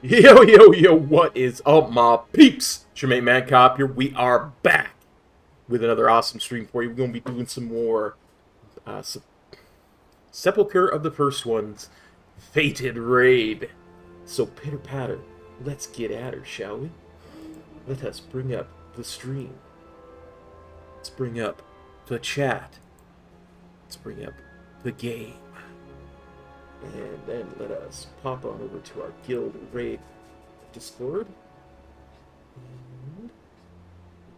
Yo, yo, yo, what is up, my peeps? It's your mate, Man Cop here. We are back with another awesome stream for you. We're going to be doing some more Sepulcher of the First One's Fated Raid. So, pitter-patter, let's get at her, shall we? Let us bring up the stream. Let's bring up the chat. Let's bring up the game. And then let us pop on over to our guild raid Discord. And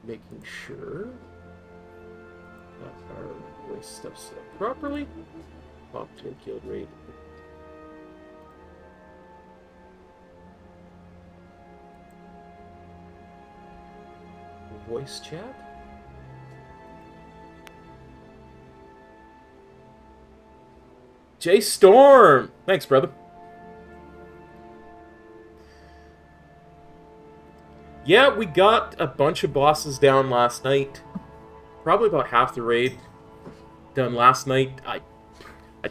making sure that our voice stuff's set up properly. Pop to a guild raid. Voice chat. Jay Storm! Thanks, brother. Yeah, we got a bunch of bosses down last night. Probably about half the raid done last night. I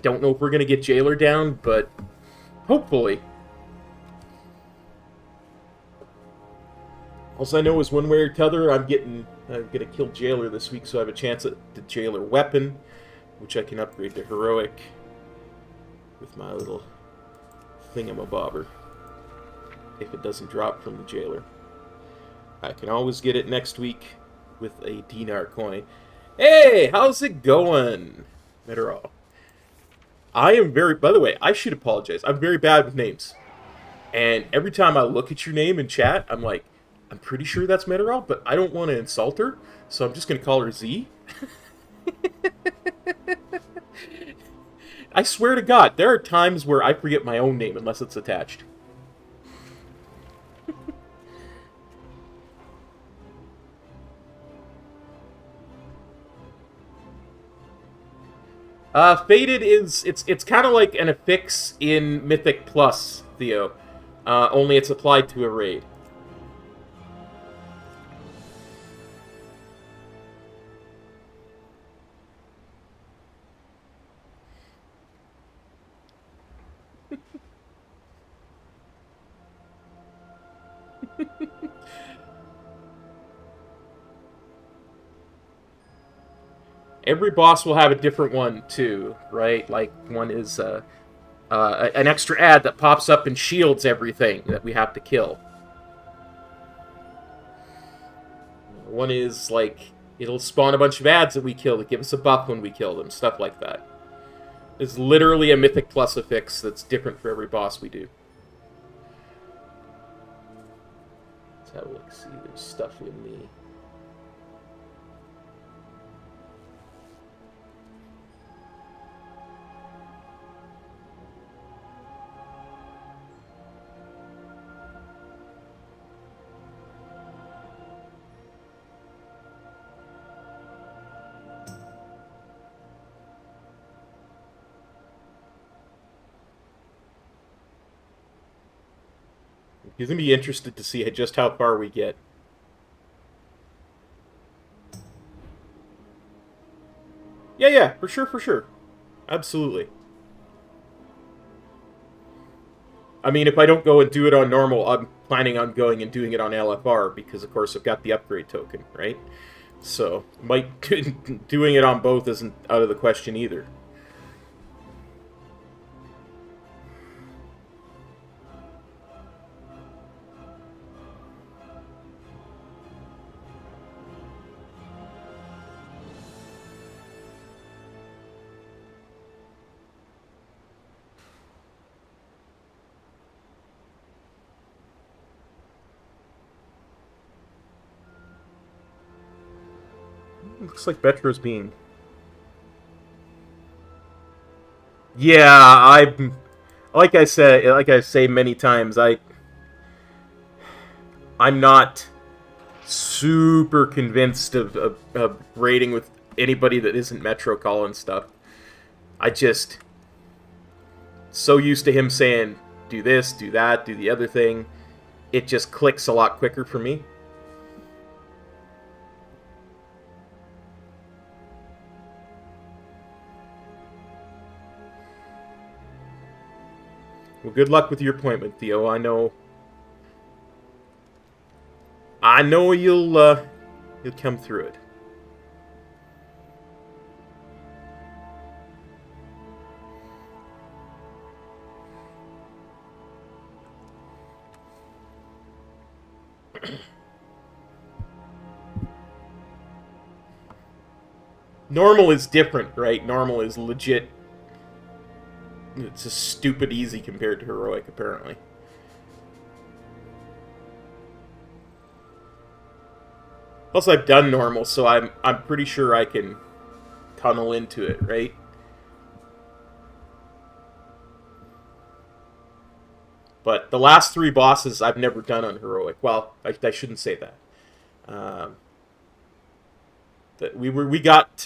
don't know if we're going to get Jailer down, but hopefully. All I know is one way or t'other, I'm going to kill Jailer this week, so I have a chance at the Jailer weapon, which I can upgrade to Heroic with my little thingamabobber, if it doesn't drop from the Jailer. I can always get it next week with a dinar coin. Hey, how's it going? Metero. I am very, by the way, I should apologize. I'm very bad with names. And every time I look at your name in chat, I'm like, I'm pretty sure that's Metero, but I don't want to insult her, so I'm just going to call her Z. I swear to God, there are times where I forget my own name unless it's attached. Fated is, it's kind of like an affix in Mythic Plus, Theo. Only it's applied to a raid. Every boss will have a different one, too, right? Like, one is an extra ad that pops up and shields everything that we have to kill. One is, like, it'll spawn a bunch of ads that we kill that give us a buff when we kill them, stuff like that. It's literally a Mythic Plus affix that's different for every boss we do. Let's have a look, see, there's stuff in me. He's going to be interested to see just how far we get. Yeah, for sure. Absolutely. I mean, if I don't go and do it on normal, I'm planning on going and doing it on LFR, because, of course, I've got the upgrade token, right? So, doing it on both isn't out of the question either. Looks like Betro's being... Yeah, like I say many times, I'm not super convinced of raiding with anybody that isn't Metro calling stuff. I just so used to him saying, do this, do that, do the other thing. It just clicks a lot quicker for me. Well, good luck with your appointment, Theo. I know you'll come through it. Normal is different, right? Normal is legit. It's a stupid easy compared to heroic, apparently. Plus, I've done normal, so I'm pretty sure I can tunnel into it, right? But the last 3 bosses I've never done on heroic. Well, I shouldn't say that. We got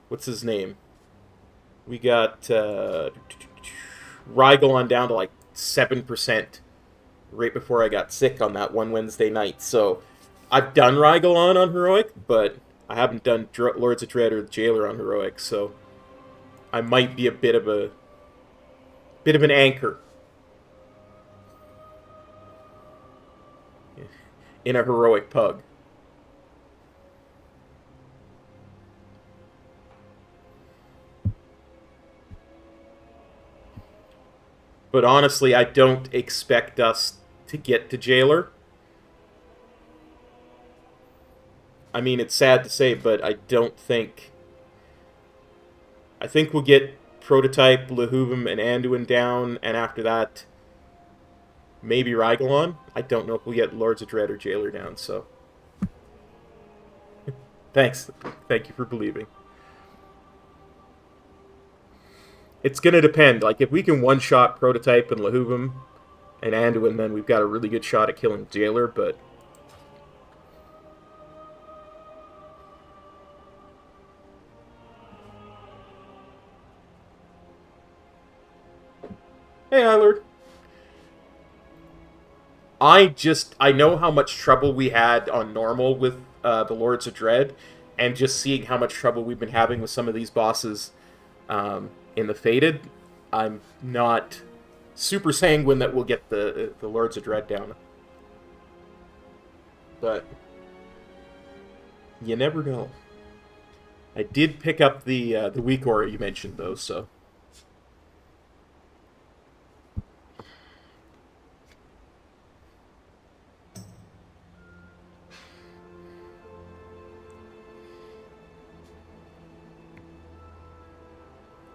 what's his name? We got Rygelon down to like 7% right before I got sick on that one Wednesday night. So I've done Rygelon on heroic, but I haven't done Lords of Dread or Jailer on heroic. So I might be a bit of an anchor in a heroic pug. But honestly, I don't expect us to get to Jailer. I mean, it's sad to say, but I don't think... I think we'll get Prototype, Lehuvim, and Anduin down, and after that, maybe Rygelon. I don't know if we'll get Lords of Dread or Jailer down, so... Thanks. Thank you for believing. It's going to depend. Like, if we can one-shot Prototype and Lehuvim and Anduin, then we've got a really good shot at killing Jailer, but... Hey, Eilard. I know how much trouble we had on normal with the Lords of Dread, and just seeing how much trouble we've been having with some of these bosses in the Fated, I'm not super sanguine that we'll get the Lords of Dread down. But you never know. I did pick up the weak aura you mentioned, though, so...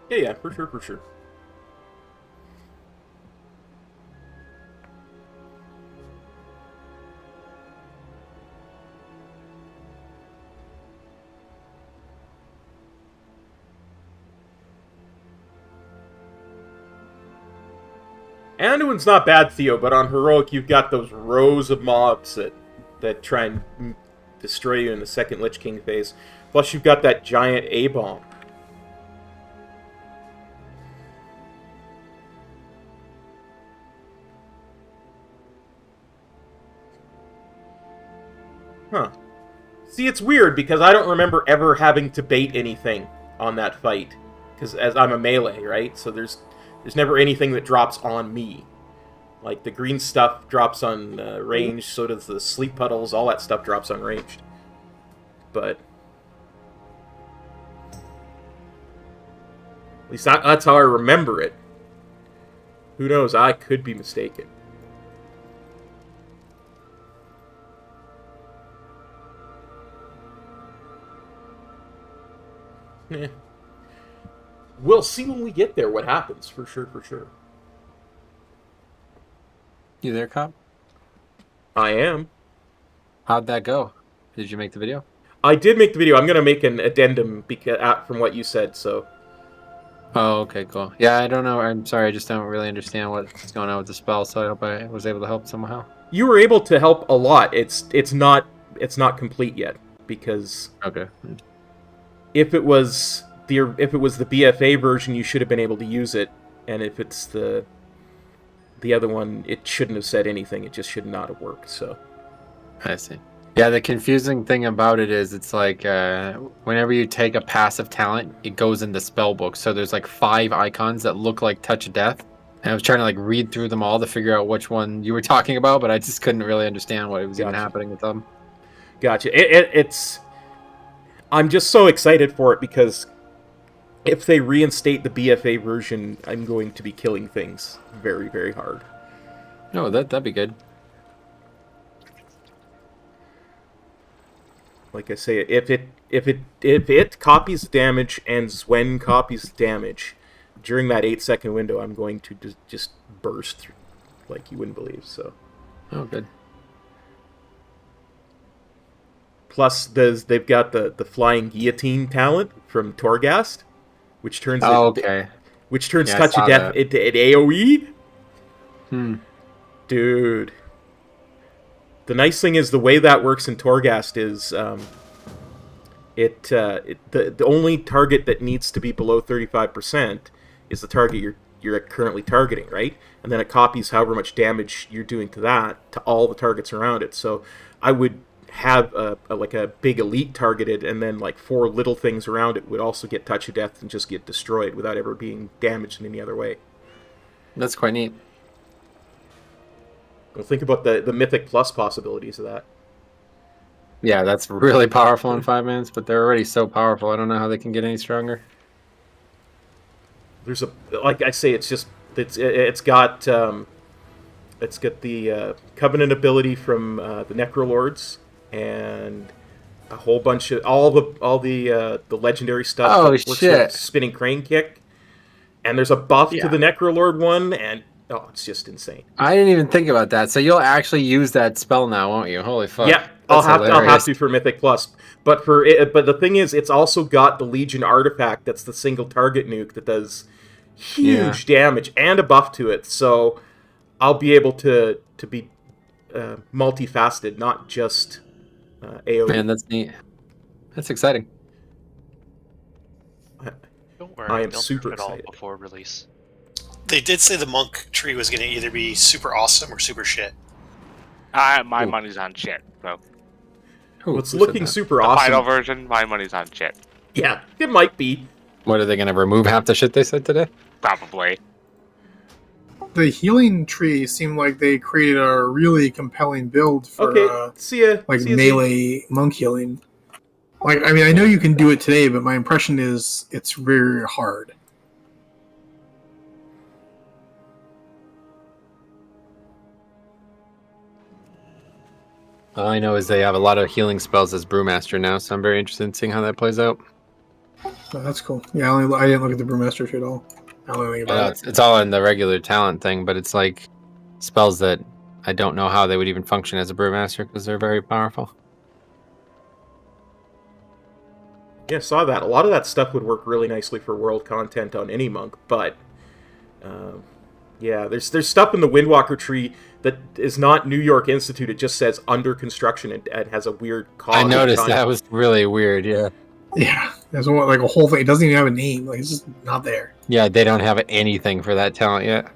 Yeah, for sure. Anduin's not bad, Theo, but on heroic you've got those rows of mobs that try and destroy you in the second Lich King phase. Plus you've got that giant A-bomb. Huh. See, it's weird, because I don't remember ever having to bait anything on that fight. Because as I'm a melee, right? So there's never anything that drops on me. Like, the green stuff drops on range, so does the sleep puddles, all that stuff drops on ranged. But... at least that's how I remember it. Who knows, I could be mistaken. Eh. We'll see when we get there what happens, for sure, for sure. You there, Cop? I am. How'd that go? Did you make the video? I did make the video. I'm going to make an addendum from what you said, so... Oh, okay, cool. Yeah, I don't know. I'm sorry, I just don't really understand what's going on with the spell, so I hope I was able to help somehow. You were able to help a lot. It's not complete yet, because... okay. If it was the BFA version, you should have been able to use it, and if it's the other one, it shouldn't have said anything. It just should not have worked. So, I see. Yeah, the confusing thing about it is it's like whenever you take a passive talent, it goes in the spell book. So there's like 5 icons that look like Touch of Death, and I was trying to like read through them all to figure out which one you were talking about, but I just couldn't really understand what was even happening with them. Gotcha. It's. I'm just so excited for it, because if they reinstate the BFA version, I'm going to be killing things very, very hard. No, that'd be good. Like I say, if it copies damage and Zwen copies damage during that 8-second window, I'm going to just burst through like you wouldn't believe. So. Oh, good. Plus, they've got the flying guillotine talent from Torghast, which turns Touch of Death into an AoE. Dude. The nice thing is the way that works in Torghast is the only target that needs to be below 35% is the target you're currently targeting, right? And then it copies however much damage you're doing to that to all the targets around it. So I would have a big elite targeted, and then like 4 little things around it would also get Touch of Death and just get destroyed without ever being damaged in any other way. That's quite neat. Well, think about the Mythic Plus possibilities of that. Yeah, that's really powerful in 5 minutes, but they're already so powerful. I don't know how they can get any stronger. There's like I say, it's got the Covenant ability from the Necrolords, and a whole bunch of all the legendary stuff. Oh, that works with Spinning Crane Kick, and there's a buff to the Necrolord one, and it's just insane. I didn't even think about that. So you'll actually use that spell now, won't you? Holy fuck! Yeah, I'll have to for Mythic Plus. But the thing is, it's also got the Legion artifact that's the single target nuke that does huge damage and a buff to it. So I'll be able to be multifaceted, not just AoE. Man, that's neat. That's exciting. Don't worry, I am they'll super nerf it all excited. before release. They did say the monk tree was going to either be super awesome or super shit. My money's on shit. So Well, it's looking super awesome. The final version, my money's on shit. Yeah, it might be. What, are they going to remove half the shit they said today? Probably. The healing tree seemed like they created a really compelling build for melee monk healing. Like, I mean, I know you can do it today, but my impression is it's very hard. All I know is they have a lot of healing spells as Brewmaster now, so I'm very interested in seeing how that plays out. Oh, that's cool. Yeah, I didn't look at the Brewmaster tree at all. I don't know anything about it. It's all in the regular talent thing, but it's like spells that I don't know how they would even function as a Brewmaster because they're very powerful. Yeah, I saw that. A lot of that stuff would work really nicely for world content on any monk, but yeah, there's stuff in the Windwalker tree that is not New York Institute. It just says under construction and has a weird cause. I noticed that was really weird, yeah. Yeah, there's like a whole thing. It doesn't even have a name. Like, it's just not there. Yeah, they don't have anything for that talent yet.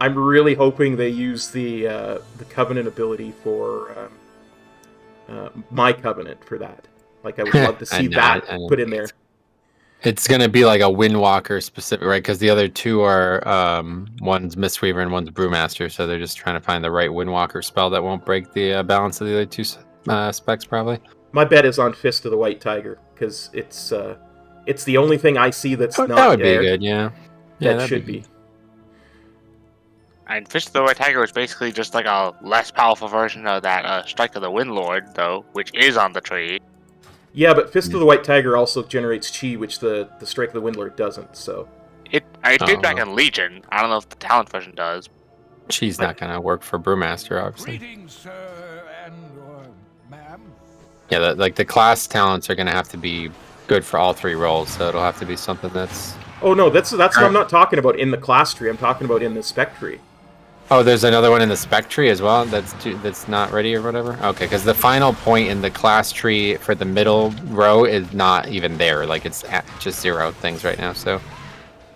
I'm really hoping they use the Covenant ability for my Covenant for that. Like, I would love to see that put in there. It's going to be like a Windwalker specific, right? Because the other two are, one's Mistweaver and one's Brewmaster, so they're just trying to find the right Windwalker spell that won't break the balance of the other two specs, probably. My bet is on Fist of the White Tiger, because it's the only thing I see that's not that would there. be good, yeah. Yeah, that should be. And Fist of the White Tiger is basically just like a less powerful version of that Strike of the Windlord, though, which is on the tree. Yeah, but Fist of the White Tiger also generates chi, which the Strike of the Windlord doesn't, so... It did back in Legion. I don't know if the talent version does. Chi's not going to work for Brewmaster, obviously. Greetings, sir and/or ma'am. Yeah, like the class talents are going to have to be good for all three roles, so it'll have to be something that's... Oh, no, that's what I'm not talking about in the class tree. I'm talking about in the spec tree. Oh, there's another one in the spec tree as well that's not ready or whatever? Okay, because the final point in the class tree for the middle row is not even there. Like, it's at just 0 things right now, so...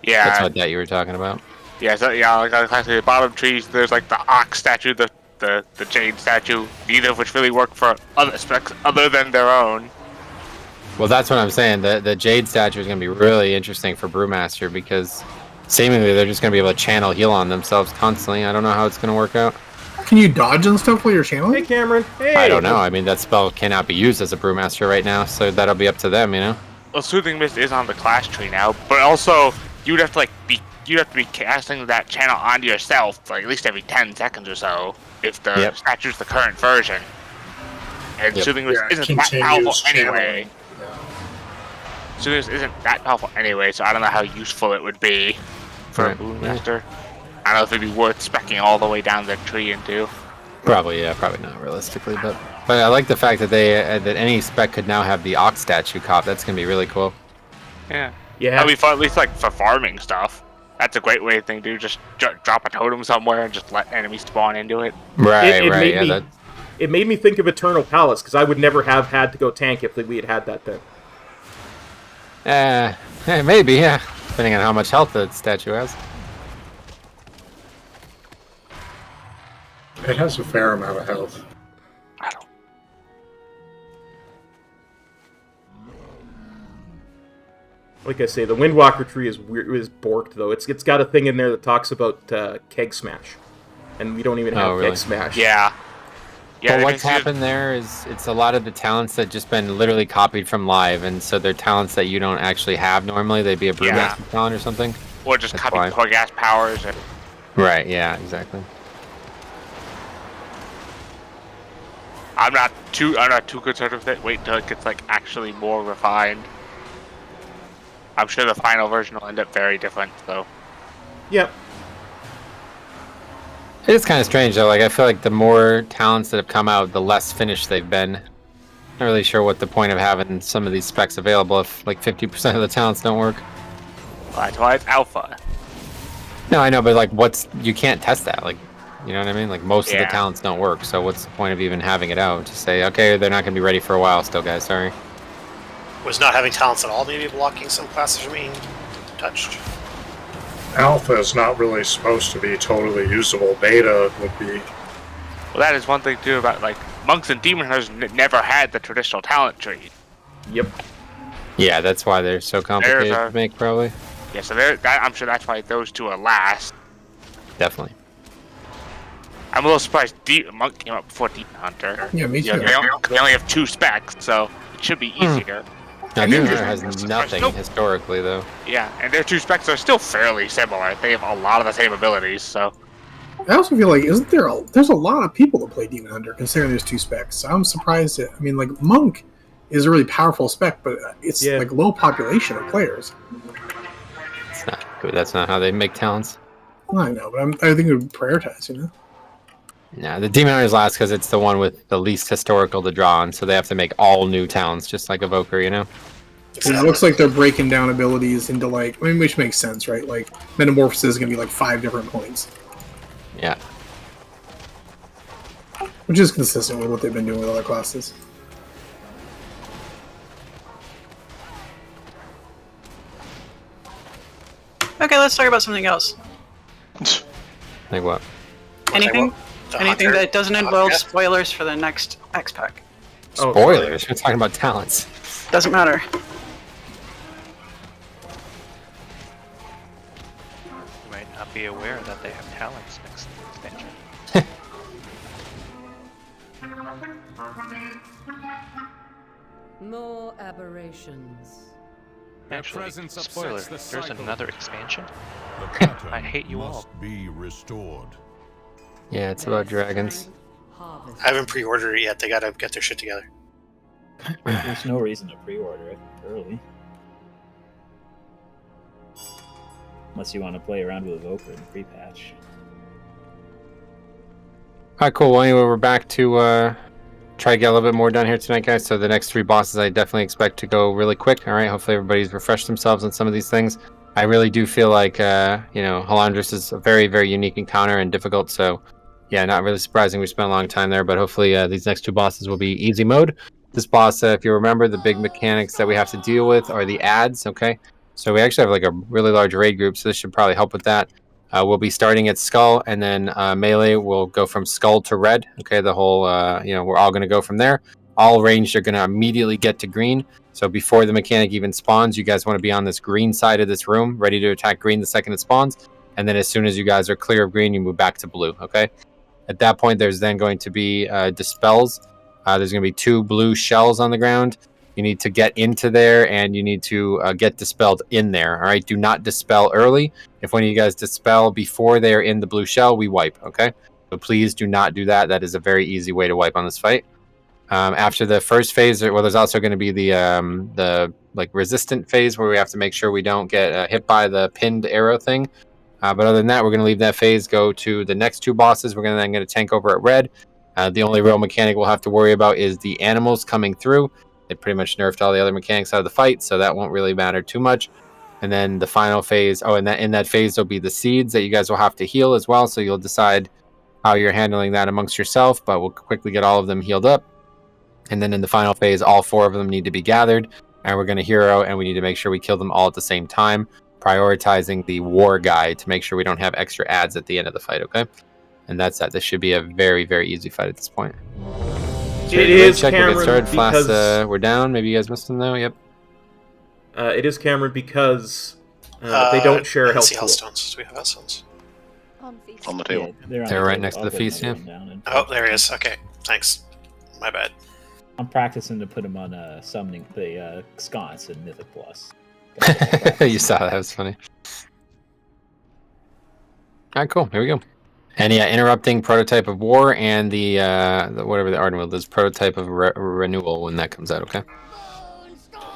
Yeah. That's what that you were talking about. Yeah, so, yeah, like the class tree, the bottom trees, there's like the Ox statue, the Jade statue, neither of which really work for other specs other than their own. Well, that's what I'm saying. The Jade statue is going to be really interesting for Brewmaster because... Seemingly, they're just going to be able to channel heal on themselves constantly. I don't know how it's going to work out. Can you dodge and stuff while you're channeling? Hey, Cameron. Hey! I don't know. I mean, that spell cannot be used as a Brewmaster right now, so that'll be up to them, you know? Well, Soothing Mist is on the class tree now, but also, you'd have to be casting that channel onto yourself, like, at least every 10 seconds or so, if the statue's the current version. And Soothing Mist isn't that powerful anyway. Soothing Mist isn't that powerful anyway, so I don't know how useful it would be for a Brewmaster. I don't know if it'd be worth speccing all the way down the tree into. Probably, yeah, probably not realistically, but I like the fact that that any spec could now have the Ox statue cop. That's gonna be really cool. Yeah, that'd be fun, at least like for farming stuff. That's a great way thing to do. Just drop a totem somewhere and just let enemies spawn into it. Right. It made me think of Eternal Palace because I would never have had to go tank if we had that then. Maybe, yeah. Depending on how much health the statue has. It has a fair amount of health. I don't. Like I say, the Windwalker tree is borked though. It's got a thing in there that talks about Keg Smash, and we don't even have Keg Smash. Yeah. Well, what's happened there is it's a lot of the talents that just been literally copied from live, and so they're talents that you don't actually have normally. They'd be a Brewmaster talent or something. Or just copy Torghast powers. Right, yeah, exactly. I'm not too concerned with it. Wait until it gets like actually more refined. I'm sure the final version will end up very different, though. Yep. It is kind of strange though. Like I feel like the more talents that have come out, the less finished they've been. Not really sure what the point of having some of these specs available if like 50% of the talents don't work. Well, that's why it's alpha. No, I know, but like, you can't test that. Like, you know what I mean? Like most of the talents don't work. So what's the point of even having it out? Just say, okay, they're not going to be ready for a while still, guys. Sorry. Was not having talents at all maybe blocking some classes from being touched? Alpha is not really supposed to be totally usable. Beta would be. Well, that is one thing too about like monks and demon hunters never had the traditional talent tree. Yep. Yeah, that's why they're so complicated to make, probably. Yeah, so I'm sure that's why those two are last. Definitely. I'm a little surprised monk came up before demon hunter. Yeah, me too. They only have 2 specs, so it should be easier. Now, demon hunter has nothing historically, though. Yeah, and their 2 specs are still fairly similar. They have a lot of the same abilities, so. I also feel like there's a lot of people that play Demon Hunter considering there's 2 specs. So I'm surprised that like Monk is a really powerful spec, but it's like low population of players. It's not good. That's not how they make talents. Well, I know, but I think it would prioritize, you know. Yeah, the Demon Hunter is last because it's the one with the least historical to draw on, so they have to make all new talents, just like Evoker, you know. It looks like they're breaking down abilities into like, which makes sense, right? Like Metamorphosis is going to be like 5 different points. Yeah. Which is consistent with what they've been doing with other classes. Okay, let's talk about something else. Like what? Anything that doesn't involve spoilers for the next X-Pack. Spoilers. We're talking about talents. Doesn't matter. You might not be aware that they have talents next expansion. More aberrations. Actually, spoiler, there's another expansion. I hate you all. Be restored. Yeah, it's about dragons. I haven't pre-ordered it yet. They gotta get their shit together. There's no reason to pre-order it early. Unless you want to play around with Evoker in the pre-patch. Alright, cool. Well, anyway, we're back to try to get a little bit more done here tonight, guys. So the next 3 bosses I definitely expect to go really quick. Alright, hopefully everybody's refreshed themselves on some of these things. I really do feel like, Halandris is a very, very unique encounter and difficult, so yeah, not really surprising we spent a long time there, but hopefully these next 2 bosses will be easy mode. This boss, if you remember, the big mechanics that we have to deal with are the ads, okay? So we actually have like a really large raid group, so this should probably help with that. We'll be starting at Skull, and then melee will go from Skull to Red, okay? The whole, we're all going to go from there. All ranged are going to immediately get to green, so before the mechanic even spawns, you guys want to be on this green side of this room, ready to attack green the second it spawns, and then as soon as you guys are clear of green, you move back to blue, okay? At that point, there's then going to be dispels. There's going to be 2 blue shells on the ground. You need to get into there, and you need to get dispelled in there, all right? Do not dispel early. If one of you guys dispel before they're in the blue shell, we wipe, okay? So please do not do that. That is a very easy way to wipe on this fight. After the first phase, there's also going to be the resistant phase where we have to make sure we don't get hit by the pinned arrow thing. But other than that, we're going to leave that phase, go to the next 2 bosses. We're then going to tank over at Red. The only real mechanic we'll have to worry about is the animals coming through. They pretty much nerfed all the other mechanics out of the fight, so that won't really matter too much. And then the final phase, in that phase, there'll be the seeds that you guys will have to heal as well, so you'll decide how you're handling that amongst yourself, but we'll quickly get all of them healed up. And then in the final phase, all 4 of them need to be gathered, and we're going to hero, and we need to make sure we kill them all at the same time, prioritizing the war guy to make sure we don't have extra ads at the end of the fight, okay? And that's that. This should be a very, very easy fight at this point. It is Cameron because we're down. Maybe you guys missed them though. Yep. It is Cameron because they don't share health pool. Hellstones. Do we have Hellstones? On the table. Yeah, they're right next to the feast. Yeah. Oh, there he is. Okay, thanks. My bad. I'm practicing to put him on summoning the sconce in Mythic Plus. You saw that. That was funny. Alright, cool. Here we go. And yeah, interrupting prototype of war and the whatever the Ardenwield is, prototype of renewal when that comes out. Okay.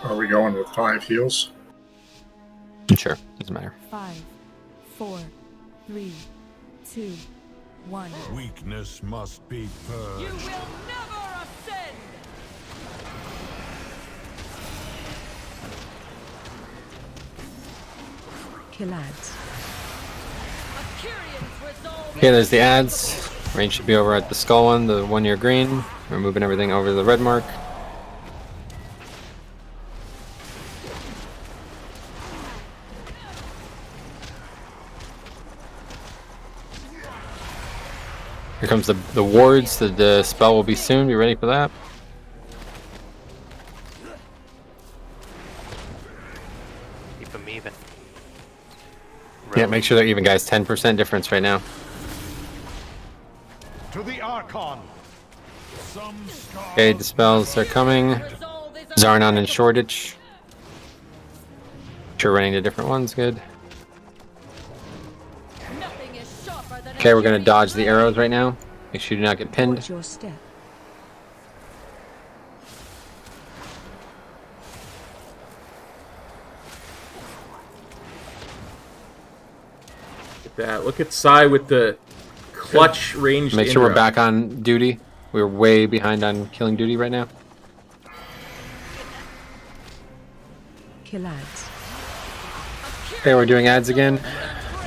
Are we going with 5 heals? Sure, doesn't matter. 5, 4, 3, 2, 1. Weakness must be purged. You will never ascend. Kill ads. Okay, there's the ads. Range should be over at the skull one, the one near green. We're moving everything over to the red mark. Here comes the wards. The spell will be soon. Be ready for that. Keep them even. Yeah, make sure they're even, guys. 10% difference right now. To the Archon. Okay, the spells are coming. Zarnon and Shoreditch. Sure, running to different ones. Good. Okay, we're gonna dodge the arrows right now. Make sure you do not get pinned. Your step. Look at that. Look at Sai with the clutch range. Make sure we're back on duty. We're way behind on killing duty right now. Kill ads. Okay, we're doing ads again.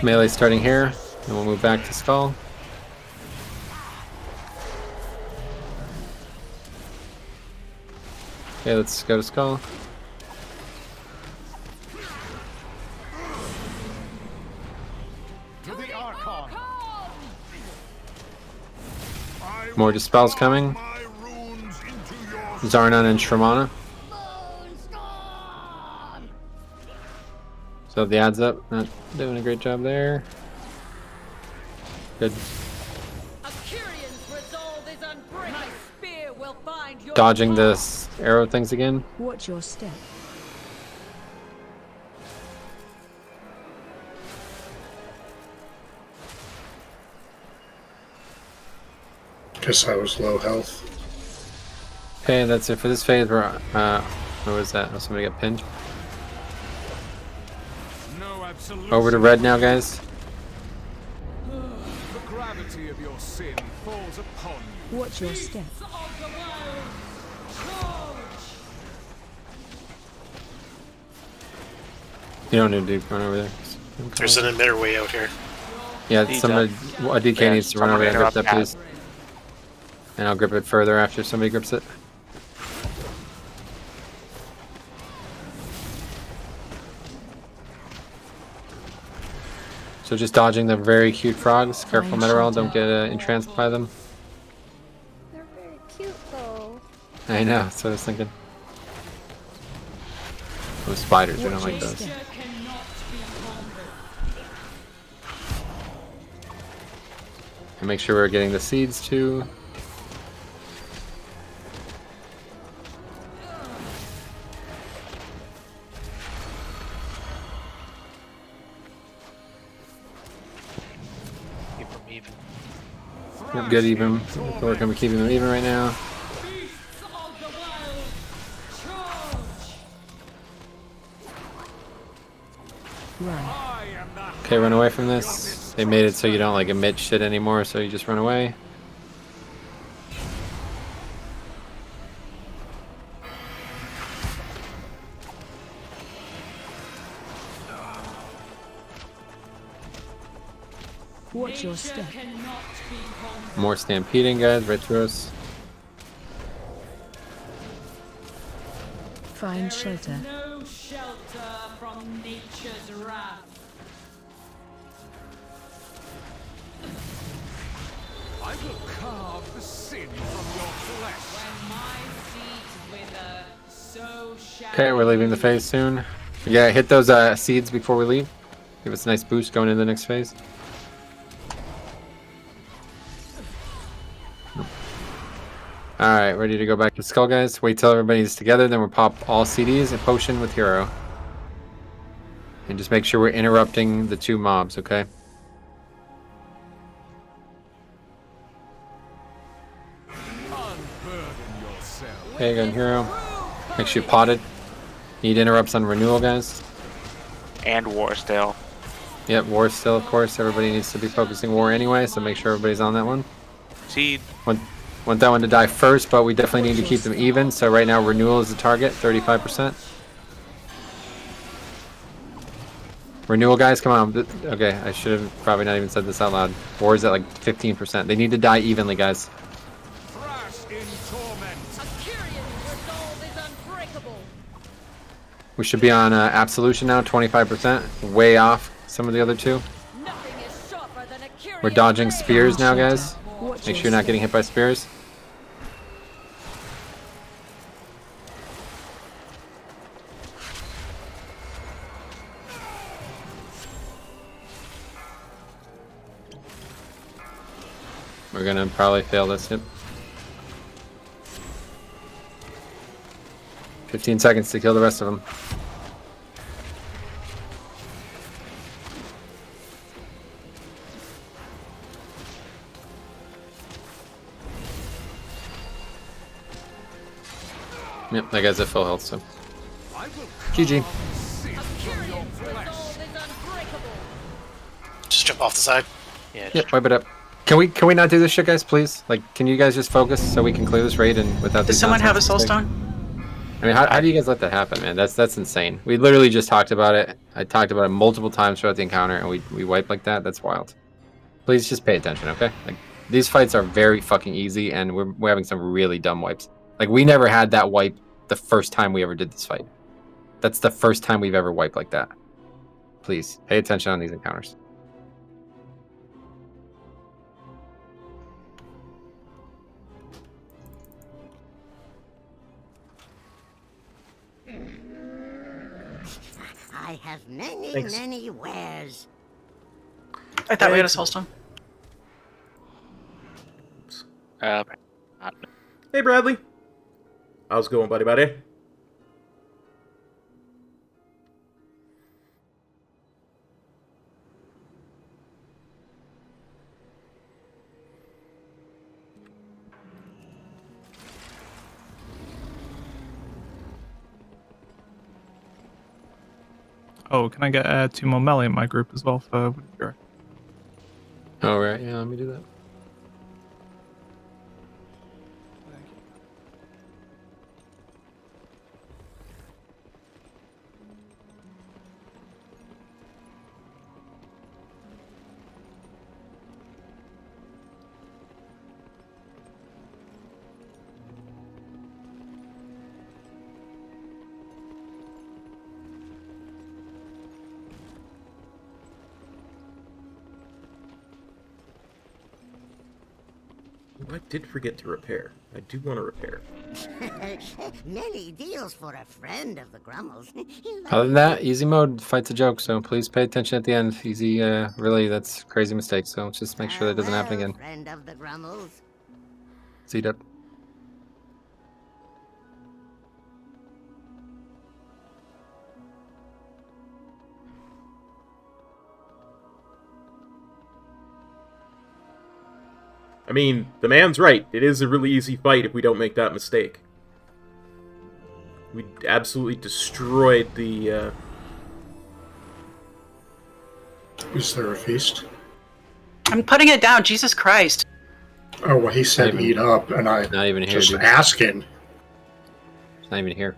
Melee starting here, and we'll move back to skull. Okay, let's go to skull. More dispels coming. Zarnan and Shramana. So the adds up, not doing a great job there. Good. Dodging this arrow things again. Watch your step. Guess I was low health. Okay, that's it for this phase. We're where was that? Oh, somebody got pinned. Over to red now, guys. The gravity of your sin falls upon you. Watch your step. You don't need to run over there. Okay. There's an emitter way out here. Yeah, somebody, a DK needs to run over there and grip that, please. And I'll grip it further after somebody grips it. So just dodging the very cute frogs. Careful, Metaral, don't get entranced by them. They're very cute though. I know, that's what I was thinking. Those spiders, we don't like those. And make sure we're getting the seeds too. Keep them even. Yep, good even. We're going to be keeping them even right now. Okay, run away from this. They made it so you don't like emit shit anymore, so you just run away. Watch your step. More stampeding, guys, right through us. Find shelter. No shelter from nature's wrath. I will carve the sin from your flesh. When my seeds wither, so shall Okay, we're leaving the phase soon. Yeah, hit those seeds before we leave. Give us a nice boost going into the next phase. Alright, ready to go back to Skull, guys. Wait till everybody's together, then we'll pop all CDs and potion with Hero. And just make sure we're interrupting the two mobs, okay? Okay, got Hero. Make sure you potted. Need interrupts on renewal, guys. And war still. Yep, war still, of course. Everybody needs to be focusing war anyway, so make sure everybody's on that one. Seed. Want that one to die first, but we definitely need to keep them even. So right now, renewal is the target, 35%. Renewal, guys, come on. Okay, I should have probably not even said this out loud. War is at like 15%. They need to die evenly, guys. We should be on Absolution now, 25%. Way off some of the other two. We're dodging spears now, guys. Make sure you're not getting hit by spears. We're gonna probably fail this. Yep. 15 seconds to kill the rest of them. Yep, that guy's at full health, so. GG. Just jump off the side. Yeah. Yep, wipe it up. Can we not do this shit, guys, please? Like, can you guys just focus so we can clear this raid and without Does these someone have a nonsense soul mistakes? stone? I mean, how do you guys let that happen, man? That's insane. We literally just talked about it. I talked about it multiple times throughout the encounter, and we wipe like that. That's wild. Please just pay attention, okay? Like, these fights are very fucking easy, and we're having some really dumb wipes. Like, we never had that wipe the first time we ever did this fight. That's the first time we've ever wiped like that. Please, pay attention on these encounters. I have many, Thanks. many wares. I thought we had a soulstone. Hey, Bradley. How's it going, buddy? Oh, can I get 2 more melee in my group as well for WindWalker? Oh, right. Yeah, let me do that. I did forget to repair. I do want to repair. Many deals for a friend of the Grummels. Other than that, easy mode fights a joke, so please pay attention at the end. Easy, really, that's a crazy mistake, so just make sure that doesn't happen again. Friend of the Grummels. Seat up. I mean, the man's right. It is a really easy fight if we don't make that mistake. We absolutely destroyed the, Is there a feast? I'm putting it down. Jesus Christ. Oh, well, he said eat up, and I not even here, just dude. asking. It's not even here.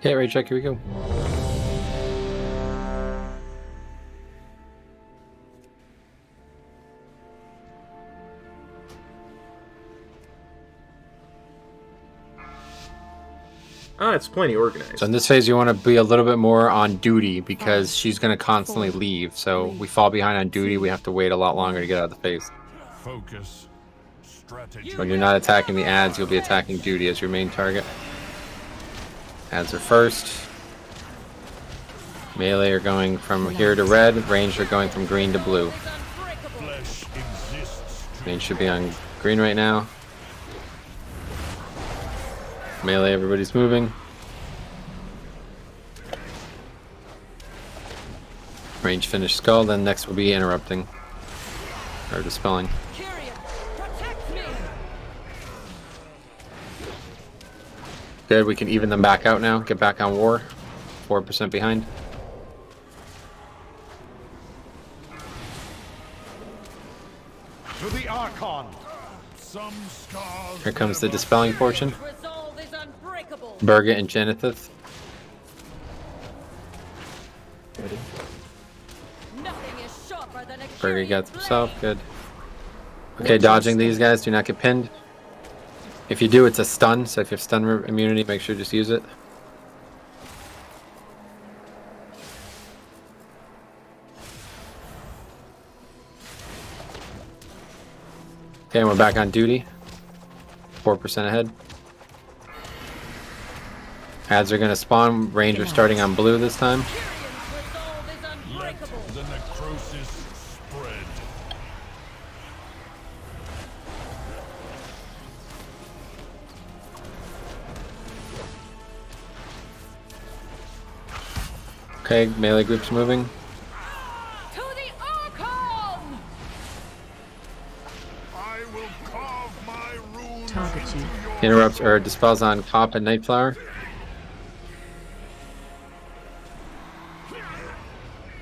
Okay, right check, here we go. Ah, it's plenty organized. So in this phase, you want to be a little bit more on duty because she's going to constantly leave. So we fall behind on duty, we have to wait a lot longer to get out of the phase. Focus. Strategy. When you're not attacking the ads, you'll be attacking duty as your main target. Ads are first. Melee are going from here to red. Ranged are going from green to blue. Range should be on green right now. Melee, everybody's moving. Range finished skull, then next will be interrupting. Or dispelling. Good, we can even them back out now. Get back on war. 4% behind. To the Archon. Some scars. Here comes the dispelling portion. Burga and Janethith. Burga got himself, good. Okay, dodging these guys, do not get pinned. If you do, it's a stun, so if you have stun immunity, make sure to just use it. Okay, and we're back on duty. 4% ahead. Ads are going to spawn. Ranger starting on blue this time. Let the necrosis spread. Okay, melee group's moving. Target you. Interrupts or dispels on Cop and Nightflower.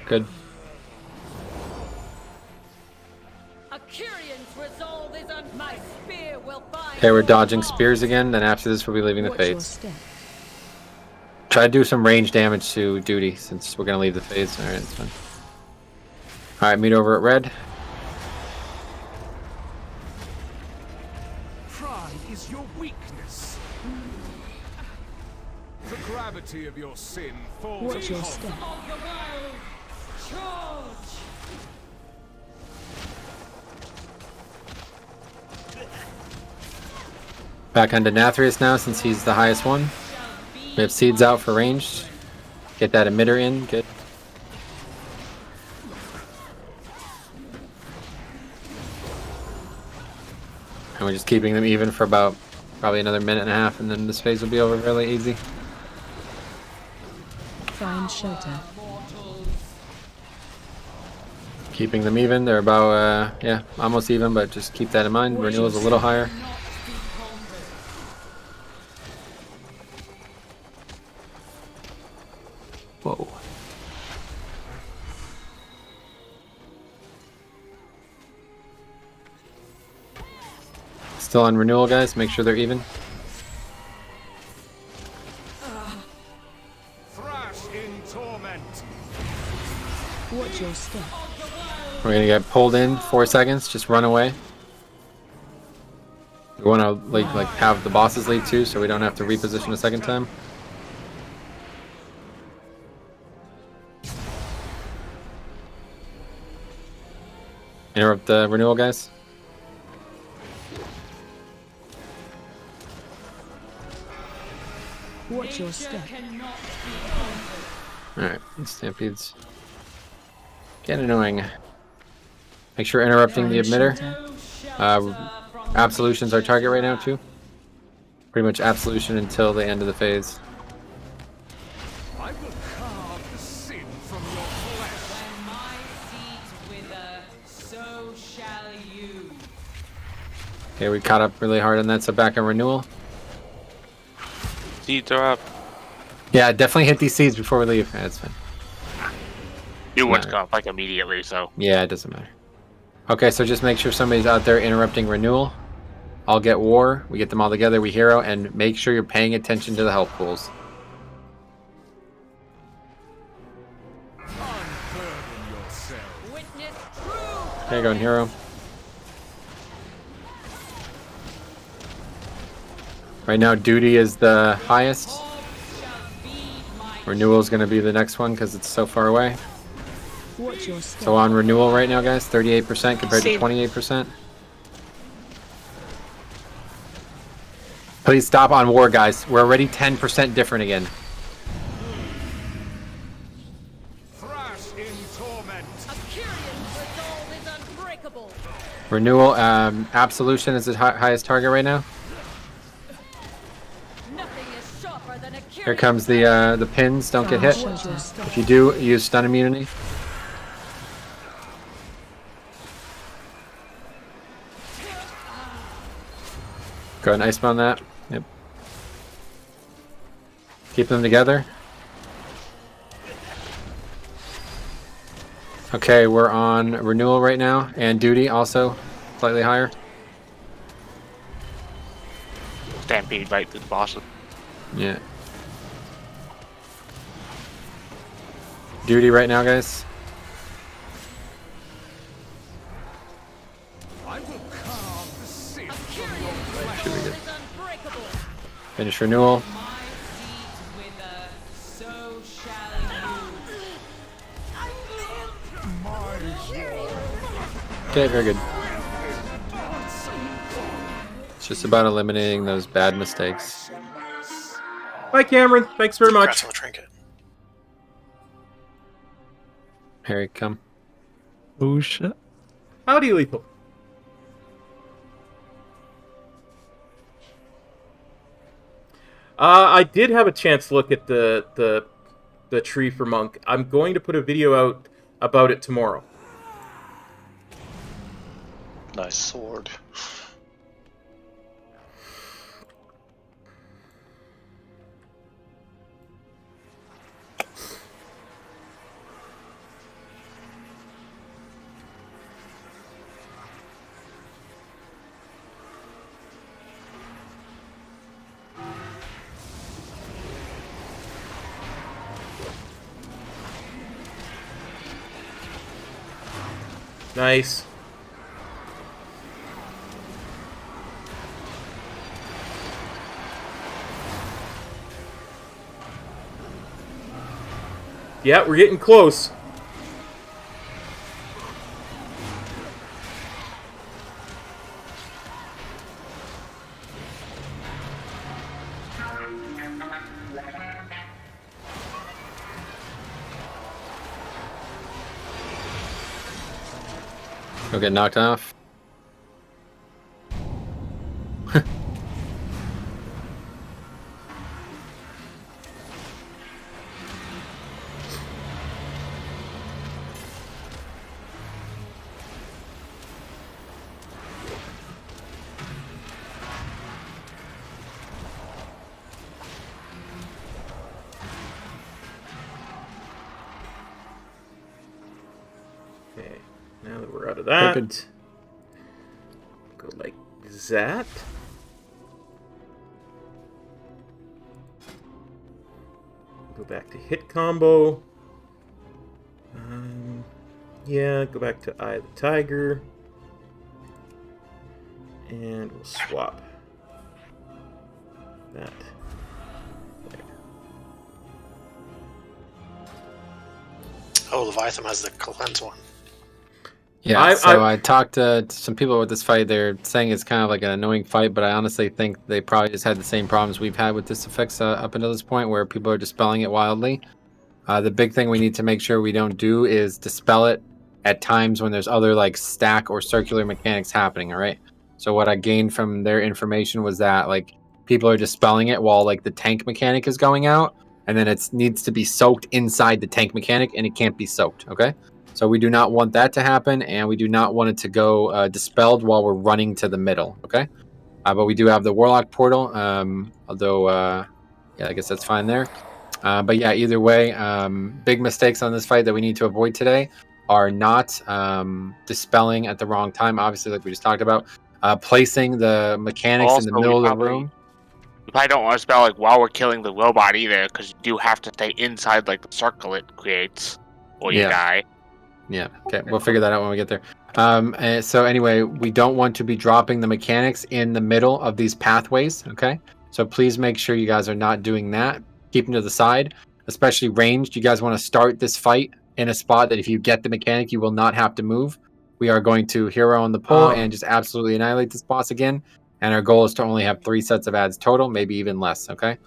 Good. Okay, we're dodging spears again, then after this we'll be leaving the phase. Try to do some range damage to duty since we're going to leave the phase. Alright, it's fine. Alright, meet over at red. Pride is your weakness. gravity of your sin falls Watch your upon step. Back onto Nathrius now, since he's the highest one. We have seeds out for ranged. Get that emitter in. Good. And we're just keeping them even for about probably another minute and a half, and then this phase will be over really easy. Find shelter. Keeping them even. They're about, yeah, almost even, but just keep that in mind. Renewal's a little higher. Whoa. Still on renewal, guys. Make sure they're even. thrash in torment. Watch your step. We're gonna get pulled in 4 seconds. Just run away. We want to like have the bosses leave too, so we don't have to reposition a second time. Interrupt the renewal, guys. Watch your step. Alright, Stampede's getting annoying. Make sure interrupting the emitter. Absolution's our target right now too. Pretty much absolution until the end of the phase. I will carve the sin from your flesh. When my seeds wither, so shall you. Okay, we caught up really hard on that, so back on renewal. Seeds are up. Yeah, definitely hit these seeds before we leave. Yeah, that's fine. New ones come up like immediately, so. Yeah, it doesn't matter. Okay, so just make sure somebody's out there interrupting renewal. I'll get war. We get them all together. We hero, and make sure you're paying attention to the health pools. Okay, going hero. Right now, duty is the highest. Renewal is going to be the next one because it's so far away. Watch your step. So on renewal right now, guys, 38% compared to See. 28%. Please stop on war, guys. We're already 10% different again. Thrash in torment. Renewal, absolution is the highest target right now. Here comes the pins. Don't get hit. If you do, use stun immunity. Go ahead and ice bomb that. Yep. Keep them together. Okay, we're on renewal right now, and duty also slightly higher. Stampede right through the boss. Yeah. Duty right now, guys. I will carve the sin from your flesh. Should be good. Finish renewal. Okay, very good. It's just about eliminating those bad mistakes. Bye, Cameron. Thanks very much. Congrats on the trinket. Harry, come. Oh shit. Howdy, Lethal. I did have a chance to look at the tree for Monk. I'm going to put a video out about it tomorrow. Nice sword. Nice. Yeah, we're getting close. He'll get knocked off. Okay, now that we're out of that, Good. go like that. Go back to hit combo. Yeah, go back to Eye of the Tiger. And we'll swap that. Oh, Leviathan has the cleanse one. Yeah, I talked to some people with this fight. They're saying it's kind of like an annoying fight, but I honestly think they probably just had the same problems we've had with this effects up until this point, where people are dispelling it wildly. The big thing we need to make sure we don't do is dispel it at times when there's other like stack or circular mechanics happening, all right? So what I gained from their information was that like people are dispelling it while like the tank mechanic is going out, and then it needs to be soaked inside the tank mechanic, and it can't be soaked, okay? So we do not want that to happen, and we do not want it to go dispelled while we're running to the middle, okay? But we do have the Warlock portal, although, yeah, I guess that's fine there. But yeah, either way, big mistakes on this fight that we need to avoid today are not dispelling at the wrong time, obviously, like we just talked about. Placing the mechanics Also, in the middle of the room. We probably don't want to spell like while we're killing the robot either, because you do have to stay inside like the circle it creates, or you die. Yeah, okay, we'll figure that out when we get there. And so anyway, we don't want to be dropping the mechanics in the middle of these pathways, okay? So please make sure you guys are not doing that. Keep them to the side, especially ranged. You guys want to start this fight in a spot that if you get the mechanic, you will not have to move. We are going to hero on the pull and just absolutely annihilate this boss again. And our goal is to only have 3 sets of ads total, maybe even less, okay?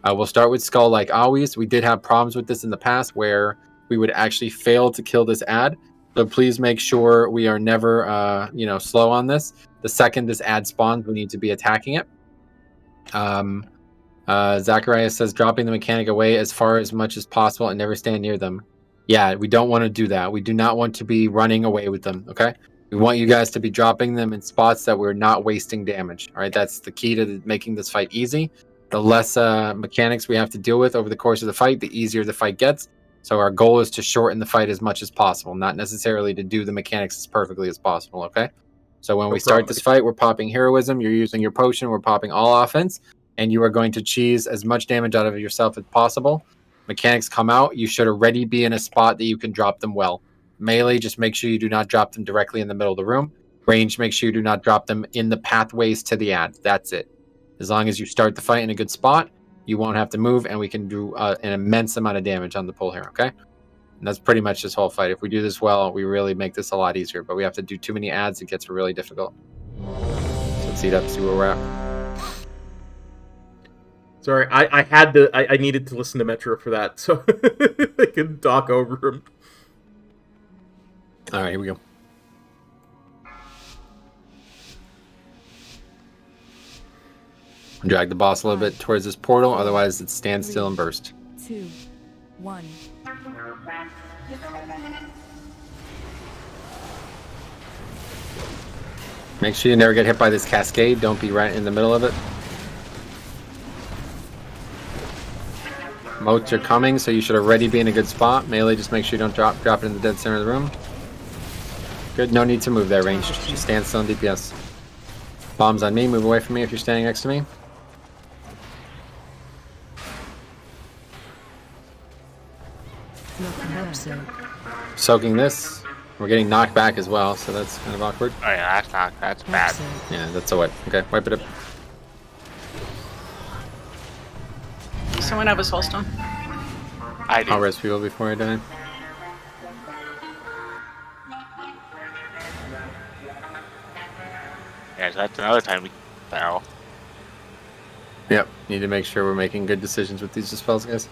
We'll start with Skull like always. We did have problems with this in the past where we would actually fail to kill this ad. So please make sure we are never, slow on this. The second this ad spawns, we need to be attacking it. Zachariah says dropping the mechanic away as far as much as possible and never stand near them. Yeah, we don't want to do that. We do not want to be running away with them, okay? We want you guys to be dropping them in spots that we're not wasting damage, all right? That's the key to making this fight easy. The less mechanics we have to deal with over the course of the fight, the easier the fight gets. So our goal is to shorten the fight as much as possible, not necessarily to do the mechanics as perfectly as possible, okay? So when we start this fight, we're popping heroism, you're using your potion, we're popping all offense, and you are going to cheese as much damage out of yourself as possible. Mechanics come out, you should already be in a spot that you can drop them well. Melee, just make sure you do not drop them directly in the middle of the room. Range, make sure you do not drop them in the pathways to the ad. That's it. As long as you start the fight in a good spot, you won't have to move, and we can do an immense amount of damage on the pull here, okay? And that's pretty much this whole fight. If we do this well, we really make this a lot easier, but we have to do too many ads, it gets really difficult. So let's heat up, see where we're at. Sorry, I needed to listen to Metro for that, so I could talk over him. Alright, here we go. Drag the boss a little bit towards this portal, otherwise it stands still and burst. 2, 1. Make sure you never get hit by this cascade. Don't be right in the middle of it. Motes are coming, so you should already be in a good spot. Melee, just make sure you don't drop it in the dead center of the room. Good, no need to move there, range. Just stand still in DPS. Bombs on me, move away from me if you're standing next to me. Soaking this. We're getting knocked back as well, so that's kind of awkward. Oh yeah, that's bad. Yeah, that's a wipe. Okay, wipe it up. Someone have a soulstone? I do. I'll rest people before I die. Yeah, so that's another time we fell. Yep. Need to make sure we're making good decisions with these spells, guys.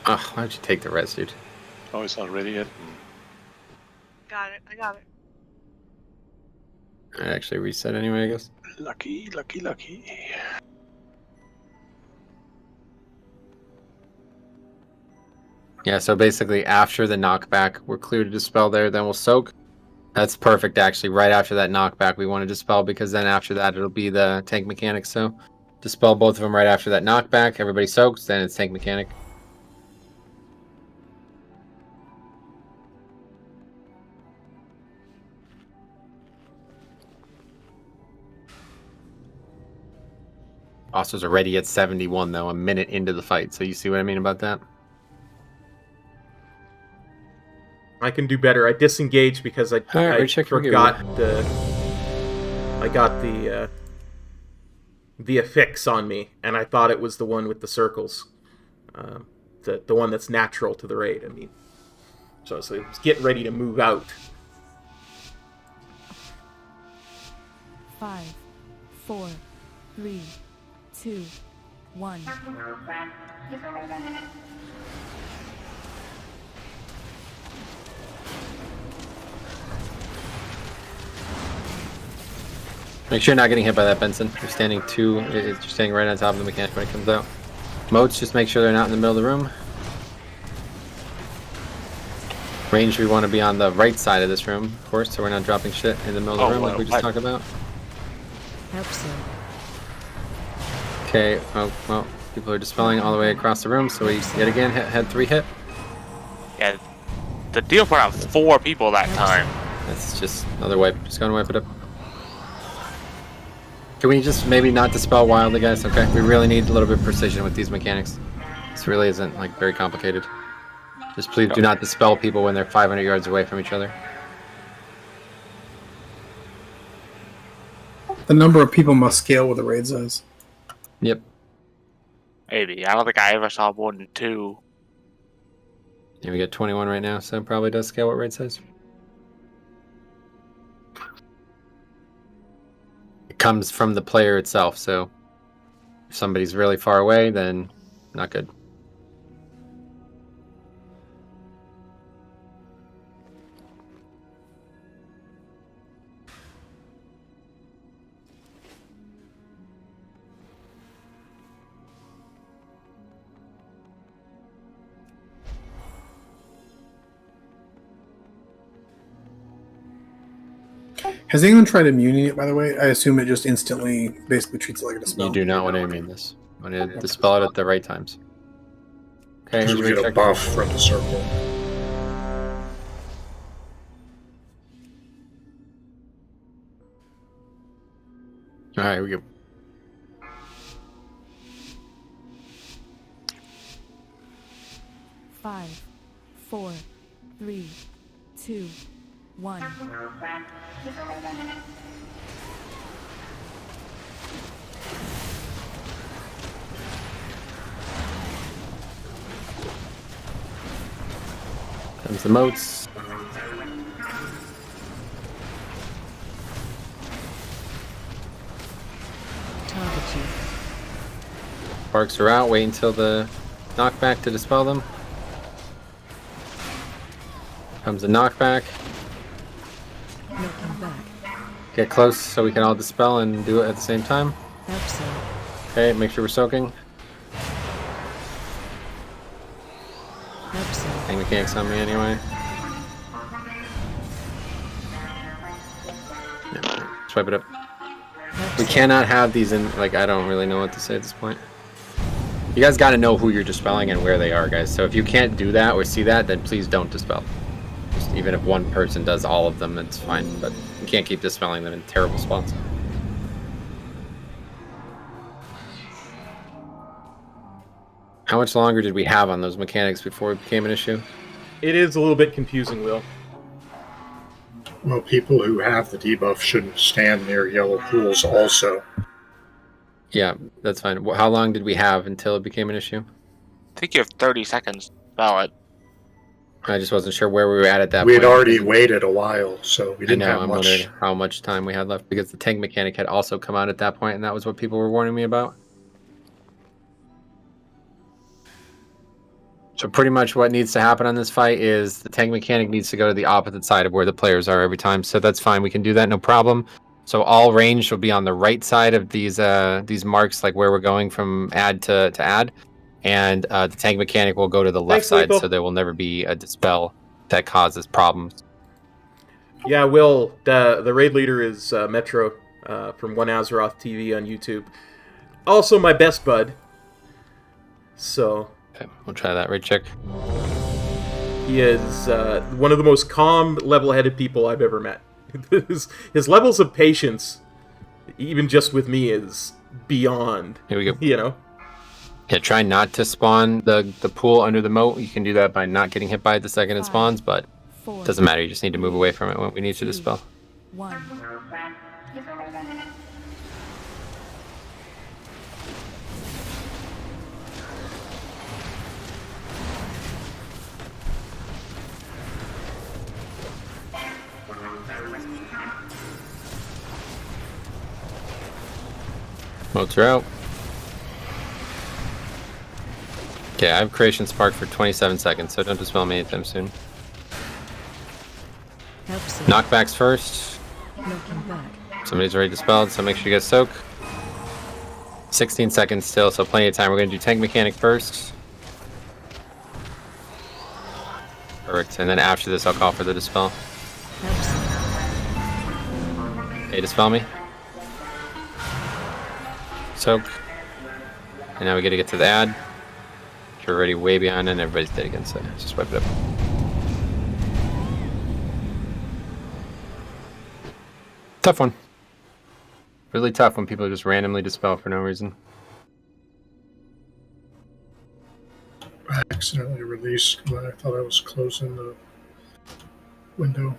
Oh, why don't you take the res, dude? Oh, it's not ready yet. Got it. I got it. I actually reset anyway, I guess. Lucky. Yeah, so basically after the knockback, we're clear to dispel there, then we'll soak. That's perfect, actually. Right after that knockback, we want to dispel, because then after that, it'll be the tank mechanic. So dispel both of them right after that knockback. Everybody soaks, then it's tank mechanic. Bosses already at 71, though, a minute into the fight. So you see what I mean about that? I can do better. I disengaged because I forgot I got the affix on me, and I thought it was the one with the circles, the one that's natural to the raid. I mean, so it was getting ready to move out. 5, 4, 3, 2, 1. Make sure you're not getting hit by that, Benson. You're standing you're standing right on top of the mechanic when it comes out. Moats, just make sure they're not in the middle of the room. Range, we want to be on the right side of this room, of course, so we're not dropping shit in the middle of the room like we just talked about. Hope so. Okay, oh, well, people are dispelling all the way across the room, so we yet again had 3 hit. Yeah, the deal put out 4 people that time. That's just another wipe. Just gonna wipe it up. Can we just maybe not dispel wildly, guys? Okay, we really need a little bit of precision with these mechanics. This really isn't like very complicated. Just please do not dispel people when they're 500 yards away from each other. The number of people must scale with the raid size. Yep. Maybe. I don't think I ever saw more than 2. Yeah, we got 21 right now, so it probably does scale what raid size. It comes from the player itself, so if somebody's really far away, then not good. Has anyone tried immuning it, by the way? I assume it just instantly basically treats it like a dispel. You do not want to immune this. You want to dispel it at the right times. Okay, Because we get a buff from the circle. Alright, we go. Five, 4, 3, 2, 1. Comes the moats. Target you. Sparks are out. Wait until the knockback to dispel them. Comes the knockback. Looking back. Get close so we can all dispel and do it at the same time. Hope so. Okay, make sure we're soaking. Hope so. I think mechanics on me anyway. Yeah, swipe it up. We cannot have these in, like, I don't really know what to say at this point. You guys got to know who you're dispelling and where they are, guys. So if you can't do that or see that, then please don't dispel. Just even if one person does all of them, it's fine. But you can't keep dispelling them in terrible spots. How much longer did we have on those mechanics before it became an issue? It is a little bit confusing, Will. Well, people who have the debuff shouldn't stand near yellow pools also. Yeah, that's fine. How long did we have until it became an issue? I think you have 30 seconds to spell it. I just wasn't sure where we were at that We point. had already waited a while, so we didn't have I'm much. wondering how much time we had left because the tank mechanic had also come out at that point, and that was what people were warning me about. So pretty much what needs to happen on this fight is the tank mechanic needs to go to the opposite side of where the players are every time. So that's fine. We can do that, no problem. So all range will be on the right side of these marks, like where we're going from ad to ad. And the tank mechanic will go to the left side, so there will never be a dispel that causes problems. Yeah, Will, the raid leader is Metro from One Azeroth TV on YouTube. Also my best bud. So... Okay, we'll try that raid check. He is one of the most calm, level-headed people I've ever met. His levels of patience, even just with me, is beyond. Here we go. You know? Yeah, try not to spawn the pool under the moat. You can do that by not getting hit by it the second it spawns, but it doesn't matter. You just need to move away from it when we need to dispel. 1. Moats are out. Okay, I have Creation Spark for 27 seconds, so don't dispel me anytime soon. Knockbacks first. Somebody's already dispelled, so make sure you guys soak. 16 seconds still, so plenty of time. We're going to do tank mechanic first. Perfect, and then after this I'll call for the dispel. Okay, dispel me. Soak. And now we gotta get to the ad. We're already way behind and everybody's dead again, so just wipe it up. Tough one. Really tough when people just randomly dispel for no reason. I accidentally released when I thought I was closing the window.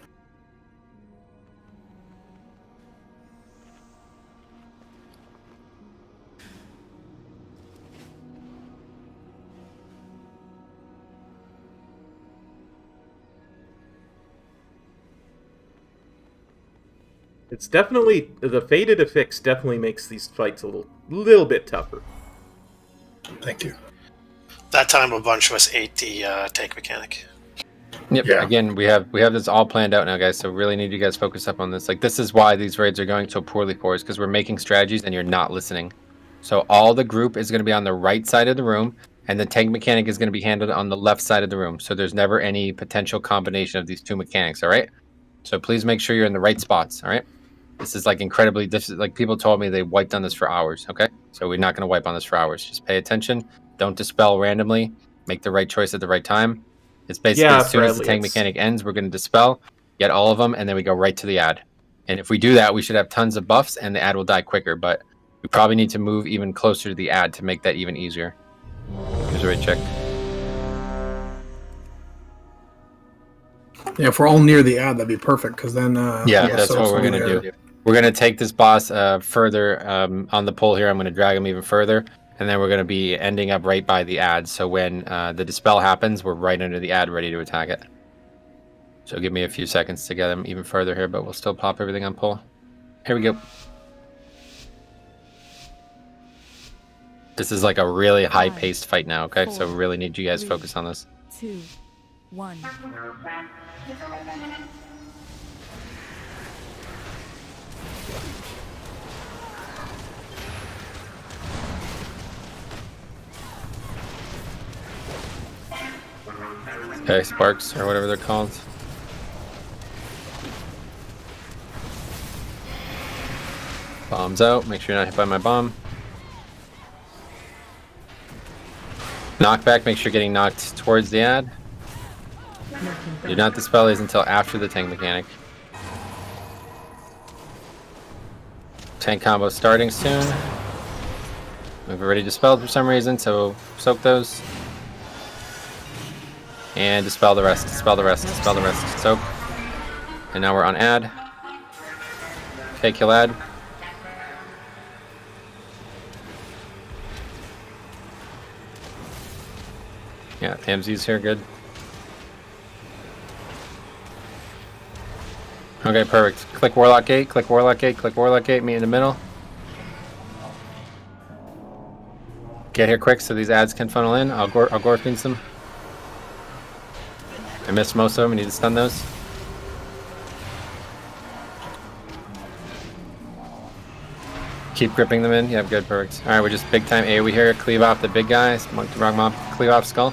It's definitely... The Faded Affix definitely makes these fights a little bit tougher. Thank you. That time a bunch of us ate the tank mechanic. Yep. Yeah. Again, we have this all planned out now, guys. So really need you guys focus up on this. Like, this is why these raids are going so poorly for us, because we're making strategies and you're not listening. So all the group is going to be on the right side of the room, and the tank mechanic is going to be handled on the left side of the room. So there's never any potential combination of these two mechanics. All right. So please make sure you're in the right spots. All right. This is like incredibly. This is like people told me they wiped on this for hours. Okay. So we're not going to wipe on this for hours. Just pay attention. Don't dispel randomly. Make the right choice at the right time. It's basically as soon as the tank mechanic ends, we're going to dispel, get all of them, and then we go right to the ad. And if we do that, we should have tons of buffs, and the ad will die quicker. But we probably need to move even closer to the ad to make that even easier. Here's a raid check. Yeah, if we're all near the ad, that'd be perfect, because then... that's what we're going to do. We're going to take this boss further on the pole here. I'm going to drag him even further. And then we're going to be ending up right by the ad. So when the dispel happens, we're right under the ad ready to attack it. So give me a few seconds to get him even further here, but we'll still pop everything on pull. Here we go. This is like a really high-paced fight now, okay? So we really need you guys to focus on this. 2, 1. Okay, sparks, or whatever they're called. Bombs out, make sure you're not hit by my bomb. Knockback, make sure you're getting knocked towards the ad. Do not dispel these until after the tank mechanic. Tank combo starting soon. We've already dispelled for some reason, so soak those. And dispel the rest, dispel the rest, dispel the rest, soak. And now we're on ad. Okay, kill ad. Yeah, TMZ's here, good. Okay, perfect. Click Warlock Gate, click Warlock Gate, click Warlock Gate, meet in the middle. Get here quick so these ads can funnel in. I'll Gorfins them. I missed most of them, I need to stun those. Keep gripping them in. Yeah, good, perfect. Alright, we're just big time AoE here. Cleave off the big guys. Monk to wrong mob. Cleave off skull.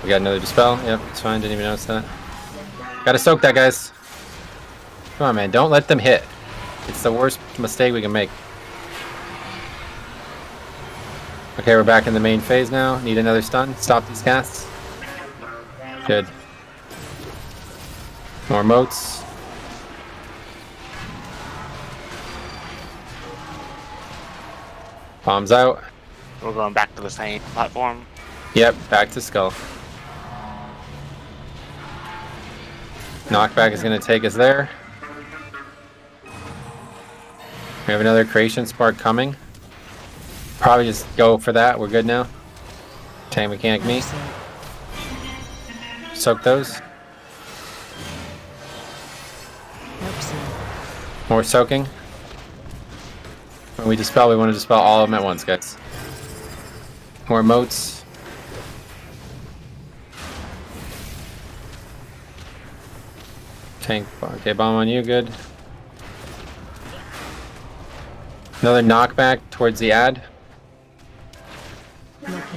We got another dispel. Yep, it's fine. Didn't even notice that. Gotta soak that, guys. Come on, man. Don't let them hit. It's the worst mistake we can make. Okay, we're back in the main phase now. Need another stun. Stop these casts. Good. More moats. Bombs out. We're going back to the same platform. Yep, back to skull. Knockback is going to take us there. We have another creation spark coming. Probably just go for that. We're good now. Tank mechanic me. Soak those. More soaking. When we dispel, we want to dispel all of them at once, guys. More moats. Tank, okay, bomb on you, good. Another knockback towards the ad.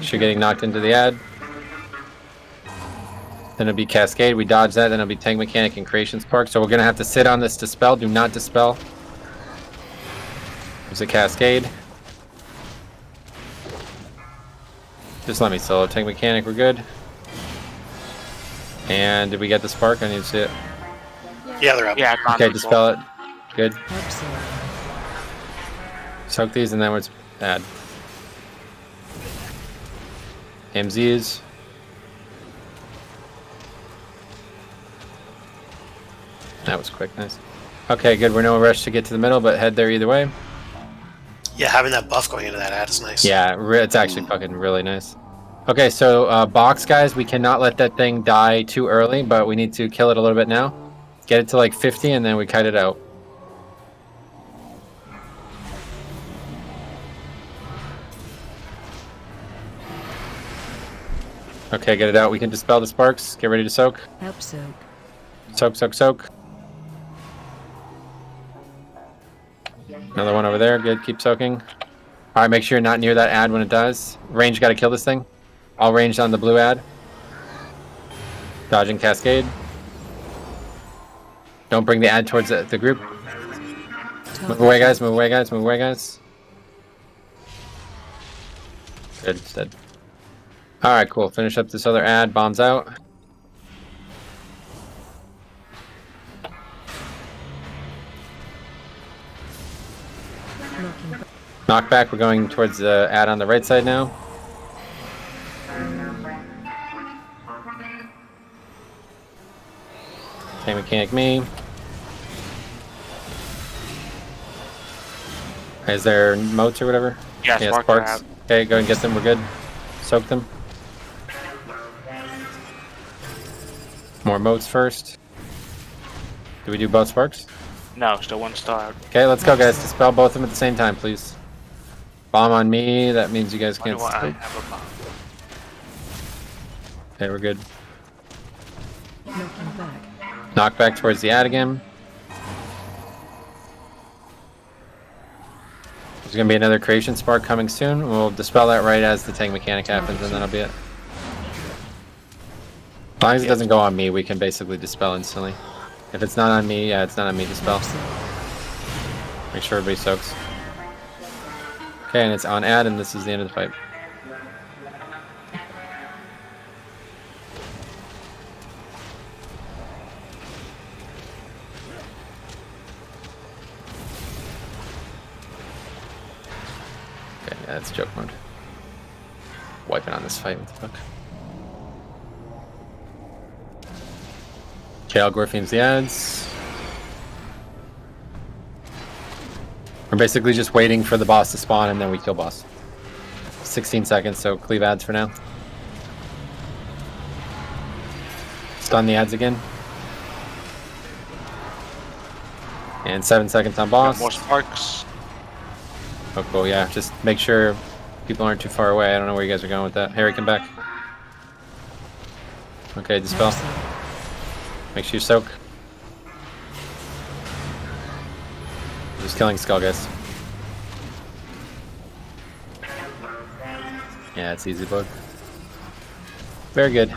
You're getting knocked into the ad. Then it'll be Cascade, we dodge that, then it'll be Tank Mechanic and Creation Spark. So we're gonna have to sit on this Dispel, do not dispel. There's a Cascade. Just let me solo Tank Mechanic, we're good. And did we get the Spark? I need to see it. Yeah, they're up. Yeah, okay, dispel it. Good. Soak these and then it's bad. MZs. That was quick, nice. Okay, good. We're no rush to get to the middle, but head there either way. Yeah, having that buff going into that ad is nice. Yeah, it's actually fucking really nice. Okay, so box guys, we cannot let that thing die too early, but we need to kill it a little bit now. Get it to like 50 and then we kite it out. Okay, get it out. We can dispel the sparks. Get ready to soak. Help soak. Soak, soak, soak. Another one over there. Good. Keep soaking. Alright, make sure you're not near that ad when it dies. Range, gotta kill this thing. All ranged on the blue ad. Dodging Cascade. Don't bring the ad towards the group. Move away, guys. Move away, guys. Move away, guys. Good. It's dead. Alright, cool. Finish up this other ad. Bombs out. Knockback. We're going towards the ad on the right side now. Tank mechanic me. Is there moats or whatever? Yeah, sparks. Okay, go and get them. We're good. Soak them. More moats first. Do we do both sparks? No, still one star. Okay, let's go, guys. Dispel both of them at the same time, please. Bomb on me. That means you guys can't stop. Okay, we're good. Knock back towards the ad again. There's gonna be another creation spark coming soon. We'll dispel that right as the tank mechanic happens, and then that'll be it. As long as it doesn't go on me, we can basically dispel instantly. If it's not on me, yeah, it's not on me, dispel. Make sure everybody soaks. Okay, and it's on ad, and this is the end of the fight. Okay, yeah, that's joke mode. Wiping on this fight, what the fuck? Okay, I'll Gorfium's the ads. We're basically just waiting for the boss to spawn, and then we kill boss. 16 seconds, so cleave ads for now. Stun the ads again. And 7 seconds on boss. Got more sparks. Oh, cool, yeah. Just make sure people aren't too far away. I don't know where you guys are going with that. Harry, come back. Okay, dispel. Make sure you soak. Just killing skull, guys. Yeah, it's easy bug. Very good.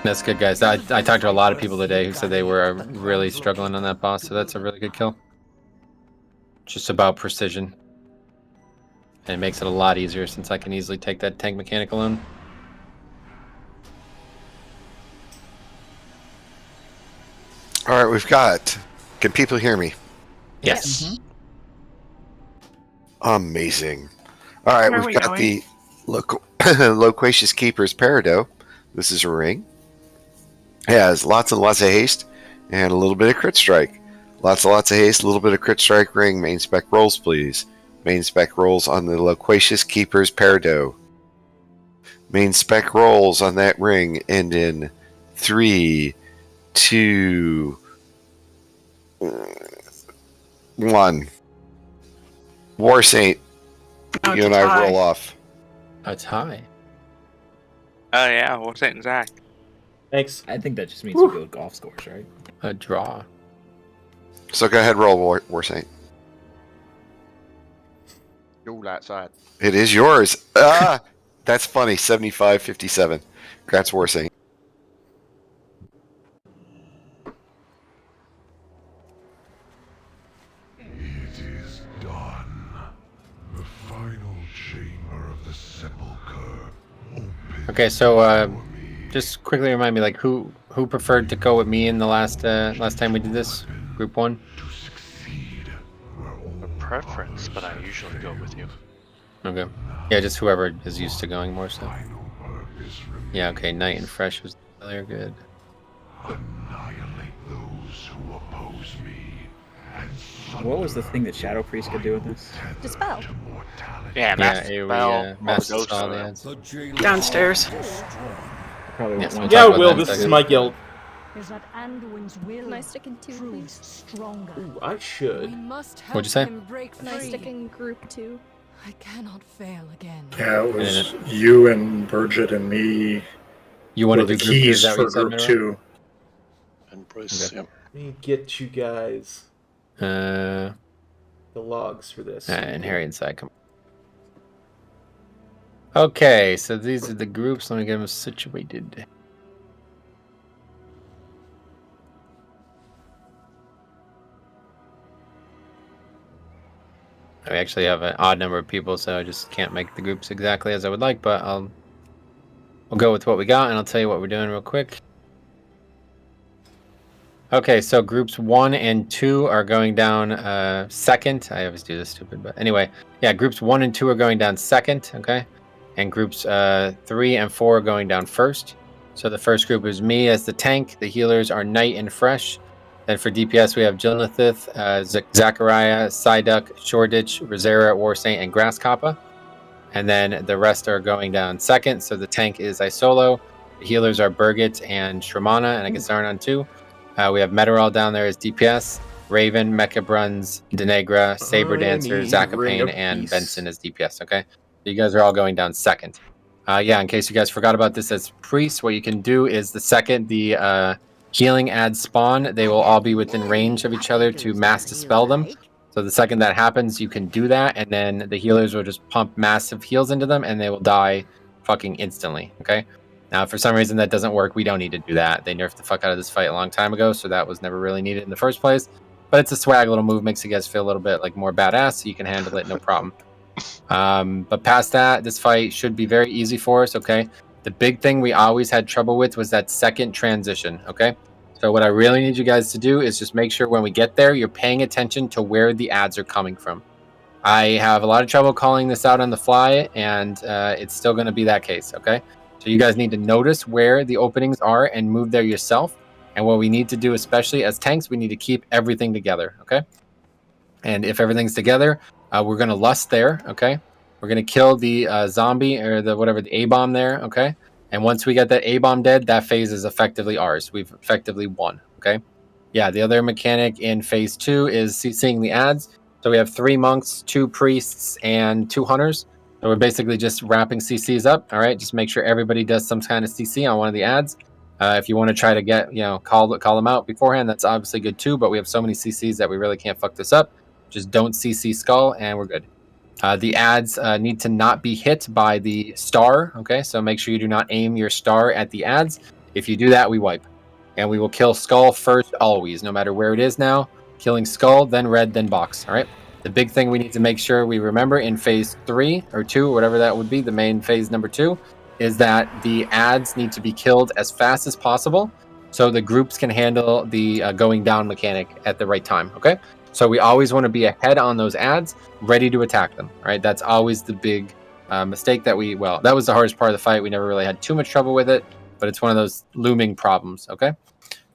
That's good, guys. I talked to a lot of people today who said they were really struggling on that boss, so that's a really good kill. Just about precision. And it makes it a lot easier since I can easily take that tank mechanic alone. Alright, we've got... Can people hear me? Yes. Amazing. Alright, we've got the Loquacious Keeper's Peridot. This is a ring. It has lots and lots of haste and a little bit of crit strike. Lots and lots of haste, a little bit of crit strike ring. Main spec rolls, please. Main spec rolls on the Loquacious Keeper's Peridot. Main spec rolls on that ring end in 3, 2, 1. War Saint, you and I roll off. A tie. Oh yeah, what's it, Zach? Thanks. I think that just means we go with golf scores, right? A draw. So go ahead, roll War Saint. Go that side. It is yours. Ah, that's funny. 75-57. Congrats, War Saint. It is done. The final chamber of the Sepulcher. Okay, so just quickly remind me, like, who preferred to go with me in the last time we did this? Group 1? A preference, but I usually go with you. Okay. Yeah, just whoever is used to going more so. Yeah, okay, Night and Fresh was really good. Annihilate those who oppose me. What was the thing that Shadow Priest could do with this? Dispel. Yeah, Mass Dispel, yeah. Downstairs. Probably Yes, won't Yeah, talk about Will, that in a this is second. my guild. Is that Anduin's will Can I stick in 2, please? stronger? Ooh, I should. What'd you say? Can I stick in group 2? I cannot fail again. Yeah, it was you and Burgett and me. You wanted were to the group two, is keys that for what you said, group Mira? 2. And Bruce, Okay. yep. Let me get you guys the logs for this. And Harry inside, come on. Okay, so these are the groups. Let me get them situated. I actually have an odd number of people, so I just can't make the groups exactly as I would like, but we'll go with what we got, and I'll tell you what we're doing real quick. Okay, so groups 1 and 2 are going down second. I always do this stupid, but anyway. Yeah, groups 1 and 2 are going down second, okay? And groups 3 and 4 are going down first. So the first group is me as the tank. The healers are Night and Fresh. Then for DPS, we have Jilnathith, Zachariah, Psyduck, Shoreditch, Rosera, War Saint, and Grasskoppa. And then the rest are going down second. So the tank is Isolo. The healers are Birgit and Shramana, and I guess Zarnan too. We have Metaral down there as DPS. Raven, Mecha Bruns, Denegra, Saber Dancer, Zakapane, and Benson as DPS, okay? So you guys are all going down second. Yeah, in case you guys forgot about this as priests, what you can do is the second the healing ads spawn, they will all be within range of each other to mass dispel them. So the second that happens, you can do that, and then the healers will just pump massive heals into them, and they will die fucking instantly, okay? Now, if for some reason that doesn't work, we don't need to do that. They nerfed the fuck out of this fight a long time ago, so that was never really needed in the first place. But it's a swag little move, makes you guys feel a little bit like more badass, so you can handle it, no problem. But past that, this fight should be very easy for us, okay? The big thing we always had trouble with was that second transition, okay? So what I really need you guys to do is just make sure when we get there, you're paying attention to where the ads are coming from. I have a lot of trouble calling this out on the fly, and it's still going to be that case, okay? So you guys need to notice where the openings are and move there yourself. And what we need to do, especially as tanks, we need to keep everything together, okay? And if everything's together, we're going to lust there, okay? We're going to kill the zombie or the A-bomb there, okay? And once we get that A-bomb dead, that phase is effectively ours. We've effectively won, okay? Yeah, the other mechanic in phase 2 is seeing the ads. So we have 3 monks, 2 priests, and 2 hunters. So we're basically just wrapping CCs up, all right? Just make sure everybody does some kind of CC on one of the ads. If you want to try to get, call them out beforehand, that's obviously good too, but we have so many CCs that we really can't fuck this up. Just don't CC skull, and we're good. The ads need to not be hit by the star, okay? So make sure you do not aim your star at the ads. If you do that, we wipe. And we will kill skull first, always, no matter where it is now. Killing skull, then red, then box, all right? The big thing we need to make sure we remember in phase 3 or 2, whatever that would be, the main phase number 2, is that the ads need to be killed as fast as possible so the groups can handle the going down mechanic at the right time, okay? So we always want to be ahead on those ads, ready to attack them, right? That's always the big mistake that that was the hardest part of the fight. We never really had too much trouble with it, but it's one of those looming problems, okay?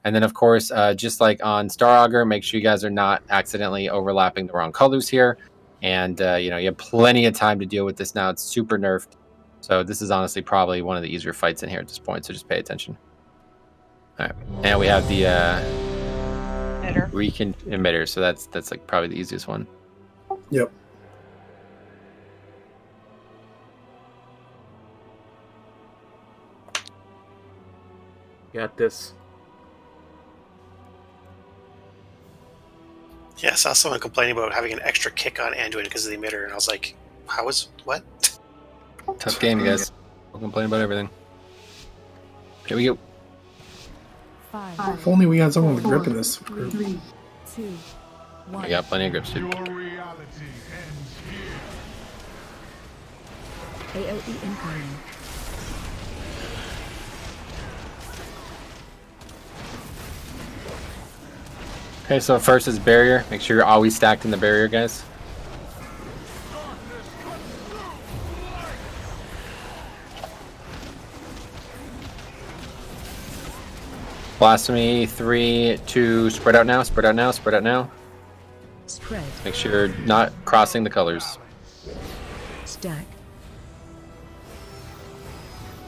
And then, of course, just like on Star Augur, make sure you guys are not accidentally overlapping the wrong colors here. And, you have plenty of time to deal with this now. It's super nerfed. So this is honestly probably one of the easier fights in here at this point, so just pay attention. All right, and we have the emitter, so that's like probably the easiest one. Yep. Got this. Yeah, I saw someone complaining about having an extra kick on Anduin because of the emitter, and I was like, what? Tough game, you guys. We'll complain about everything. Here we go. If only we had someone with grip in this group. 3, 2, 1. We got plenty of grips, dude. AOE incoming. Okay, so first is barrier. Make sure you're always stacked in the barrier, guys. Blasphemy, 3, 2, spread out now, spread out now, spread out now. Spread. Make sure you're not crossing the colors. Stack.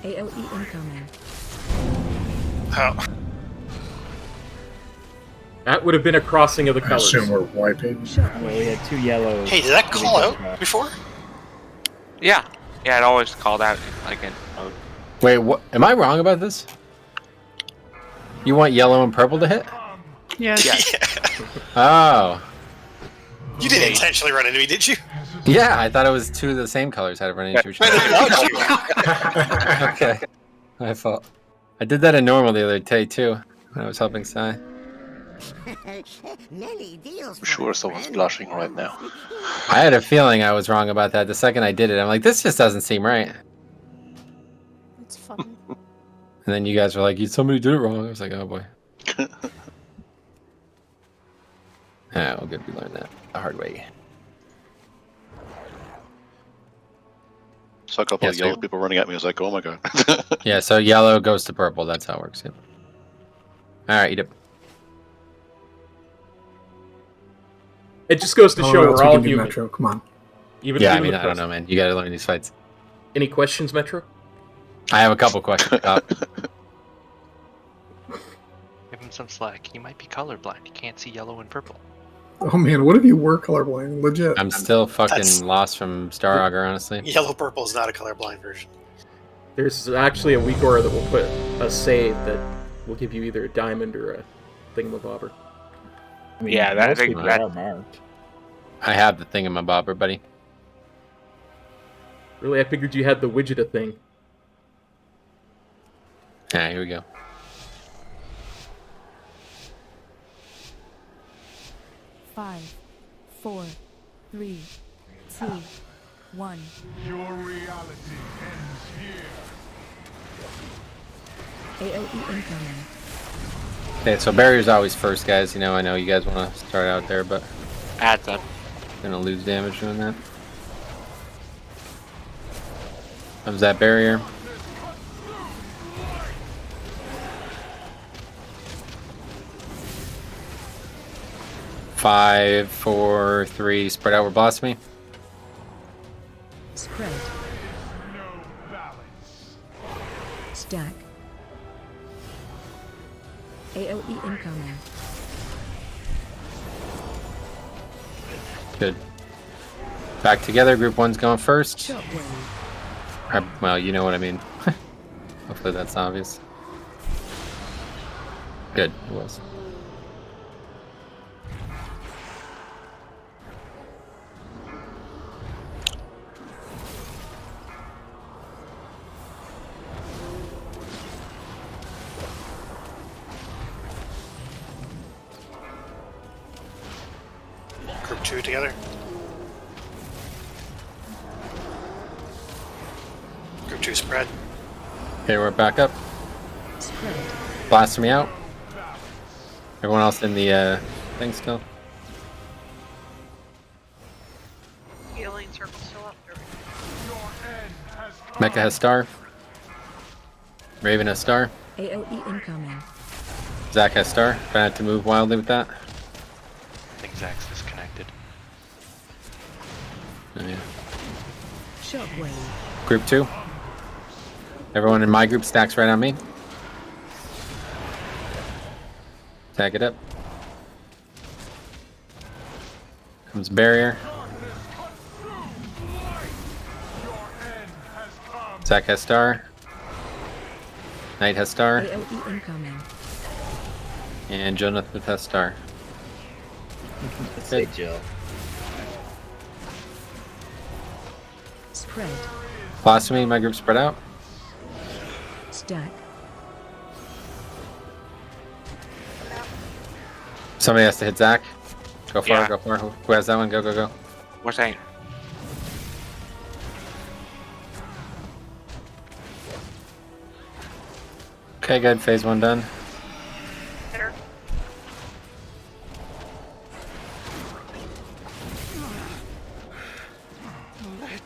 AOE incoming. Oh. That would have been a crossing of the I colors. assume we're wiping. Well, we had 2 yellows. Hey, did that call out before? Yeah, it always called out like in mode. Wait, what? Am I wrong about this? You want yellow and purple to hit? Yes. Yeah. Oh. You didn't intentionally run into me, did you? Yeah, I thought it was 2 of the same colors had to run into each other. Okay. My fault. I did that in normal the other day too, when I was helping Sai. I'm sure someone's blushing right now. I had a feeling I was wrong about that the second I did it. I'm like, this just doesn't seem right. It's fun. And then you guys were like, somebody did it wrong. I was like, oh boy. Well, good, we learned that the hard way. Saw a couple of yellow people running at me. I was like, oh my god. Yeah, so yellow goes to purple. That's how it works. Yep. All right, eat it. It just goes to show we're all human. Metro. Come on. Even I don't know, man. You got to learn these fights. Any questions, Metro? I have a couple questions. Give him some slack. He might be colorblind. He can't see yellow and purple. Oh man, what if you were colorblind? Legit. I'm still fucking lost from Star Augur, honestly. Yellow purple is not a colorblind version. There's actually a WeakAura that will put a save that will give you either a diamond or a thingamabobber. I mean, Yeah, that- most I think people that- are marked. I have the thingamabobber, buddy. Really, I figured you had the widget thing. Yeah, here we go. Five, 4, 3, 2, 1. Your reality ends here. AOE incoming. Okay, so barrier's always first, guys. I know you guys want to start out there, but Adds up. gonna lose damage doing that. Comes that barrier. 5, 4, 3, spread out. We're blasphemy. Spread. Stack. AOE incoming. Good. Back together. Group 1's going first. Shockwave. Well, you know what I mean. Hopefully that's obvious. Good. It was. Group 2 together. Group 2 spread. Okay, we're back up. Spread. Blasphemy out. Everyone else in the thing still. Healing circle still up. There we Mecha has star. Raven has star. AOE incoming. Zach has star. Gonna have to move wildly with that. I think Zach's disconnected. Oh, yeah. Shockwave. Group 2. Everyone in my group stacks right on me. Tag it up. Comes barrier. Zach has star. Knight has star. AOE incoming. And Jonathan has star. Say Jill. Spread. Blasphemy, my group spread out. Stack. Somebody has to hit Zach. Go for Yeah. it, go for it. Who has that one? Go, go, go. We're saying. Okay, good. Phase 1 done. Hitter. Let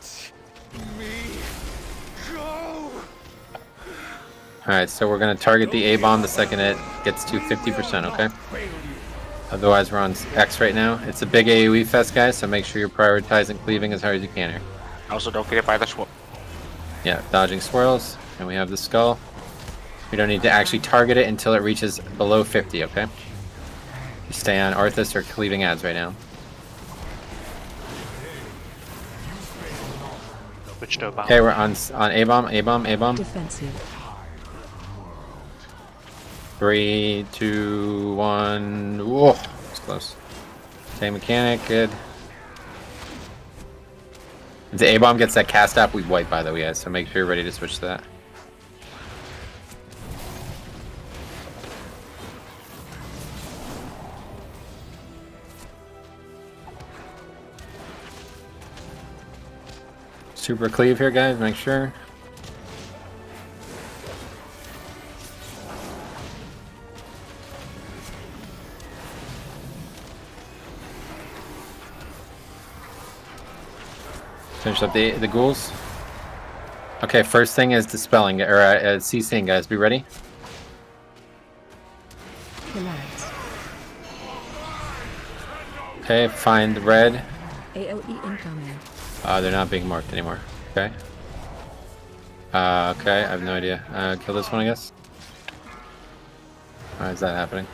me go. Alright, so we're going to target the A-bomb the second it gets to 50%, okay? Otherwise, we're on X right now. It's a big AoE fest, guys, so make sure you're prioritizing cleaving as hard as you can here. Also, don't get it by the swap. Yeah, dodging swirls, and we have the skull. We don't need to actually target it until it reaches below 50, okay? You stay on Arthas or cleaving ads right now. Switch to a bomb. Okay, we're on A-bomb, A-bomb, A-bomb. Defensive. 3, 2, 1. Whoa, it's close. Same mechanic, good. If the A-bomb gets that cast up, we wipe, by the way, guys, so make sure you're ready to switch to that. Super cleave here, guys, make sure. Finish up the ghouls. Okay, first thing is dispelling, or CCing, guys. Be ready? Relax. Okay, find the red. AOE incoming. They're not being marked anymore. Okay. Okay, I have no idea. Kill this one, I guess. Why is that happening?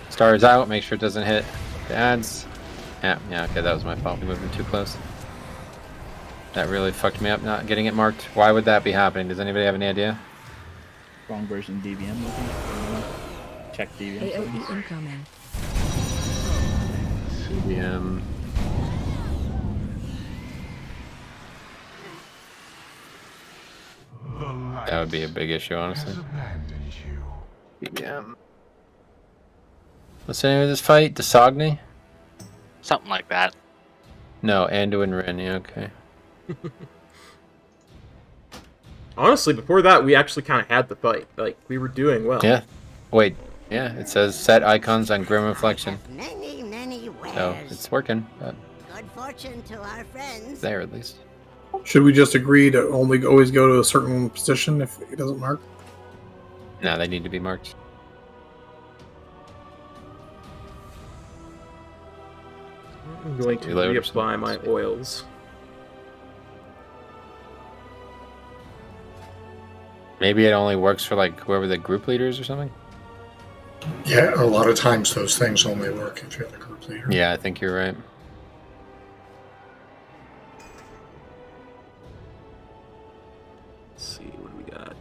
Star is out. Make sure it doesn't hit the ads. Yeah, okay, that was my fault. We moved in too close. That really fucked me up, not getting it marked. Why would that be happening? Does anybody have any idea? Wrong version of DVM looking. Check DVM. AOE incoming. DVM. That would be a big issue, honestly. DVM. What's the name of this fight? Desogny? Something like that. No, Anduin Ren, yeah, okay. Honestly, before that, we actually kind of had the fight. Like, we were doing well. Yeah. Wait. Yeah, it says set icons on Grim Reflection. Many wares. So, it's working, but Good fortune to our friends. there at least. Should we just agree to only always go to a certain position if it doesn't mark? No, they need to be marked. I'm going to reapply my oils. Maybe it only works for like whoever the group leaders or something? Yeah, a lot of times those things only work if you're the group leader. Yeah, I think you're right. Let's see, what do we got?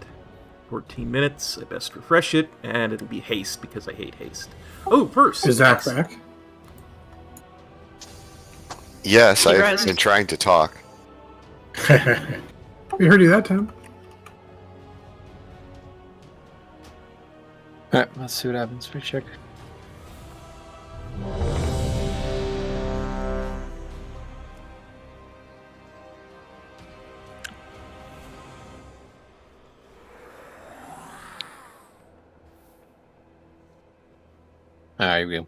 14 minutes. I best refresh it, and it'll be haste because I hate haste. Oh, purse! Is Zach back? Yes, I've been trying to talk. We heard you that time. Alright, let's see what happens. Recheck. Alright, we go.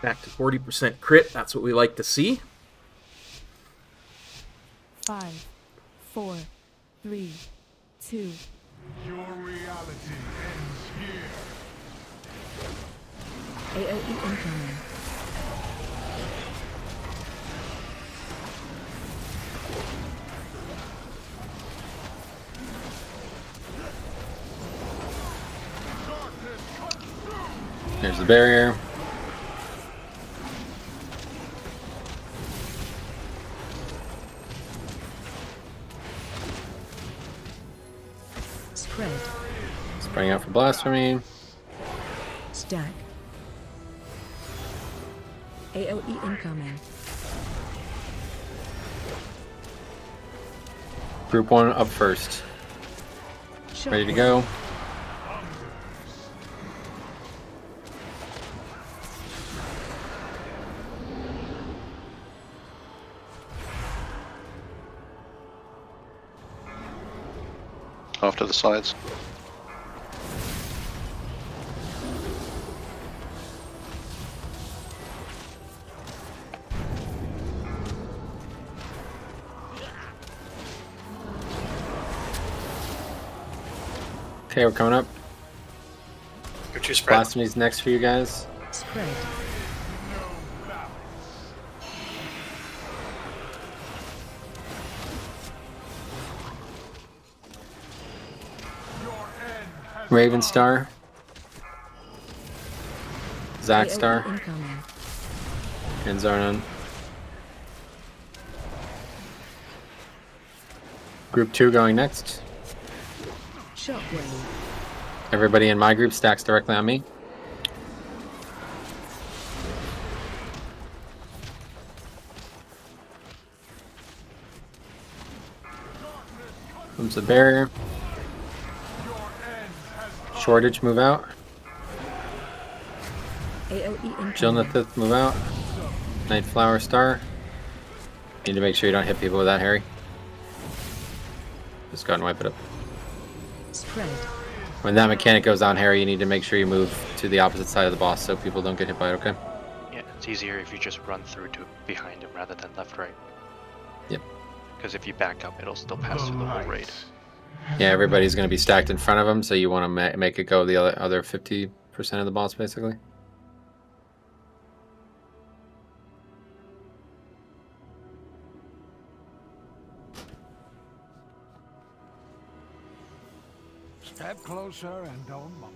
Back to 40% crit. That's what we like to see. 5, 4, 3, 2. Your reality ends here. AOE incoming. There's the barrier. Spread. Spraying out for blasphemy. Stack. AOE incoming. Group 1 up first. Ready to go. Off to the sides. Okay, we're coming up. Go to spread. Blasphemy's next for you guys. Spread. Raven Star. Zack AOE Star. incoming. And Zarnan. Group 2 going next. Shockwave. Everybody in my group stacks directly on me. Comes the barrier. Shortage, move out. AOE incoming. Jilnathith, move out. Nightflower Star. Need to make sure you don't hit people with that, Harry. Just go ahead and wipe it up. Spread. When that mechanic goes on, Harry, you need to make sure you move to the opposite side of the boss so people don't get hit by it, okay? Yeah, it's easier if you just run through to behind him rather than left, right. Yep. Because if you back up, it'll still pass through the whole raid. Yeah, everybody's going to be stacked in front of him, so you want to make it go the other 50% of the boss, basically. Step closer and don't mumble.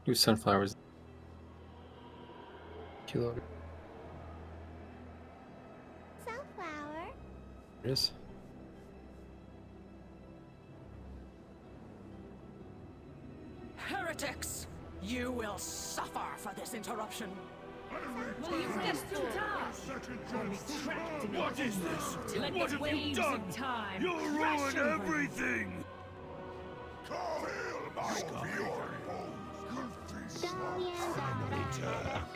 Use sunflowers. Kilo. Yes. Heretics! You will suffer for this interruption. What is this? What have you done? You'll ruin everything!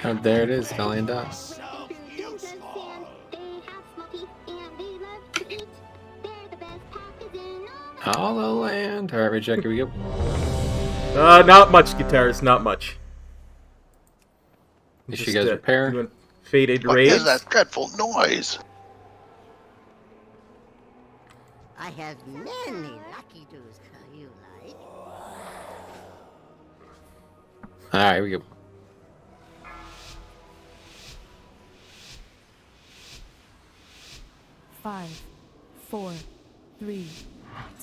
Oh, there it is, Dalian Dot. Hollow Land. Alright, reject, here we go. Not much, guitars, not much. Did you guys repair? Doing faded What rage. is that dreadful noise? I have many lucky doos you like. Alright, here we go. Five, 4, 3,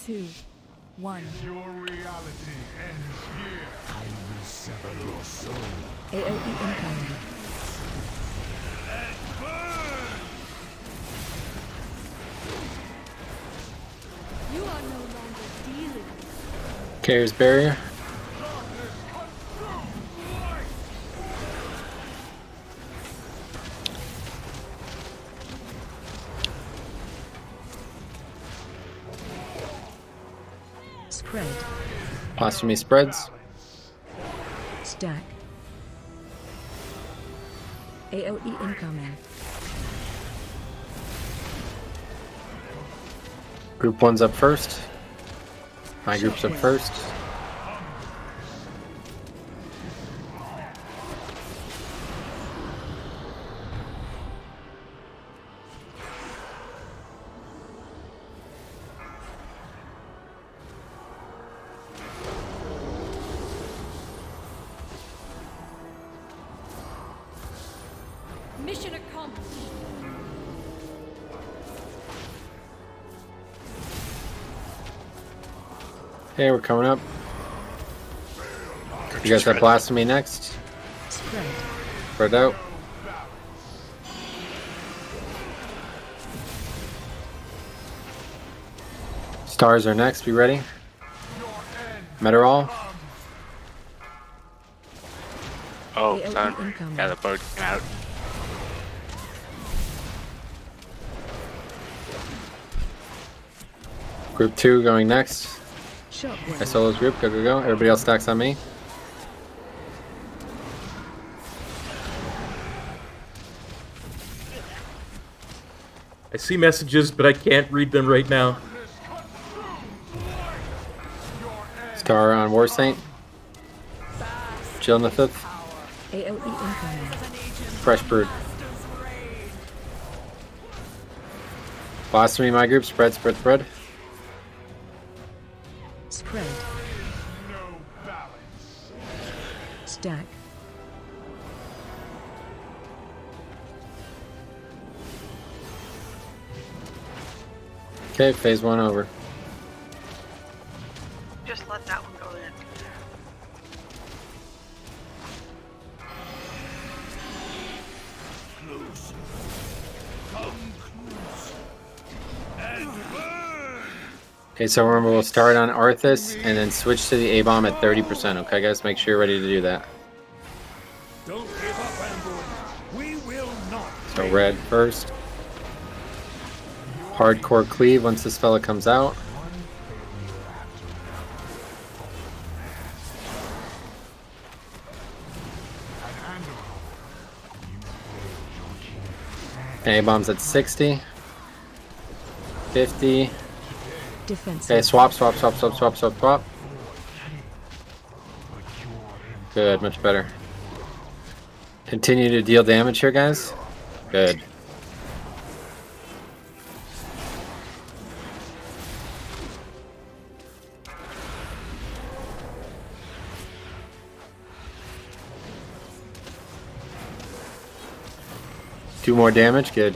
2, 1. Your reality ends here. I will sever your soul. AOE incoming. And burn! You are no longer dealing. Carrier's barrier. Spread. Blasphemy spreads. Stack. AOE incoming. Group 1's up first. My group's up first. Mission accomplished. Hey, we're coming up. You guys have blasphemy next. Spread. Spread out. Stars are next. Be ready. Meteorol. Oh, AOE son. incoming. Yeah, the boat came out. Group 2 going next. Shockwave. I solo's group. Go, go, go. Everybody else stacks on me. I see messages, but I can't read them right now. Star on War Saint. Jill in the 5th. AOE incoming. Fresh Brood. Blasphemy, my group. Spread, spread, spread. Spread. Stack. Okay, phase 1 over. Just let that one go in. Close. Come close. And burn! Okay, so remember we'll start on Arthas and then switch to the A-bomb at 30%. Okay, guys, make sure you're ready to do that. Don't give up, Amber. We will not. So red first. Hardcore cleave once this fella comes out. A-bomb's at 60. 50. Defensive. Okay, swap, swap, swap, swap, swap, swap, swap. Good, much better. Continue to deal damage here, guys. Good. Do more damage, good.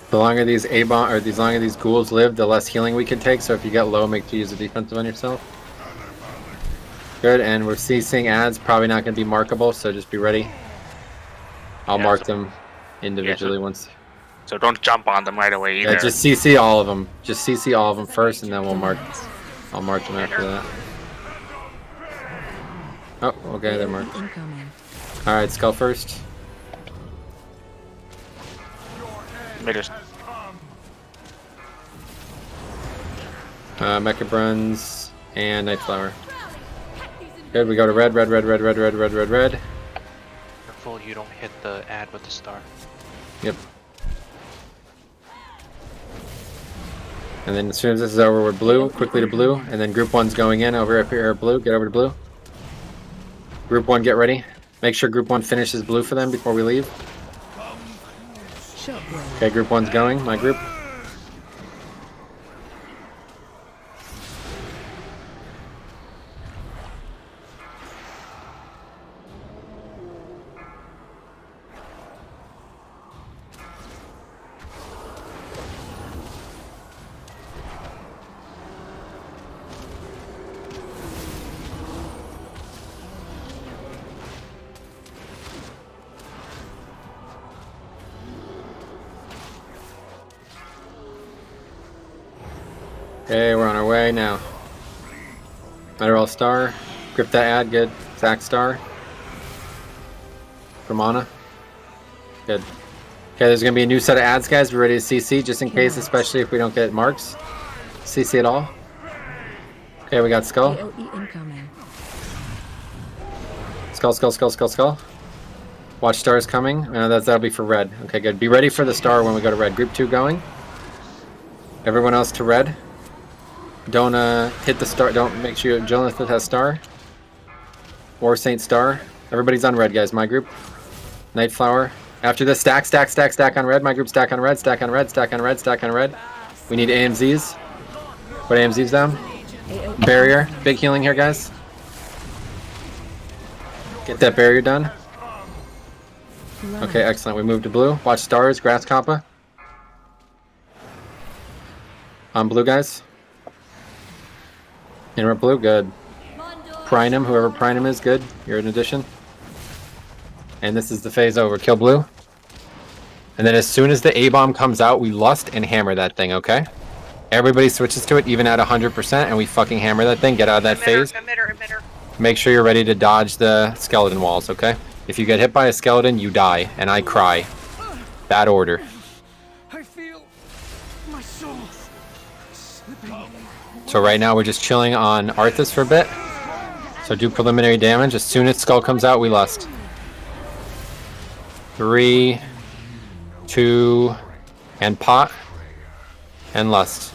The longer these A-bomb or the longer these ghouls live, the less healing we can take. So if you get low, make sure you use a defensive on yourself. Good, and we're seeing ads. Probably not going to be markable, so just be ready. I'll mark them individually once. So don't jump on them right away either. Yeah, just CC all of them. Just CC all of them first, and then we'll mark. I'll mark them after that. Oh, okay, they're marked. All right, skull first. Mecha Bruns and Nightflower. Good, we go to red. Careful you don't hit the ad with the star. Yep. And then as soon as this is over, we're blue, quickly to blue, and then group 1's going in over up here, blue, get over to blue. Group 1, get ready. Make sure group 1 finishes blue for them before we leave. Okay, group 1's going, my group. Okay, we're on our way now. Metterall star. Grip that ad, good. Zack star. Ramana. Good. Okay, there's gonna be a new set of ads, guys. We're ready to CC, just in case, especially if we don't get marks. CC at all. Okay, we got skull. Skull. Watch stars coming. That'll be for red. Okay, good. Be ready for the star when we go to red. Group 2 going. Everyone else to red. Don't hit the star. Don't make sure Jonathan has star. Or Saint star. Everybody's on red, guys. My group. Nightflower. After this, stack on red. My group stack on red. We need AMZs. Put AMZs down. Barrier. Big healing here, guys. Get that barrier done. Okay, excellent. We move to blue. Watch stars. Grass Kappa. On blue, guys. Interrupt blue, good. Prinum, whoever Prinum is, good. You're an addition. And this is the phase over. Kill blue. And then as soon as the A-bomb comes out, we lust and hammer that thing, okay? Everybody switches to it, even at 100%, and we fucking hammer that thing. Get out of that phase. Emitter. Make sure you're ready to dodge the skeleton walls, okay? If you get hit by a skeleton, you die, and I cry. Bad order. I feel my soul slipping. So right now we're just chilling on Arthas for a bit. So do preliminary damage. As soon as skull comes out, we lust. 3, 2, and pot. And lust.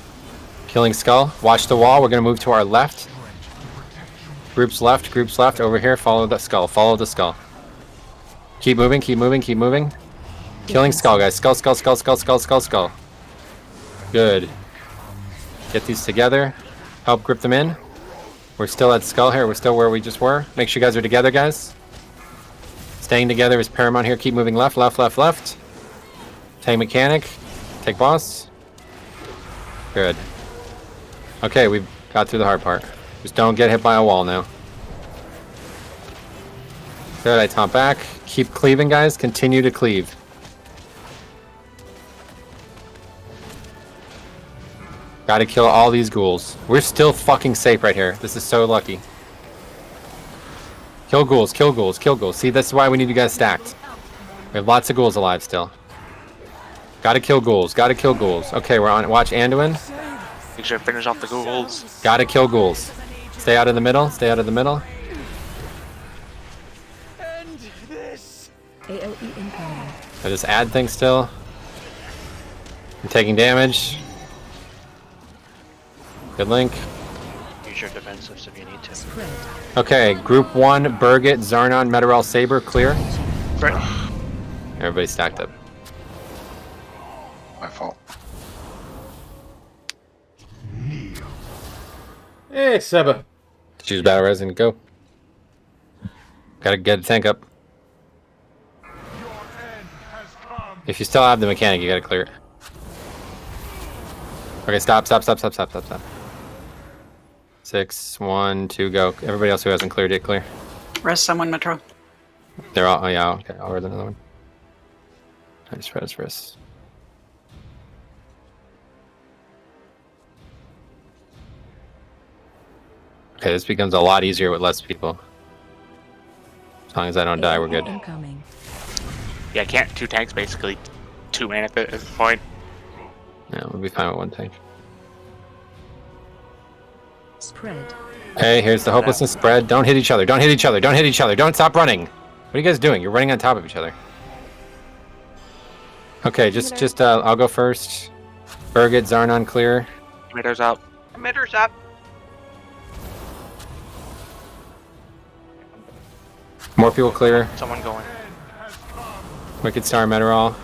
Killing skull. Watch the wall. We're going to move to our left. Groups left. Over here. Follow the skull. Keep moving. Killing skull, guys. Skull. Good. Get these together. Help grip them in. We're still at skull here. We're still where we just were. Make sure you guys are together, guys. Staying together is paramount here. Keep moving left. Take mechanic. Take boss. Good. Okay, we've got through the hard part. Just don't get hit by a wall now. Good, I taunt back. Keep cleaving, guys. Continue to cleave. Gotta kill all these ghouls. We're still fucking safe right here. This is so lucky. Kill ghouls. See, this is why we need you guys stacked. We have lots of ghouls alive still. Gotta kill ghouls. Okay, we're on. Watch Anduin. Make sure to finish off the ghouls. Gotta kill ghouls. Stay out of the middle. I just add things still. I'm taking damage. Good link. Use your defensives if you need to. Okay, group 1, Birgit, Zarnon, Metterall, Saber, clear. Right. Everybody stacked up. My fault. Hey, Seba. Choose battle res and go. Gotta get a tank up. If you still have the mechanic, you gotta clear it. Okay, stop. 6, 1, 2, go. Everybody else who hasn't cleared it, clear. Rest someone, Metro. They're all. Oh yeah. Okay. I'll read another one. Nice res. Okay, this becomes a lot easier with less people. As long as I don't die, we're good. Incoming. Yeah, can't 2 tanks basically 2 man at this point. Yeah, we'll be fine with 1 tank. Spread. Hey, here's the hopelessness spread. Don't hit each other. Don't hit each other. Don't hit each other. Don't stop running. What are you guys doing? You're running on top of each other. Okay, just I'll go first. Birgit, Zarnon, clear. Emitters up. Emitters up. More people clear. Someone going. Wicked Star, Meteorol.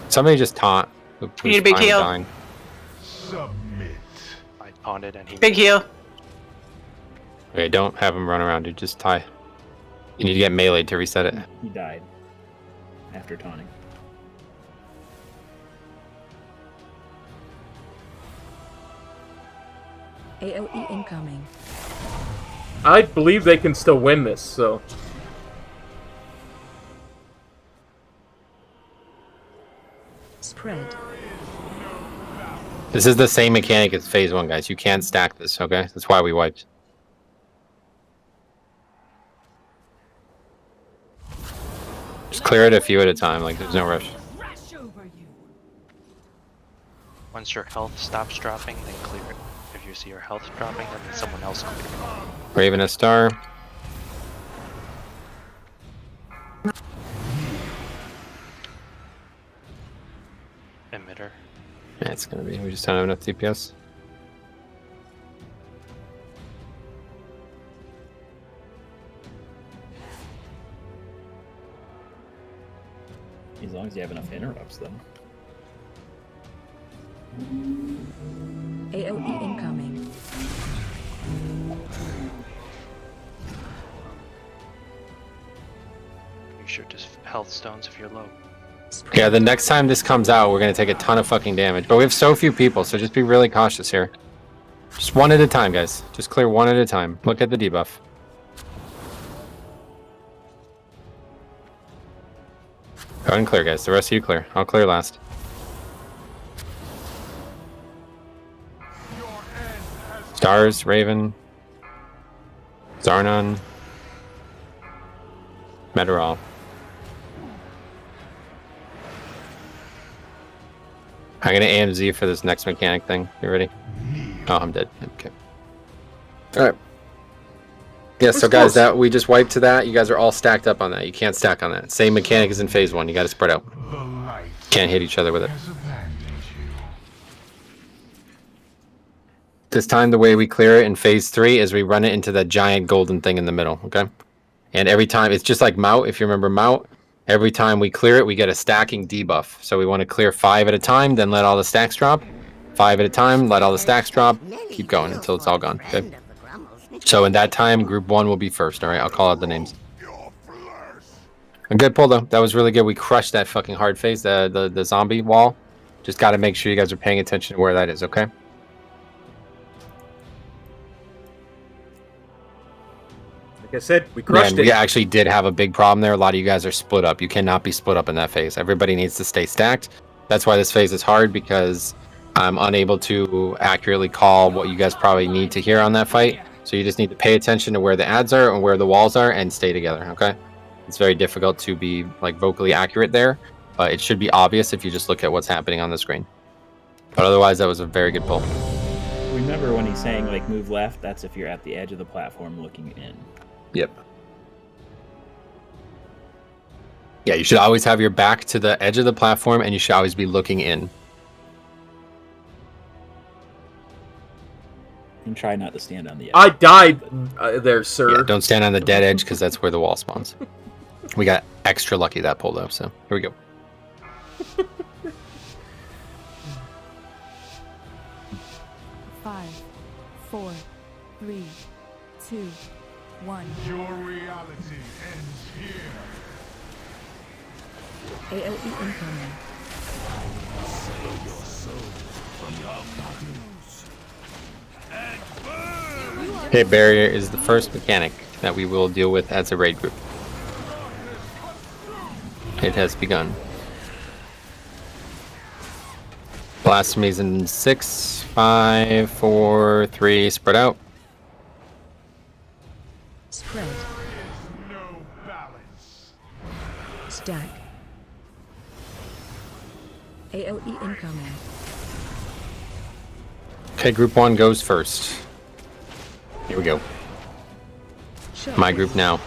Somebody just taunt. You need a big heal. Dying. I taunted and he. Big heal. Okay, don't have him run around, dude. Just tie. You need to get meleeed to reset it. He died after taunting. AOE incoming. I believe they can still win this, so... Spread. This is the same mechanic as phase 1, guys. You can't stack this, okay? That's why we wiped. Just clear it a few at a time, like there's no rush. Once your health stops dropping, then clear it. If you see your health dropping, then someone else clear it. Raven a star. Emitter. Yeah, it's gonna be. We just don't have enough DPS. As long as you have enough interrupts, then. AOE incoming. You should just health stones if you're low. Yeah, the next time this comes out, we're gonna take a ton of fucking damage. But we have so few people, so just be really cautious here. Just 1 at a time, guys. Just clear 1 at a time. Look at the debuff. Go ahead and clear, guys. The rest of you clear. I'll clear last. Stars, Raven, Zarnon, Meteorol. I'm gonna AMZ for this next mechanic thing. You ready? Oh, I'm dead. Okay. Alright. Yeah, so guys, that we just wiped to that. You guys are all stacked up on that. You can't stack on that. Same mechanic as in phase 1. You gotta spread out. Can't hit each other with it. This time, the way we clear it in phase 3 is we run it into that giant golden thing in the middle, okay? And every time, it's just like Mout, if you remember Mout. Every time we clear it, we get a stacking debuff. So we want to clear 5 at a time, then let all the stacks drop. 5 at a time, let all the stacks drop. Keep going until it's all gone, okay? So in that time, group 1 will be first, alright? I'll call out the names. A good pull, though. That was really good. We crushed that fucking hard phase, the zombie wall. Just got to make sure you guys are paying attention to where that is, okay? Like I said, we crushed it. We actually did have a big problem there. A lot of you guys are split up. You cannot be split up in that phase. Everybody needs to stay stacked. That's why this phase is hard, because I'm unable to accurately call what you guys probably need to hear on that fight. So you just need to pay attention to where the ads are and where the walls are and stay together, okay? It's very difficult to be like vocally accurate there, but it should be obvious if you just look at what's happening on the screen. But otherwise, that was a very good pull. Remember when he's saying like move left, that's if you're at the edge of the platform looking in. Yep. Yeah, you should always have your back to the edge of the platform, and you should always be looking in. And try not to stand on the edge. I died there, sir. Yeah, don't stand on the dead edge, because that's where the wall spawns. We got extra lucky that pull, though, so here we go. Five, 4, 3, 2, 1. Your reality ends here. AOE incoming. Sell your soul. Okay, barrier is the first mechanic that we will deal with as a raid group. It has begun. Blasphemies in 6, 5, 4, 3, spread out. Spread. Stack. AOE incoming. Okay, group 1 goes first. Here we go. My group now.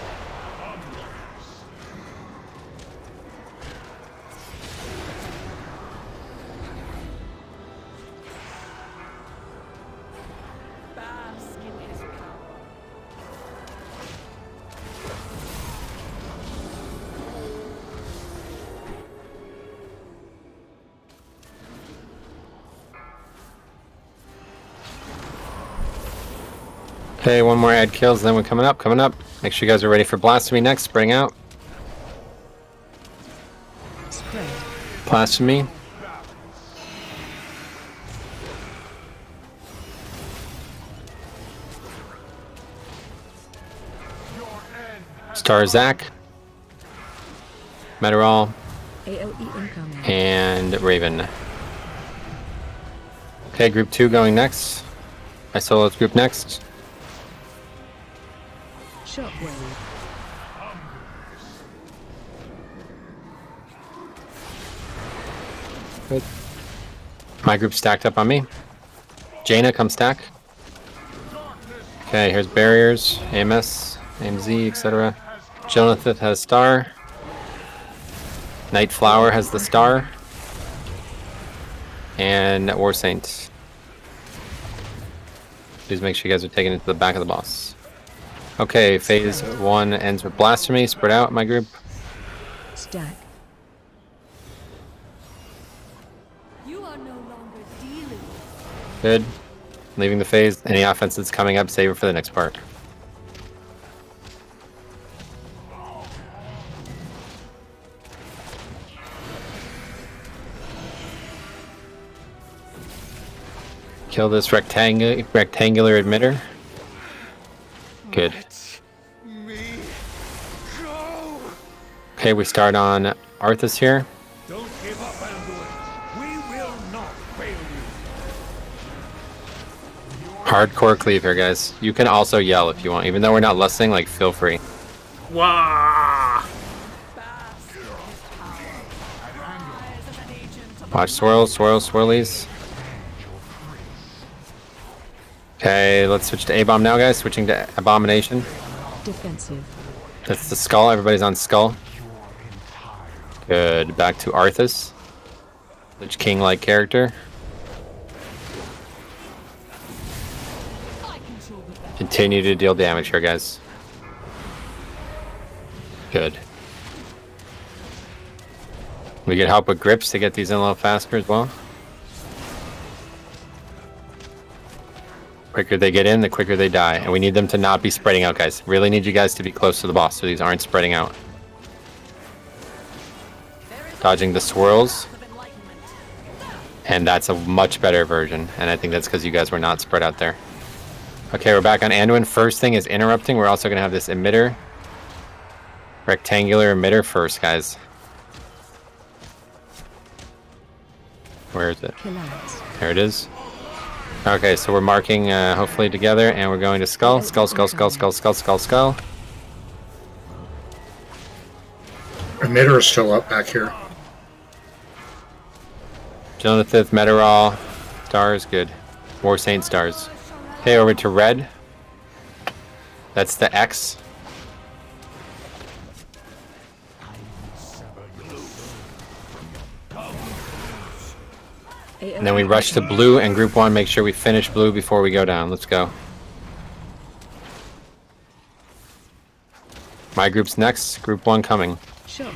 Okay, one more ad kills, then we're coming up. Make sure you guys are ready for Blasphemy next, spreading out. Spread. Blasphemy. Star Zach. Meteorol. AOE incoming. And Raven. Okay, group 2 going next. My solo's group next. Shockwave. Good. My group stacked up on me. Jaina, come stack. Okay, here's barriers, AMS, AMZ, etc. Jonathan has star. Night Flower has the star. And War Saint. Please make sure you guys are taking it to the back of the boss. Okay, phase 1 ends with Blasphemy. Spread out, my group. Stack. You are no longer dealing. Good. Leaving the phase. Any offense that's coming up, save it for the next part. Kill this rectangular emitter. Good. Okay, we start on Arthas here. Don't give up, Anduin. We will not fail you. Hardcore cleave here, guys. You can also yell if you want. Even though we're not listening, like, feel free. Wah! Watch swirls, swirlies. Okay, let's switch to A-Bomb now, guys. Switching to Abomination. Defensive. That's the skull. Everybody's on skull. Good. Back to Arthas. Lich King-like character. Continue to deal damage here, guys. Good. We get help with grips to get these in a little faster as well. Quicker they get in, the quicker they die. And we need them to not be spreading out, guys. Really need you guys to be close to the boss so these aren't spreading out. Dodging the swirls. And that's a much better version. And I think that's because you guys were not spread out there. Okay, we're back on Anduin. First thing is interrupting. We're also going to have this emitter. Rectangular emitter first, guys. Where is it? There it is. Okay, so we're marking hopefully together, and we're going to skull. Skull. Emitter is still up back here. Jonathan, Meteorol, stars, good. War Saint stars. Okay, over to red. That's the X. And then we rush to blue and group 1. Make sure we finish blue before we go down. Let's go. My group's next. Group 1 coming. Here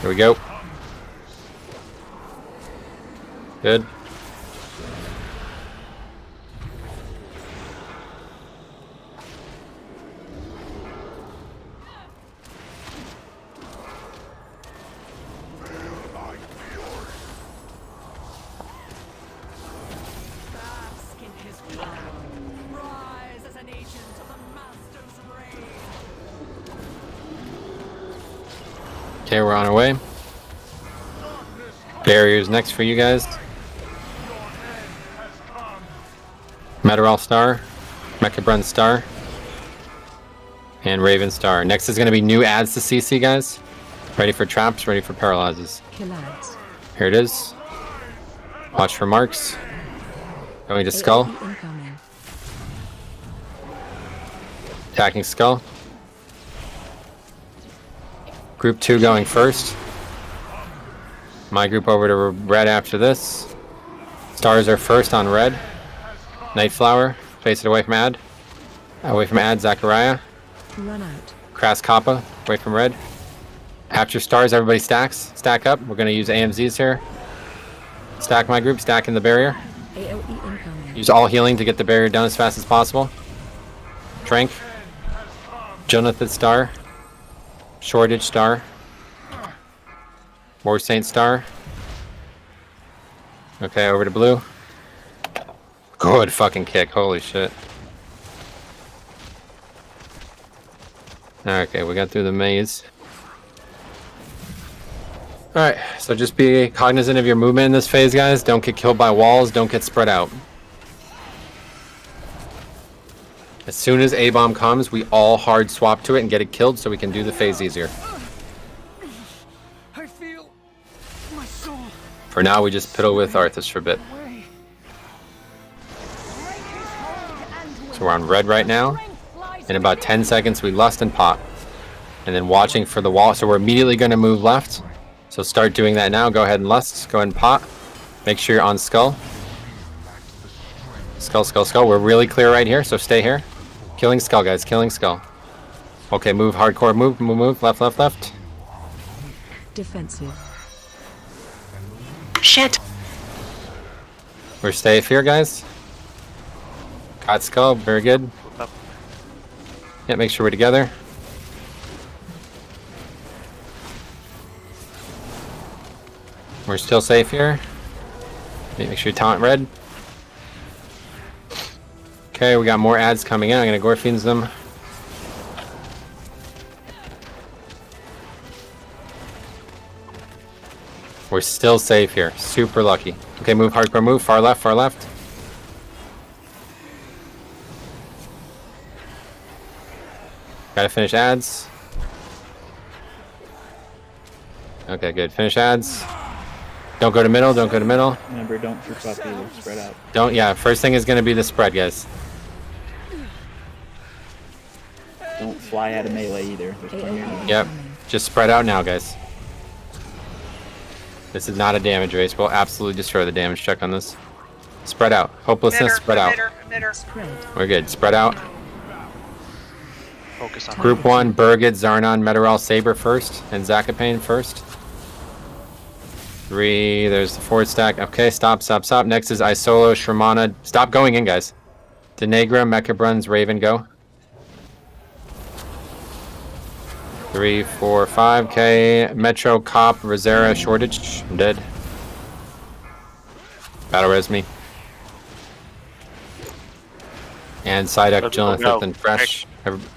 we go. Good. Okay, we're on our way. Barriers next for you guys. Meteorol Star, Mechabrun Star, and Raven Star. Next is going to be new adds to CC, guys. Ready for traps, ready for paralyzes. Killads. Here it is. Watch for marks. Going to Skull. Incoming. Attacking Skull. Group 2 going first. My group over to red after this. Stars are first on red. Nightflower, face it away from Ad. Away from Ad, Zachariah. Run out. Crass Kappa, away from red. After stars, everybody stacks. Stack up. We're going to use AMZs here. Stack my group, stack in the barrier. AOE incoming. Use all healing to get the barrier done as fast as possible. Drink. Jonathan Star. Shortage Star. War Saint Star. Okay, over to blue. Good fucking kick, holy shit. Okay, we got through the maze. Alright, so just be cognizant of your movement in this phase, guys. Don't get killed by walls, don't get spread out. As soon as A-bomb comes, we all hard swap to it and get it killed so we can do the phase easier. I feel my soul. For now, we just piddle with Arthas for a bit. So we're on red right now. In about 10 seconds, we lust and pop. And then watching for the wall. So we're immediately going to move left. So start doing that now. Go ahead and lust. Go ahead and pop. Make sure you're on Skull. Skull, Skull, Skull. We're really clear right here, so stay here. Killing Skull, guys. Killing Skull. Okay, move hardcore. Move, move, move. Left, left, left. Defensive. Shit. We're safe here, guys. Got Skull. Very good. Yeah, make sure we're together. We're still safe here. Make sure you taunt red. Okay, we got more ads coming in. I'm gonna Gorfiends them. We're still safe here. Super lucky. Okay, move hardcore, move. Far left, far left. Gotta finish ads. Okay, good. Finish ads. Don't go to middle, don't go to middle. Remember, don't troop up either. Spread out. Don't, yeah, first thing is gonna be the spread, guys. Don't fly out of melee either. There's plenty of room. Yep, just spread out now, guys. This is not a damage race. We'll absolutely destroy the damage check on this. Spread out. Hopelessness, spread out. We're good. Spread out. Focus on Group 1, Burgid, Zarnon, Meteorol, Saber first, and Zakapane first. 3, there's the forward stack. Okay, stop, stop, stop. Next is Isolo, Shramana. Stop going in, guys. Denegra, Mechabruns, Raven, go. 3, 4, 5. Okay, Metro, Cop, Rosera, Shortage. I'm dead. Battle res me. And side up, Jonathan, and Fresh.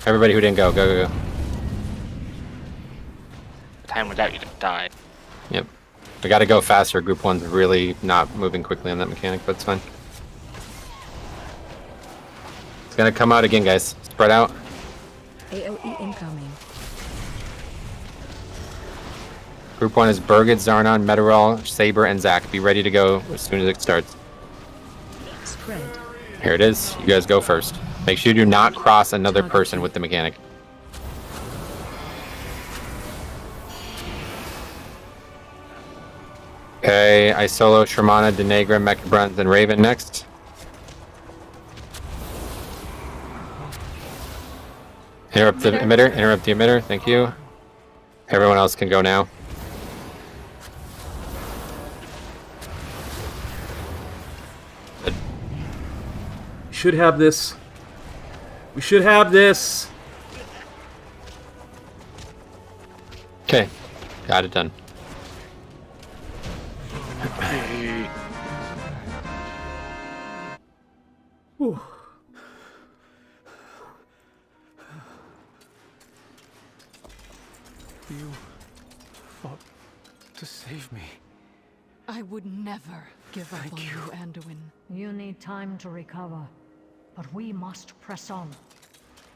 Everybody who didn't go, go, go, go. Time without you to die. Yep. We gotta go faster. Group 1's really not moving quickly on that mechanic, but it's fine. It's gonna come out again, guys. Spread out. AOE incoming. Group 1 is Burgid, Zarnon, Meteorol, Saber, and Zach. Be ready to go as soon as it starts. Spread. Here it is. You guys go first. Make sure you do not cross another person with the mechanic. Okay, Isolo, Shramana, Denegra, Mechabruns, and Raven next. Interrupt the emitter, interrupt the emitter, thank you. Everyone else can go now. Good. We should have this. We should have this. Okay, got it done. Whew. fought to save me. I would never give up on you, Anduin. You need time to recover, but we must press on.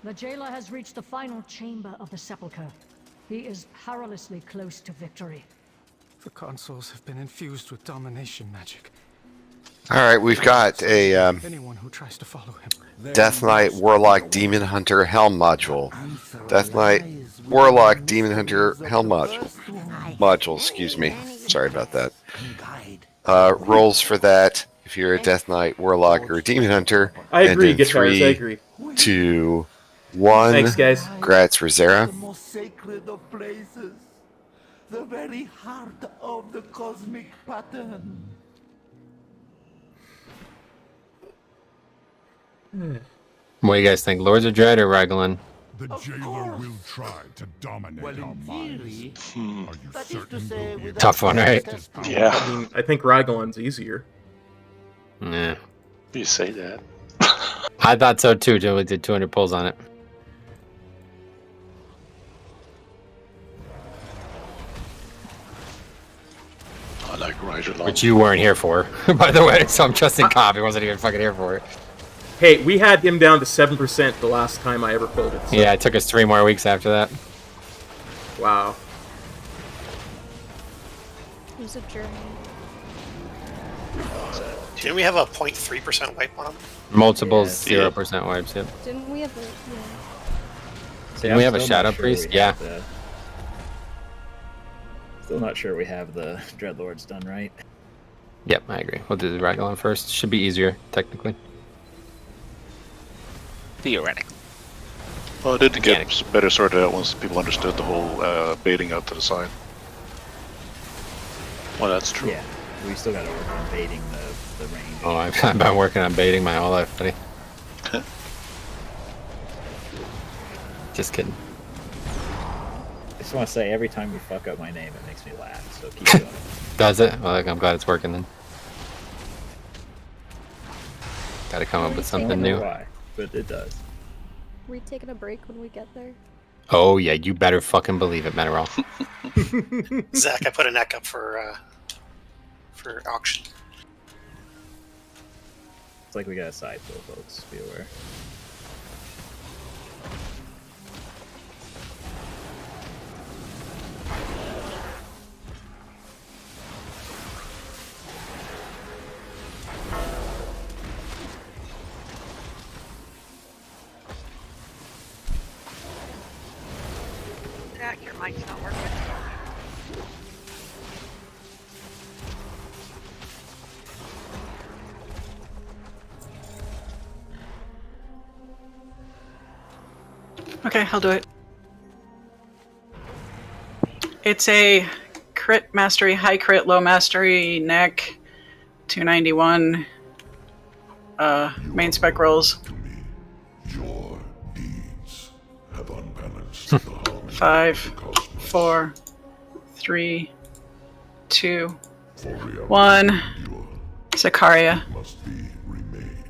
The jailer has reached the final chamber of the Sepulcher. He is perilously close to victory. The consoles have been infused with domination magic. All right, we've got a Anyone who tries to follow him. Death Knight Warlock Demon Hunter Helm module. Death Knight Warlock Demon Hunter Helm module. Excuse me. Sorry about that. Rolls for that. If you're a Death Knight Warlock or a Demon Hunter. I agree, and in Guitars. 3, I agree. 2, 1. Thanks, guys. Grats for Zera. The most sacred of places. The very heart of the cosmic pattern. What do you guys think? Lords of Dread or Raglan? The jailer will try to dominate our minds. Are you certain? Tough one, right? Yeah. I mean, I think Raglan's easier. Yeah. You say that. I thought so too, till we did 200 pulls on it. I like Riser Long. Which you weren't here for, by the way, so I'm trusting Cobb. He wasn't even fucking here for it. Hey, we had him down to 7% the last time I ever pulled it. So. Yeah, it took us 3 more weeks after that. Wow. It was a journey. Didn't we have a 0.3% wipe on him? Multiples, 0% wipes, yep. Didn't we have a... Didn't we have a Shadow Priest? Yeah. Still not sure we have the Dreadlords done right. Yep, I agree. We'll do the Raglan first. Should be easier, technically. Theoretically. Well, it did get better sorted out once people understood the whole baiting out to the side. Well, that's true. Yeah, we still got to work on baiting the range. Oh, I've been working on baiting my whole life, buddy. Just kidding. I just want to say, every time you fuck up my name, it makes me laugh, so keep doing it. Does it? Well, I'm glad it's working then. Gotta come up with something new. Why, but it does. Are we taking a break when we get there? Oh yeah, you better fucking believe it, Metarol. Zach, I put a neck up for auction. It's like we got a side pull, folks. Be aware. Zach, your mic's not working. Okay, I'll do it. It's a crit mastery, high crit, low mastery, neck, 291, main spec rolls. Your deeds have unbalanced the harmony. 5, 4, 3, 2, 1. Zakaria. Must be remained.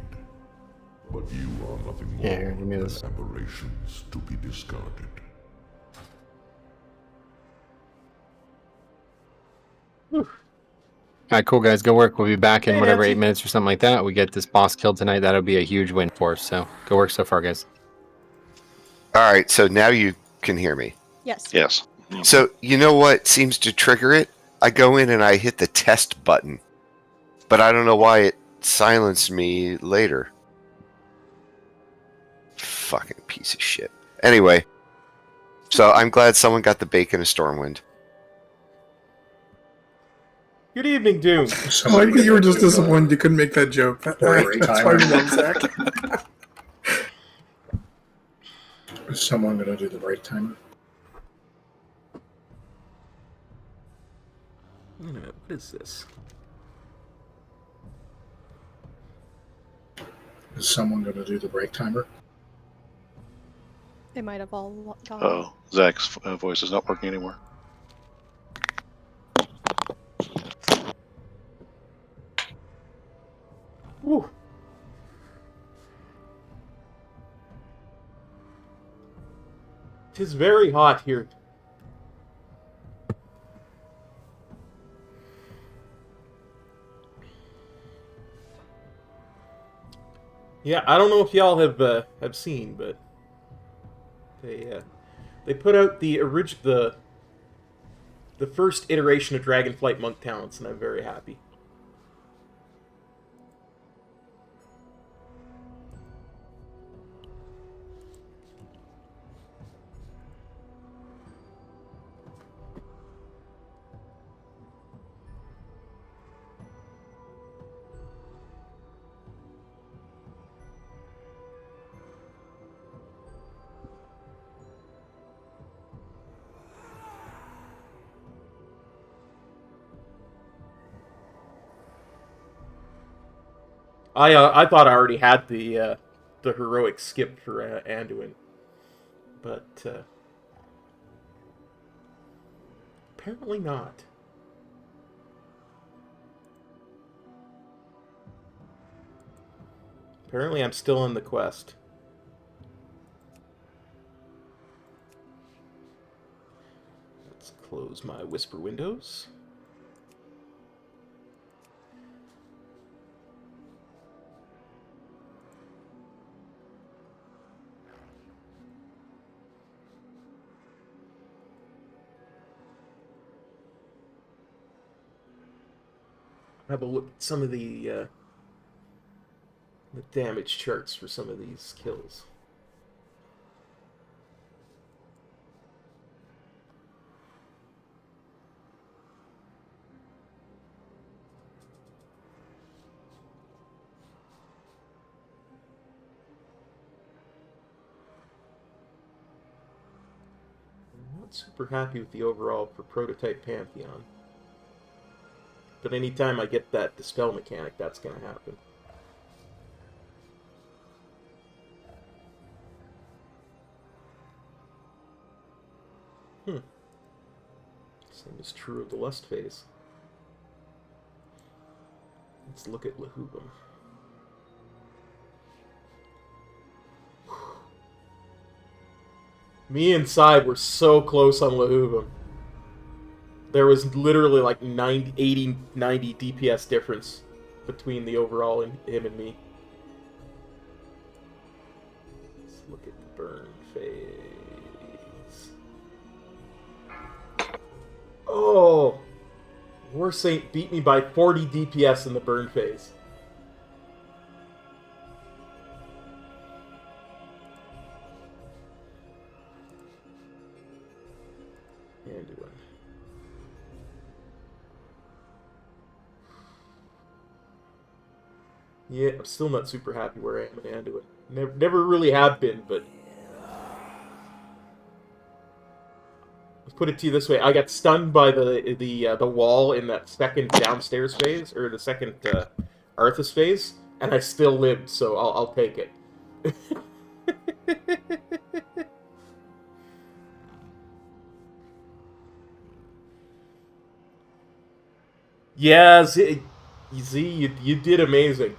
But you are nothing more Here, give me than this. aberrations to be discarded. Alright, cool guys, go work. We'll be back in Hey, whatever Nancy. 8 minutes or something like that. We get this boss killed tonight. That'll be a huge win for us. So go work so far, guys. All right, so now you can hear me. Yes. Yes. So you know what seems to trigger it? I go in and I hit the test button, but I don't know why it silenced me later. Fucking piece of shit. Anyway, so I'm glad someone got the bacon of Stormwind. Good evening, Doom. I like that you were just disappointed you couldn't make that joke. That's why we love Zach. Is someone going to do the right timer? Wait a minute, what is this? Is someone going to do the break timer? They might have all gone. Oh, Zach's voice is not working anymore. Whew. Tis very hot here. Yeah, I don't know if y'all have seen, but they put out the first iteration of Dragonflight Monk Talents, and I'm very happy. I thought I already had the heroic skip for Anduin, but apparently not. Apparently I'm still in the quest. Let's close my whisper windows. Have a look at some of the damage charts for some of these kills. I'm not super happy with the overall for Prototype Pantheon. But anytime I get that Dispel mechanic, that's going to happen. Same is true of the Lust phase. Let's look at Lahubim. Me and Side were so close on Lahubim. There was literally like 80, 90 DPS difference between the overall and him and me. Let's look at the burn phase. Oh! War Saint beat me by 40 DPS in the burn phase. Anduin. Yeah, I'm still not super happy where I am in Anduin. Never really have been, but let's put it to you this way: I got stunned by the wall in that second downstairs phase, or the second Arthas phase, and I still lived, so I'll take it. Yeah, Z, you did amazing.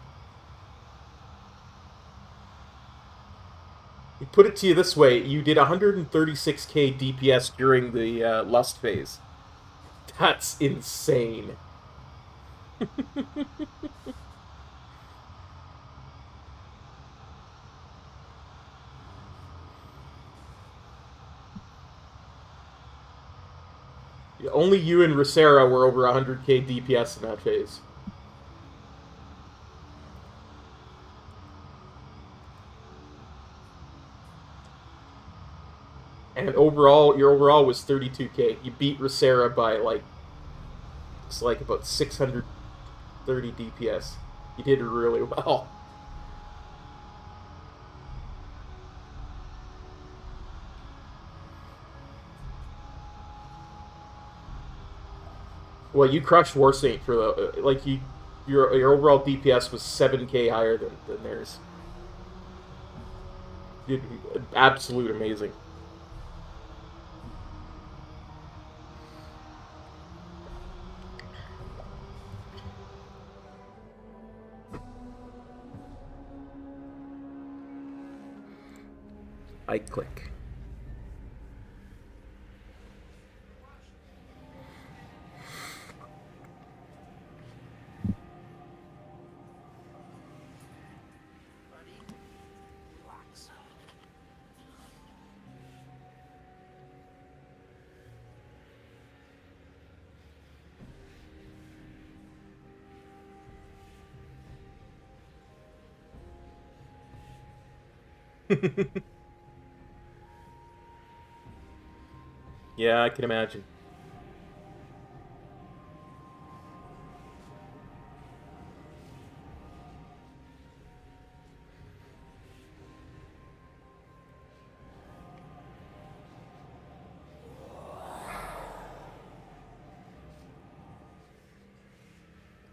Put it to you this way, you did 136k DPS during the Lust phase. That's insane. Yeah, only you and Rosera were over 100k DPS in that phase. And overall, your overall was 32k. You beat Rosera by it's like about 630 DPS. You did really well. Well, you crushed War Saint for the your overall DPS was 7k higher than theirs. You did absolute amazing. I click. Yeah, I can imagine.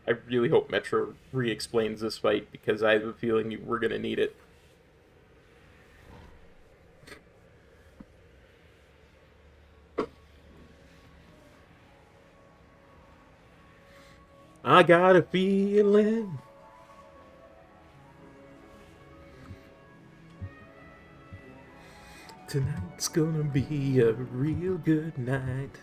I really hope Metro re-explains this fight, because I have a feeling we're going to need it. I got a feeling. Tonight's gonna be a real good night.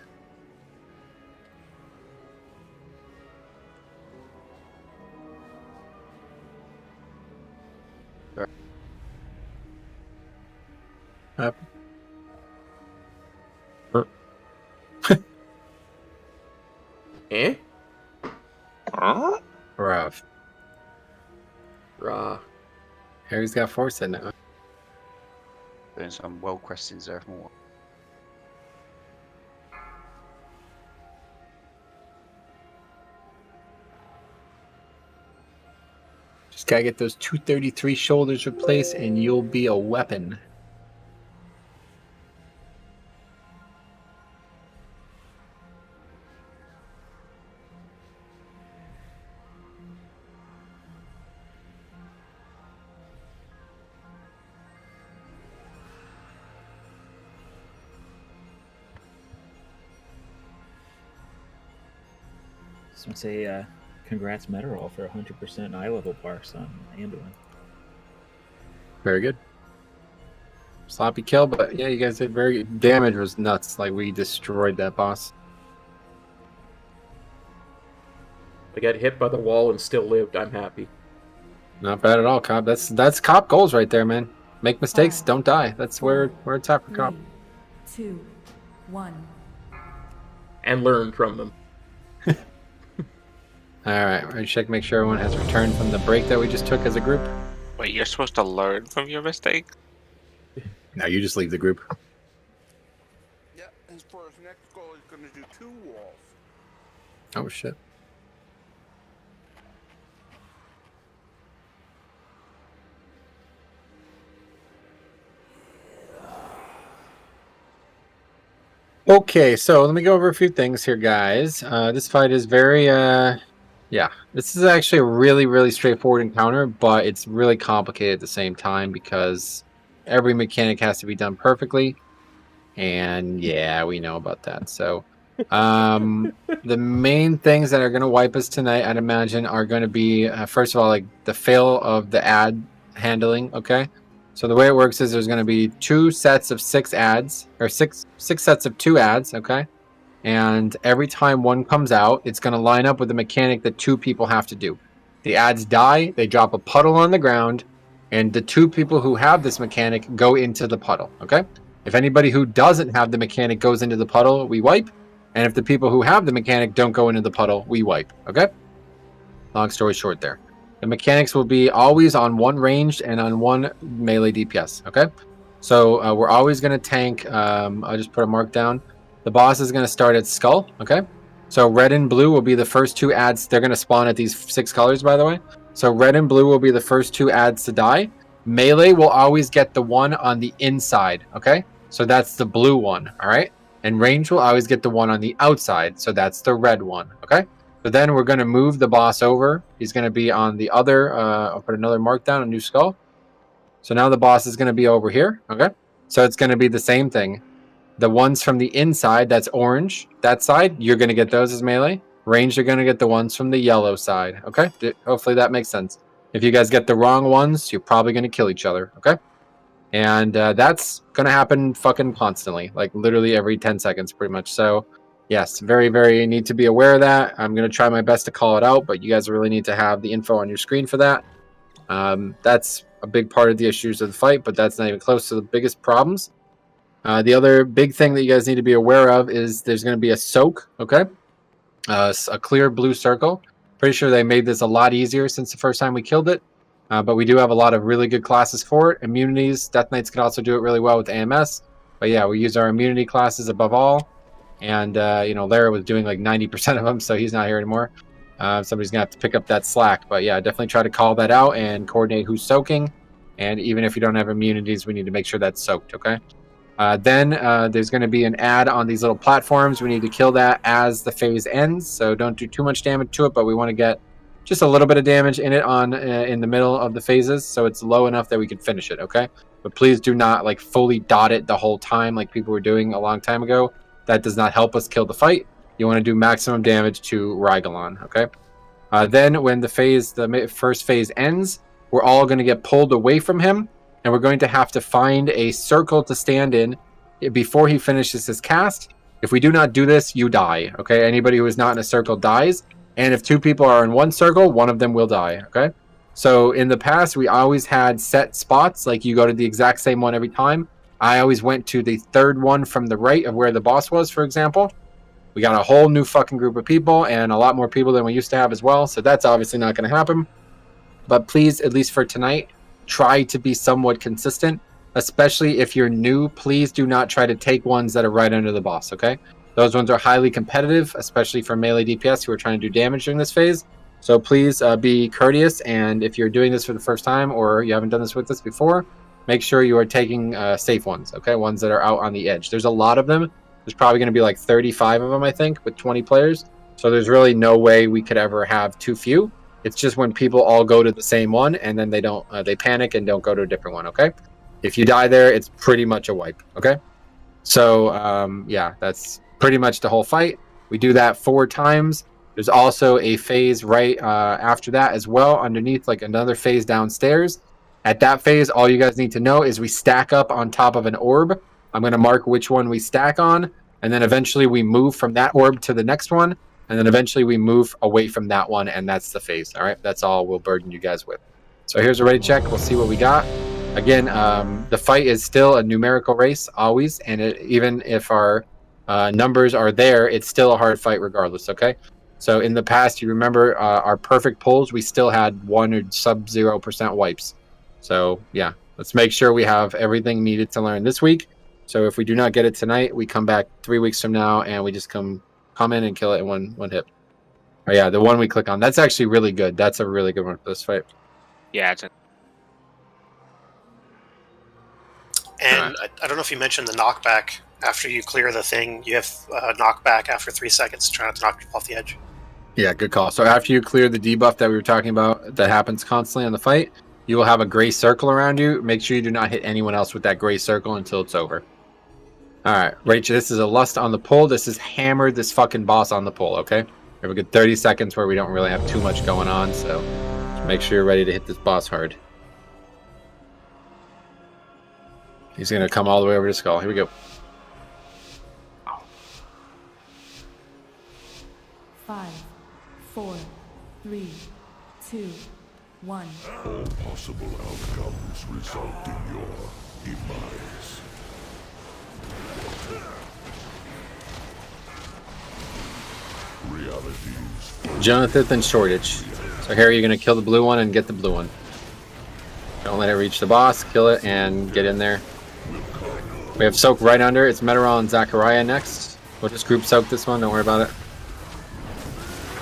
Eh? Rough. Raw. Harry's got force in it. Doing some well questions there more. Just gotta get those 233 shoulders replaced, and you'll be a weapon. Just want to say congrats Meteorol for 100% eye level parks on Anduin. Very good. Sloppy kill, but yeah, you guys did very good. Damage was nuts. Like, we destroyed that boss. I got hit by the wall and still lived. I'm happy. Not bad at all, Cobb. That's Cobb goals right there, man. Make mistakes, don't die. That's where it's at for Cobb. 2, 1. And learn from them. Alright, we're gonna check, make sure everyone has returned from the break that we just took as a group. Wait, you're supposed to learn from your mistake? No, you just leave the group. Yeah, as far as next goal, he's going to do 2 walls. Oh, shit. Okay, so let me go over a few things here, guys. This fight is very, yeah. This is actually a really, really straightforward encounter, but it's really complicated at the same time because every mechanic has to be done perfectly. And yeah, we know about that. So, the main things that are going to wipe us tonight, I'd imagine, are going to be, first of all, like the fail of the ad handling, okay? So the way it works is there's going to be 2 sets of 6 ads, or six sets of 2 ads, okay? And every time one comes out, it's going to line up with the mechanic that 2 people have to do. The ads die, they drop a puddle on the ground, and the 2 people who have this mechanic go into the puddle, okay? If anybody who doesn't have the mechanic goes into the puddle, we wipe. And if the people who have the mechanic don't go into the puddle, we wipe, okay? Long story short there. The mechanics will be always on 1 ranged and on 1 melee DPS, okay? So we're always going to tank, I'll just put a mark down. The boss is going to start at Skull, okay? So red and blue will be the first 2 ads. They're going to spawn at these 6 colors, by the way. So red and blue will be the first 2 ads to die. Melee will always get the one on the inside, okay? So that's the blue one, all right? And range will always get the one on the outside. So that's the red one, okay? So then we're going to move the boss over. He's going to be on the other, I'll put another mark down, a new skull. So now the boss is going to be over here, okay? So it's going to be the same thing. The ones from the inside, that's orange, that side, you're going to get those as melee. Range, you're going to get the ones from the yellow side, okay? Hopefully that makes sense. If you guys get the wrong ones, you're probably going to kill each other, okay? And that's going to happen fucking constantly, like literally every 10 seconds pretty much. So yes, very, very need to be aware of that. I'm going to try my best to call it out, but you guys really need to have the info on your screen for that. That's a big part of the issues of the fight, but that's not even close to the biggest problems. The other big thing that you guys need to be aware of is there's going to be a soak, okay? A clear blue circle. Pretty sure they made this a lot easier since the first time we killed it. But we do have a lot of really good classes for it. Immunities, Death Knights can also do it really well with AMS. But yeah, we use our immunity classes above all. And, Lara was doing like 90% of them, so he's not here anymore. Somebody's going to have to pick up that slack. But yeah, definitely try to call that out and coordinate who's soaking. And even if you don't have immunities, we need to make sure that's soaked, okay? Then there's going to be an ad on these little platforms. We need to kill that as the phase ends. So don't do too much damage to it, but we want to get just a little bit of damage in it in the middle of the phases, so it's low enough that we can finish it, okay? But please do not like fully dot it the whole time like people were doing a long time ago. That does not help us kill the fight. You want to do maximum damage to Rygalon, okay? Then when the first phase ends, we're all going to get pulled away from him, and we're going to have to find a circle to stand in before he finishes his cast. If we do not do this, you die, okay? Anybody who is not in a circle dies, and if two people are in one circle, one of them will die, okay? So in the past, we always had set spots, like you go to the exact same one every time. I always went to the third one from the right of where the boss was, for example. We got a whole new fucking group of people, and a lot more people than we used to have as well, so that's obviously not going to happen. But please, at least for tonight, try to be somewhat consistent, especially if you're new. Please do not try to take ones that are right under the boss, okay? Those ones are highly competitive, especially for melee DPS who are trying to do damage during this phase. So please be courteous, and if you're doing this for the first time or you haven't done this with us before, make sure you are taking safe ones, okay? Ones that are out on the edge. There's a lot of them. There's probably going to be like 35 of them, I think, with 20 players. So there's really no way we could ever have too few. It's just when people all go to the same one and then they panic and don't go to a different one, okay? If you die there, it's pretty much a wipe, okay? So, yeah, that's pretty much the whole fight. We do that 4 times. There's also a phase right after that as well, underneath, like another phase downstairs. At that phase, all you guys need to know is we stack up on top of an orb. I'm going to mark which one we stack on, and then eventually we move from that orb to the next one, and then eventually we move away from that one, and that's the phase, all right? That's all we'll burden you guys with. So here's a ready check. We'll see what we got. Again, the fight is still a numerical race, always, and even if our numbers are there, it's still a hard fight regardless, okay? So in the past, you remember our perfect pulls, we still had 1 or sub 0% wipes. So yeah, let's make sure we have everything needed to learn this week. So if we do not get it tonight, we come back 3 weeks from now and we just come in and kill it in one hit. Oh yeah, the one we click on, that's actually really good. That's a really good one for this fight. Yeah, And I don't know if you mentioned the knockback. After you clear the thing, you have knockback after 3 seconds. Try not to knock people off the edge. Yeah, good call. So after you clear the debuff that we were talking about that happens constantly on the fight, you will have a gray circle around you. Make sure you do not hit anyone else with that gray circle until it's over. All right, Rachel, this is a lust on the pull. This is hammered this fucking boss on the pull, okay? We have a good 30 seconds where we don't really have too much going on, so just make sure you're ready to hit this boss hard. He's going to come all the way over to Skull. Here we go. 5, 4, 3, 2, 1. All possible outcomes result in your demise. Realities. Jonathan and Shortage. So Harry, you're going to kill the blue one and get the blue one. Don't let it reach the boss. Kill it and get in there. We have Soak right under. It's Meteorol and Zachariah next. We'll just group Soak this one. Don't worry about it.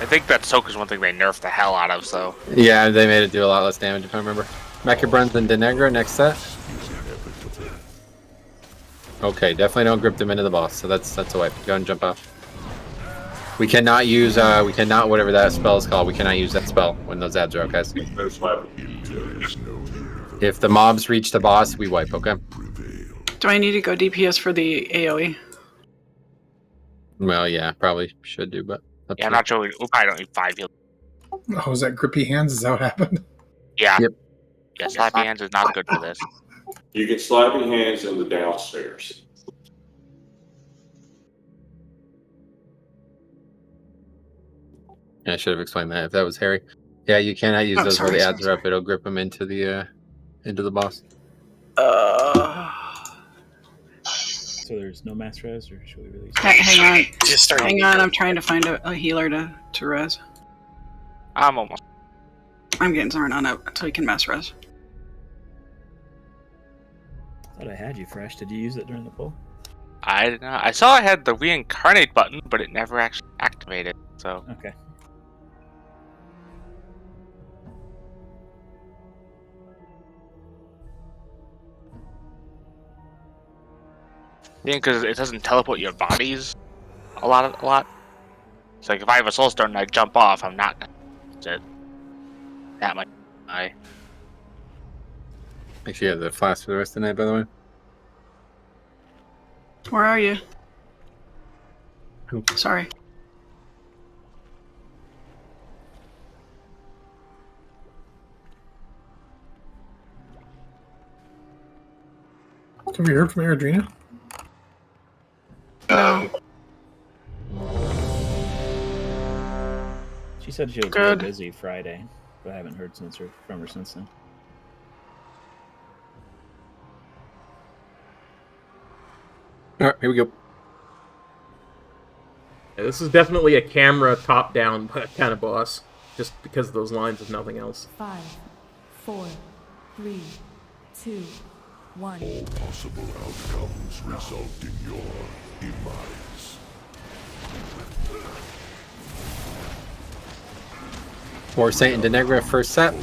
I think that Soak is one thing they nerfed the hell out of, so... Yeah, they made it do a lot less damage, if I remember. Mechabruns and Denegra next set. Okay, definitely don't grip them into the boss, so that's a wipe. Go ahead and jump off. We cannot use, whatever that spell is called, we cannot use that spell when those ads are okay. If the mobs reach the boss, we wipe, okay? Do I need to go DPS for the AoE? Well, yeah, probably should do, but... Yeah, I'm not sure. We probably don't need 5 heals. Oh, is that grippy hands? Is that what happened? Yeah. Yep. Yeah, slappy hands is not good for this. You get slappy hands in the downstairs. Yeah, I should have explained that if that was Harry. Yeah, you cannot use those where the ads are up. It'll grip them into the boss. So there's no mass res, or should we release? Hang on. Hang on, I'm trying to find a healer to res. I'm almost. I'm getting somewhere on it so we can mass res. I thought I had you fresh. Did you use it during the pull? I don't know. I saw I had the reincarnate button, but it never actually activated. So okay. I think because it doesn't teleport your bodies a lot. It's like if I have a soul stone and I jump off, I'm not gonna use it that much. Make sure you have the flask for the rest of the night, by the way. Where are you? Sorry. Have you heard from Eridrina? No. She said she was really busy Friday, but I haven't heard from her since then. Alright, here we go. Yeah, this is definitely a camera top-down kind of boss, just because of those lines of nothing else. 5, 4, 3, 2, 1. All possible outcomes result in your demise. War Saint and Denegra first set.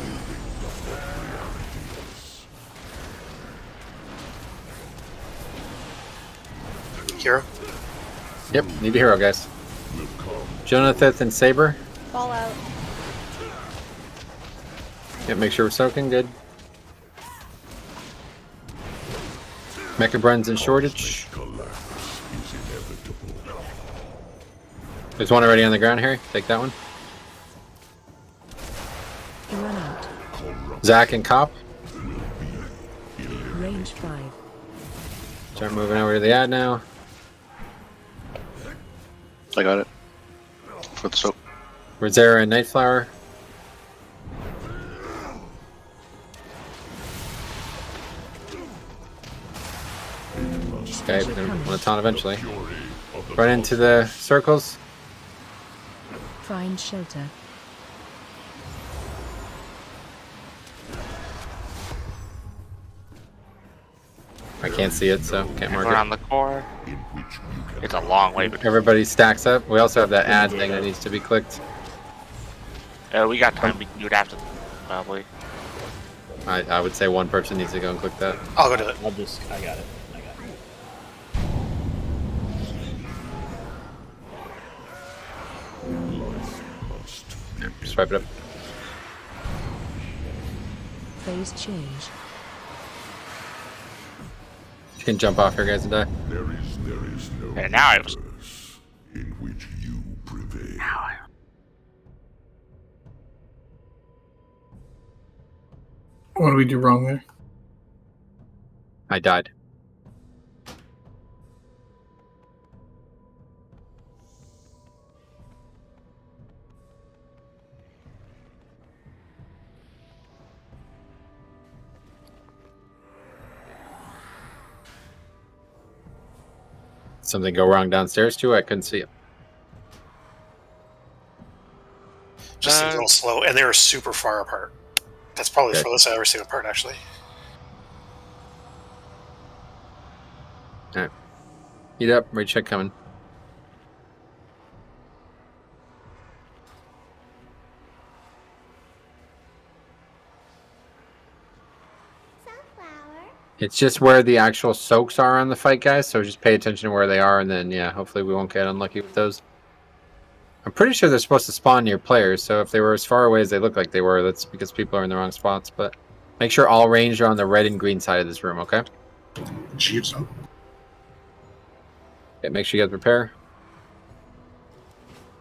Hero? Yep, need a hero, guys. Jonathan and Saber. Fall out. Yep, make sure we're soaking, good. Mecha Bruns in shortage. There's one already on the ground here. Take that one. Run out. Zach and Cop. Range 5. Start moving over to the ad now. I got it. For the soap. Rosera and Nightflower. Okay, they're on the town eventually. Run into the circles. Find shelter. I can't see it, so can't mark it. Around the core. It's a long way. Everybody stacks up. We also have that ad thing that needs to be clicked. We got time. You'd have to probably. I would say one person needs to go and click that. I'll go do it. I got it. I got it. Yeah, swipe it up. Phase change. You can jump off here, guys, and die. There is no and now I was in which you prevail. What did we do wrong there? I died. Something go wrong downstairs too? I couldn't see it. Just seems a little slow, and they were super far apart. That's probably the furthest I've ever seen apart, actually. Alright. Heat up, raid check coming. It's just where the actual soaks are on the fight, guys, so just pay attention to where they are, and then, yeah, hopefully we won't get unlucky with those. I'm pretty sure they're supposed to spawn near players, so if they were as far away as they look like they were, that's because people are in the wrong spots, but make sure all range are on the red and green side of this room, okay? Jeeves up. Okay, make sure you guys prepare.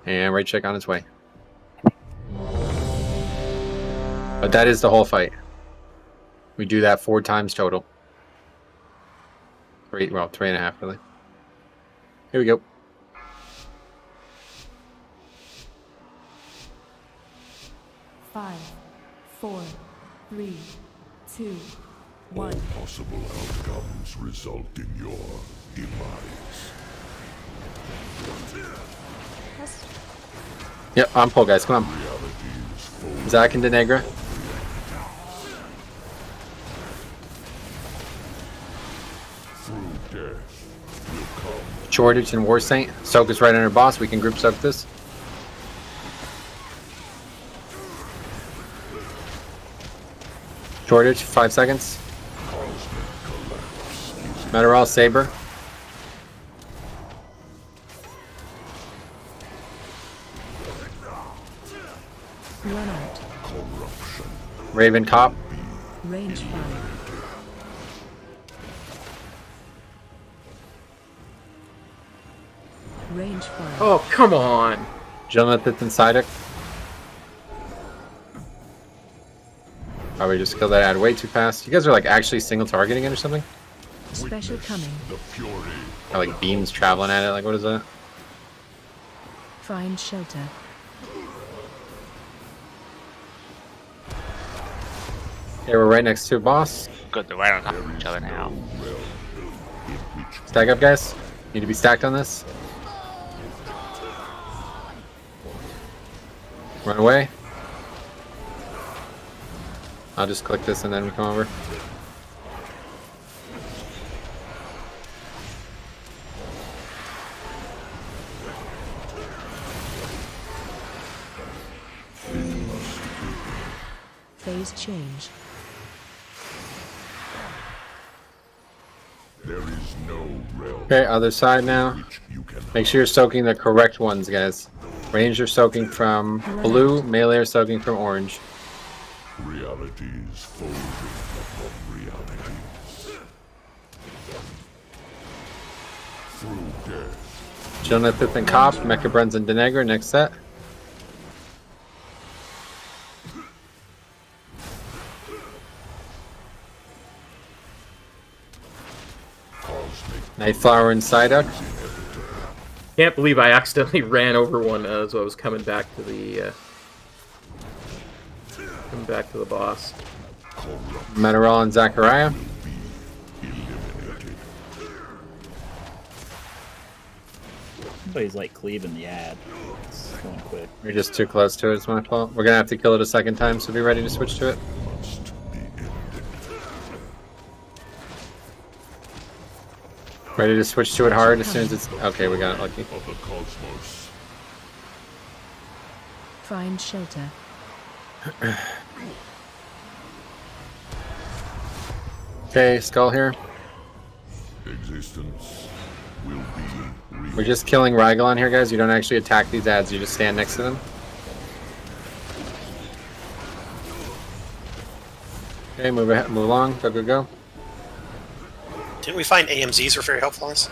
And raid check on its way. But that is the whole fight. We do that 4 times total. 3.5 really. Here we go. Five, 4, 3, 2, 1. All possible outcomes result in your demise. Yep, I'm pull, guys. Come on. Zach and Denegra. Shortage and War Saint. Soak is right under boss. We can group soak this. Shortage, 5 seconds. Metaral Saber. Run out. Raven Cop. Range 5. Range 5. Oh, come on. Jonathan Sidek. Probably just killed that ad way too fast. You guys are like actually single targeting it or something? Special coming. Or like beams traveling at it, like what is that? Find shelter. Okay, we're right next to a boss. Good, they're right on top of each other now. Stack up, guys. Need to be stacked on this. Run away. I'll just click this and then we come over. Phase change. There is no realm. Okay, other side now. Make sure you're soaking the correct ones, guys. Ranger soaking from blue, melee are soaking from orange. Realities folding upon realities. Through death. Jonathan and Cop, Mecha Bruns and Denegra, next set. Nightflower and Psyduck. Can't believe I accidentally ran over one as I was coming back to the boss. Metaral and Zachariah. Somebody's like cleaving the ad. It's going quick. We're just too close to it, it's my fault. We're gonna have to kill it a second time, so be ready to switch to it. Ready to switch to it hard as soon as it's... Okay, we got it, lucky. Find shelter. Okay, Skull here. Existence will be We're just killing Rygalon here, guys. You don't actually attack these ads, you just stand next to them. Okay, move ahead, move along. Go, go, go. Didn't we find AMZs were very helpful on this?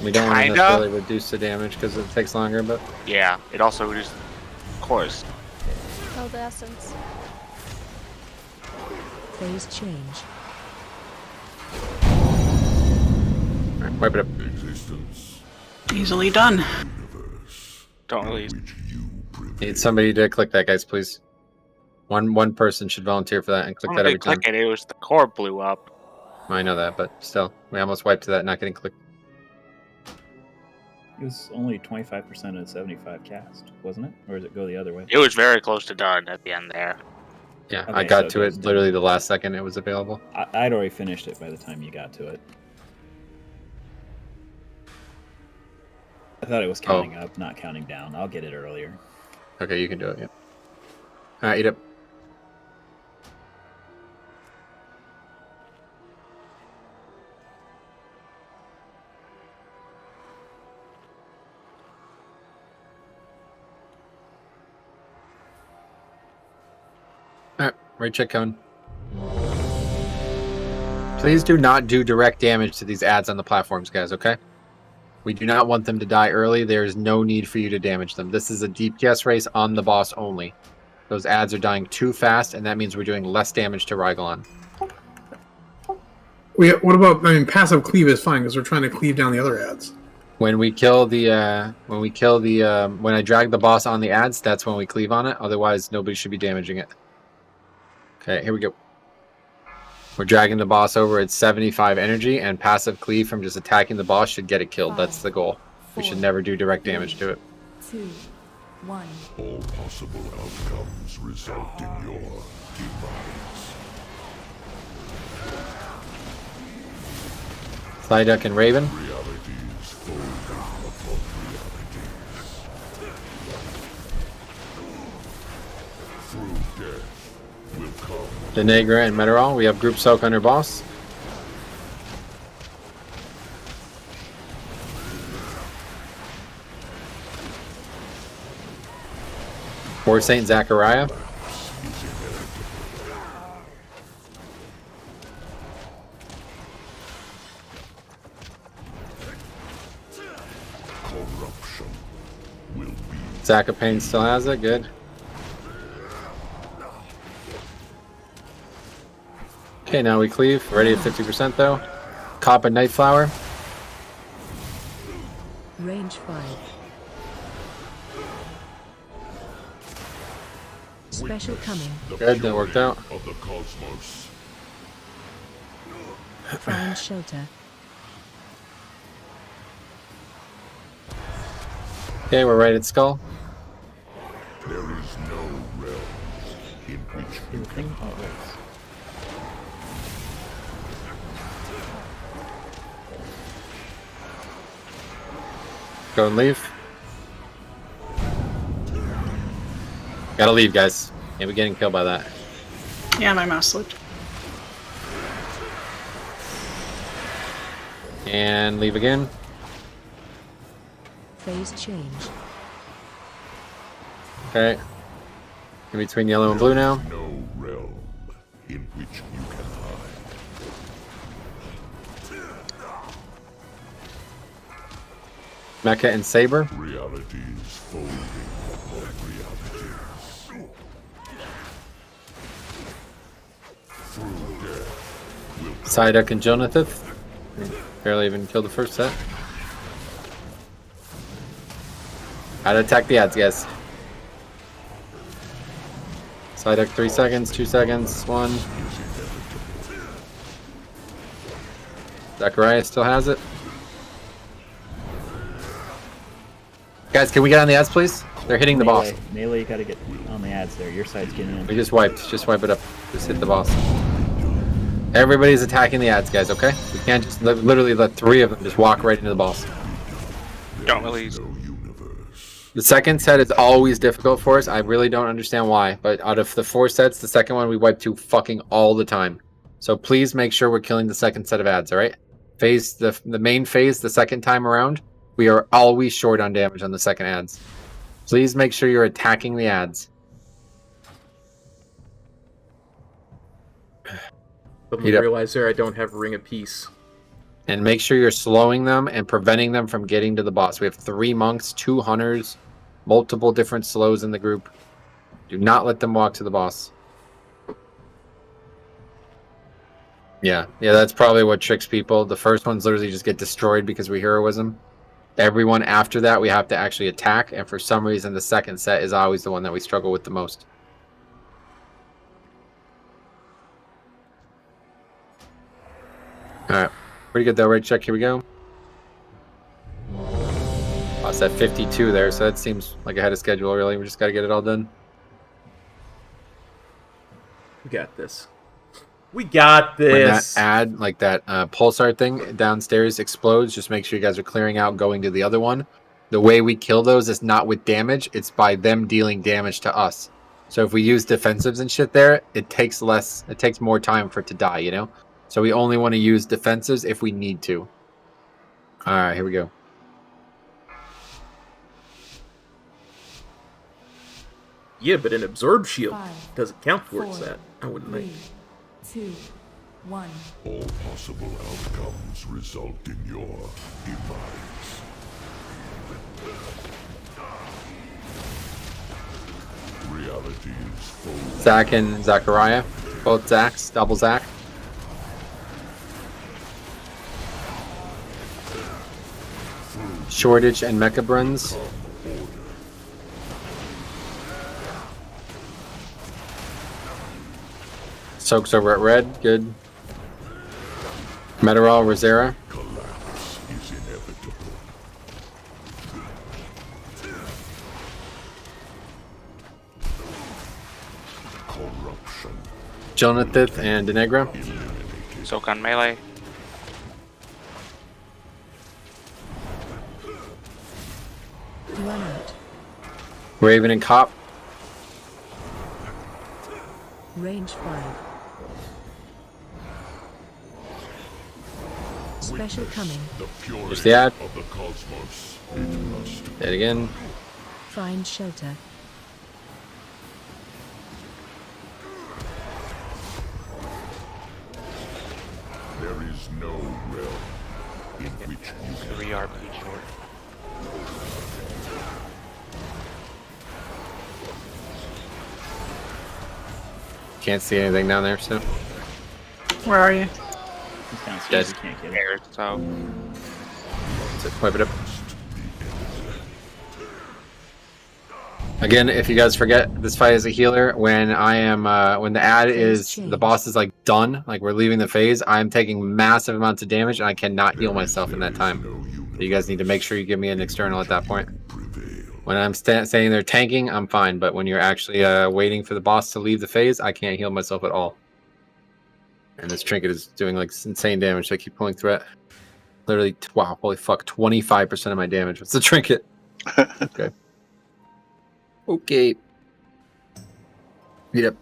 We don't want to necessarily reduce the damage because it takes longer, but... Yeah, it also reduces... Of course. Oh, the essence. Phase change. Alright, wipe it up. Easily done. Don't really... Need somebody to click that, guys, please. One person should volunteer for that and click that every time. Click it, it was the core blew up. I know that, but still. We almost wiped to that not getting clicked. It was only 25% of 75 cast, wasn't it? Or does it go the other way? It was very close to done at the end there. Yeah, Okay, I got so to it literally the last second it was available. I'd already finished it by the time you got to it. I thought it was counting up, not counting down. I'll get it earlier. Okay, you can do it, yeah. Alright, eat up. Alright, right check cone. Please do not do direct damage to these ads on the platforms, guys, okay? We do not want them to die early. There is no need for you to damage them. This is a DPS race on the boss only. Those ads are dying too fast, and that means we're doing less damage to Rygalon. What about, I mean, passive cleave is fine, because we're trying to cleave down the other ads. When we kill the, when I drag the boss on the ads, that's when we cleave on it. Otherwise, nobody should be damaging it. Okay, here we go. We're dragging the boss over at 75 energy, and passive cleave from just attacking the boss should get it killed. That's the goal. We should never do direct damage to it. 2, 1. all possible outcomes result in your demise. Psyduck and Raven. Denegra and Meteorol. We have group soak under boss. For Saint Zachariah. Zacapane still has it, good. Okay, now we cleave. Ready at 50% though. Cop and Nightflower. Range 5. Special coming. Good, that worked out. Of the cosmos. Find shelter. Okay, we're right at Skull. There is no realm in which you can hide. Go and leave. Gotta leave, guys. Can't be getting killed by that. Yeah, my mouse slipped. And leave again. Phase change. Okay. In between yellow and blue now. No realm in which you can hide. Mecha and Saber. Realities folding upon realities. Through death will Psyduck and Jonathan. Barely even killed the first set. How to attack the ads, guys. Psyduck 3 seconds, 2 seconds, 1. Zachariah still has it. Guys, can we get on the ads, please? They're hitting the boss. Melee, you gotta get on the ads there. Your side's getting in. We just wiped. Just wipe it up. Just hit the boss. Everybody's attacking the ads, guys, okay? We can't just literally let 3 of them just walk right into the boss. Don't release. The second set is always difficult for us. I really don't understand why. But out of the 4 sets, the second one we wipe to fucking all the time. So please make sure we're killing the second set of ads, alright? Phase, the main phase, the second time around, we are always short on damage on the second ads. Please make sure you're attacking the ads. But I realize there I don't have Ring of Peace. And make sure you're slowing them and preventing them from getting to the boss. We have 3 monks, 2 hunters, multiple different slows in the group. Do not let them walk to the boss. Yeah, that's probably what tricks people. The first ones literally just get destroyed because we heroism. Everyone after that we have to actually attack, and for some reason the second set is always the one that we struggle with the most. Alright, pretty good though, right? Check, here we go. Oh, it's at 52 there, so that seems like ahead of schedule really. We just gotta get it all done. We got this. We got this. When that ad, like that pulsar thing downstairs explodes, just make sure you guys are clearing out, going to the other one. The way we kill those is not with damage, it's by them dealing damage to us. So if we use defensives and shit there, it takes more time for it to die, you know? So we only want to use defensives if we need to. Alright, here we go. Yeah, but an absorb shield doesn't count towards that. I wouldn't think. 2, 1. All possible outcomes result in your demise. Realities fold. Zach and Zachariah. Both Zachs. Double Zach. Shortage and Mecha Bruns. Soaks over at red. Good. Meteorol, Rosera. Collapse is inevitable. Corruption. Jonathan and Denegra. Soak on melee. Run out. Raven and Cop. Range 5. Special coming. There's the ad. Dead again. Find shelter. There is no realm in which you can 3 RP short. Can't see anything down there, so. Where are you? Dead. Can't get There, so Let's wipe it up. Again, if you guys forget, this fight is a healer. When I am, when the ad is, the boss is like done, like we're leaving the phase, I'm taking massive amounts of damage and I cannot heal myself in that time. So you guys need to make sure you give me an external at that point. When I'm saying they're tanking, I'm fine. But when you're actually waiting for the boss to leave the phase, I can't heal myself at all. And this trinket is doing like insane damage, so I keep pulling through it. Literally, wow, holy fuck, 25% of my damage. What's the trinket? Okay. Okay. Beat up.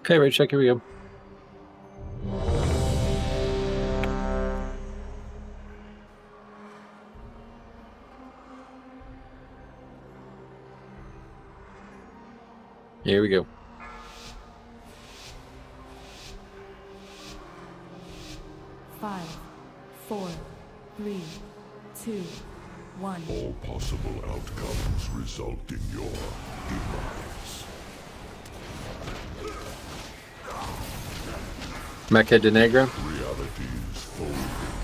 Okay, right check, here we go. Here we go. Five, 4, 3, 2, 1. All possible outcomes result in your demise. Mecha de Negra. Realities folding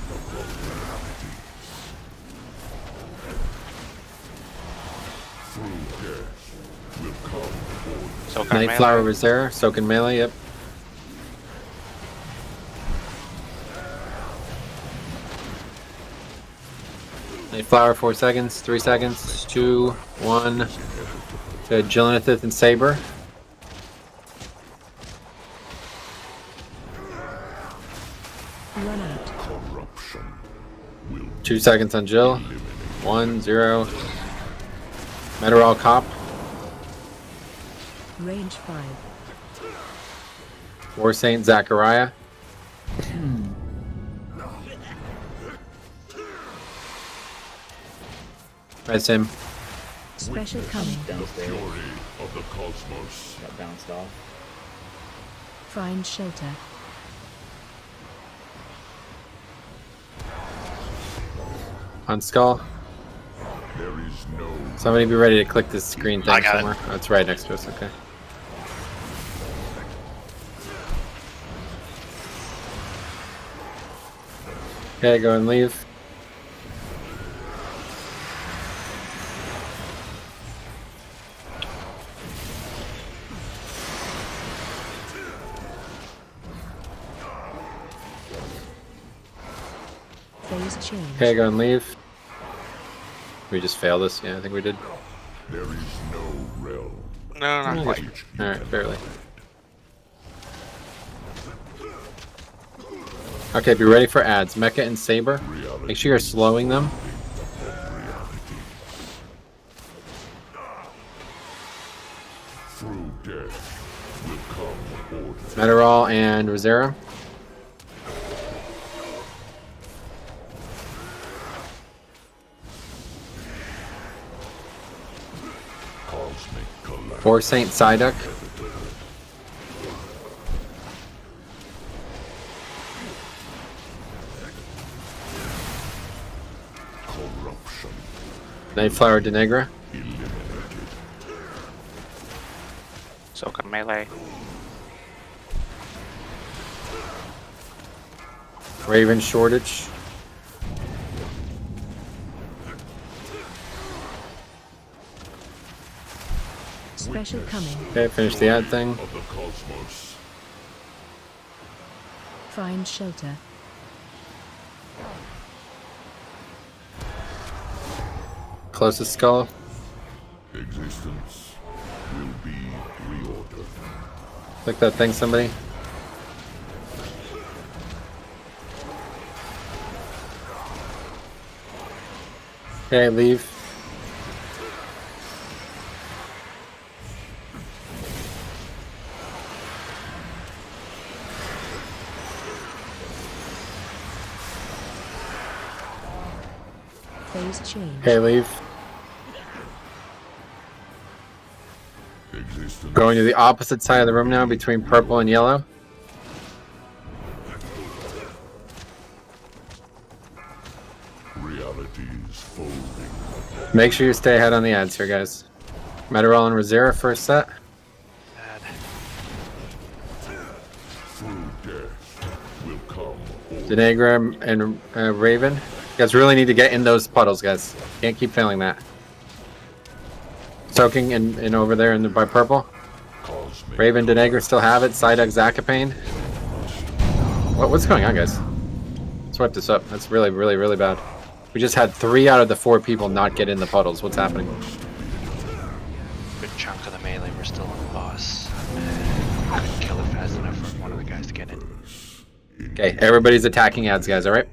upon realities. Through death will come order. Nightflower Reserve, Soaking Melee, yep. Nightflower, 4 seconds, 3 seconds, 2, 1. Good, Jillinethith and Saber. Run out. 2 seconds on Jill. 1, 0. Meteorol Cop. Range 5. War Saint Zachariah. Res him. Special coming. The fury of the cosmos. Got bounced off. Find shelter. On Skull. There is no. Somebody be ready to click this green thing I got somewhere. Oh, it's right next to us, okay. Okay, go and leave. Phase change. Okay, go and leave. We just failed this? Yeah, I think we did. There is no realm. no, not quite. Alright, barely. Okay, be ready for ads. Mecha and Saber. Make sure you're slowing them. Through death will come order. Meteorol and Rosera. Cosmic collapse. War Saint Psyduck. Corruption. Nightflower de Negra. Soaking Melee. Raven Shortage. Special coming. Okay, finish the ad thing. Of the cosmos. Find shelter. Closest skull. Existence will be reordered. Click that thing, somebody. Okay, leave. Phase change. Okay, leave. Going to the opposite side of the room now, between purple and yellow. Realities folding. Make sure you stay ahead on the ads here, guys. Meteorol and Rosera first set. Through death will come. Denegra and Raven. You guys really need to get in those puddles, guys. Can't keep failing that. Soaking in over there by purple. Raven, Denegra still have it. Psyduck, Zakapane. What's going on, guys? Let's wipe this up. That's really, really, really bad. We just had 3 out of the 4 people not get in the puddles. What's happening? Good chunk of the melee were still on the boss. Couldn't kill it fast enough for one of the guys to get in. Okay, everybody's attacking ads, guys, alright?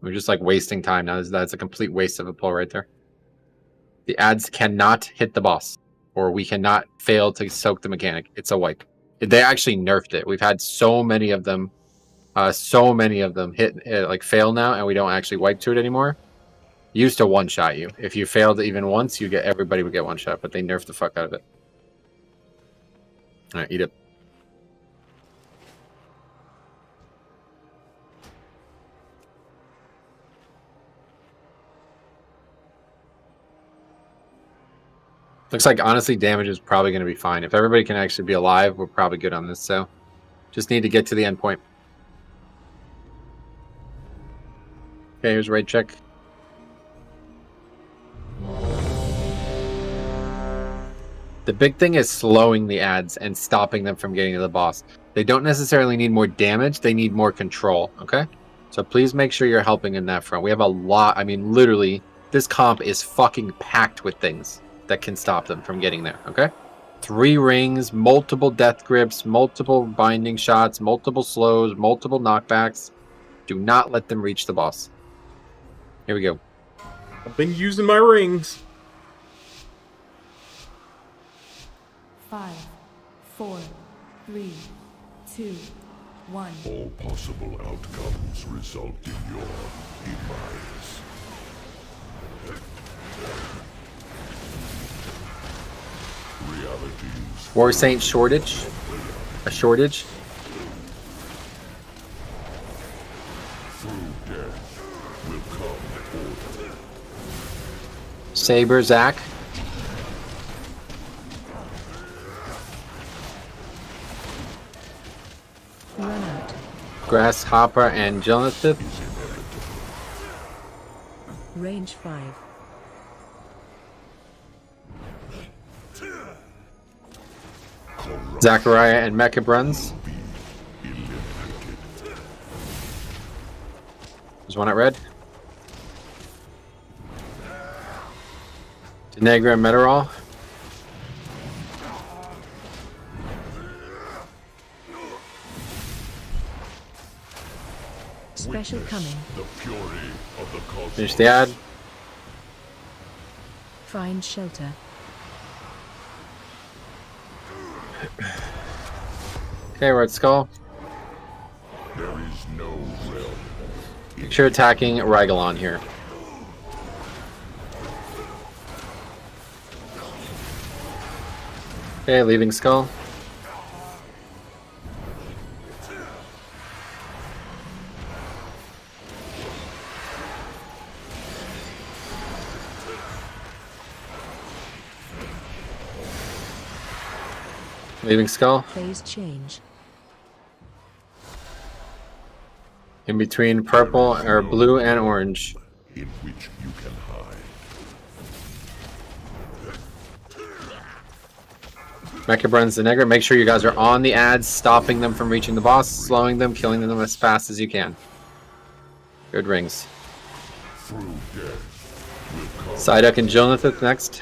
We're just like wasting time now. That's a complete waste of a pull right there. The ads cannot hit the boss, or we cannot fail to soak the mechanic. It's a wipe. They actually nerfed it. We've had so many of them hit like fail now, and we don't actually wipe to it anymore. Used to one-shot you. If you failed even once, everybody would get one shot, but they nerfed the fuck out of it. Alright, eat it. Looks like, honestly, damage is probably going to be fine. If everybody can actually be alive, we're probably good on this, so just need to get to the end point. Okay, here's raid check. The big thing is slowing the ads and stopping them from getting to the boss. They don't necessarily need more damage, they need more control, okay? So please make sure you're helping in that front. We have a lot, I mean, literally, this comp is fucking packed with things that can stop them from getting there, okay? 3 rings, multiple death grips, multiple binding shots, multiple slows, multiple knockbacks. Do not let them reach the boss. Here we go. I've been using my rings. 5, 4, 3, 2, 1. All possible outcomes result in your demise. Realities. War Saint shortage. A shortage. Through death will come order. Saber, Zac. Run out. Grasshopper and Jonathan. Range 5. Zachariah and Mecha Bruns. There's one at red. Denegra and Meteorol. Special coming. The fury of the cosmos. Finish the ad. Find shelter. Okay, we're at Skull. There is no realm. Make sure attacking Ragalon here. Okay, leaving Skull. Leaving Skull. Phase change. In between purple or blue and orange. In which you can hide. Mechabruns the Negra. Make sure you guys are on the ads, stopping them from reaching the boss, slowing them, killing them as fast as you can. Good rings. Psyduck and Jonathan next.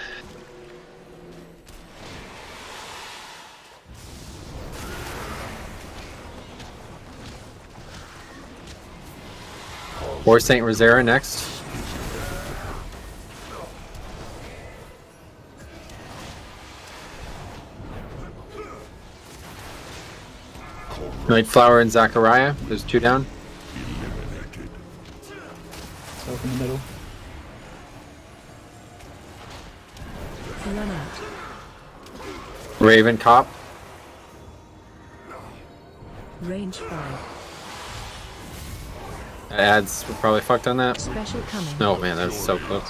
Or Saint Rosera next. Nightflower and Zachariah. There's 2 down. Self in the middle. Run out. Raven Cop. Range 5. Ads were probably fucked on that. Special coming. Oh man, that's so close.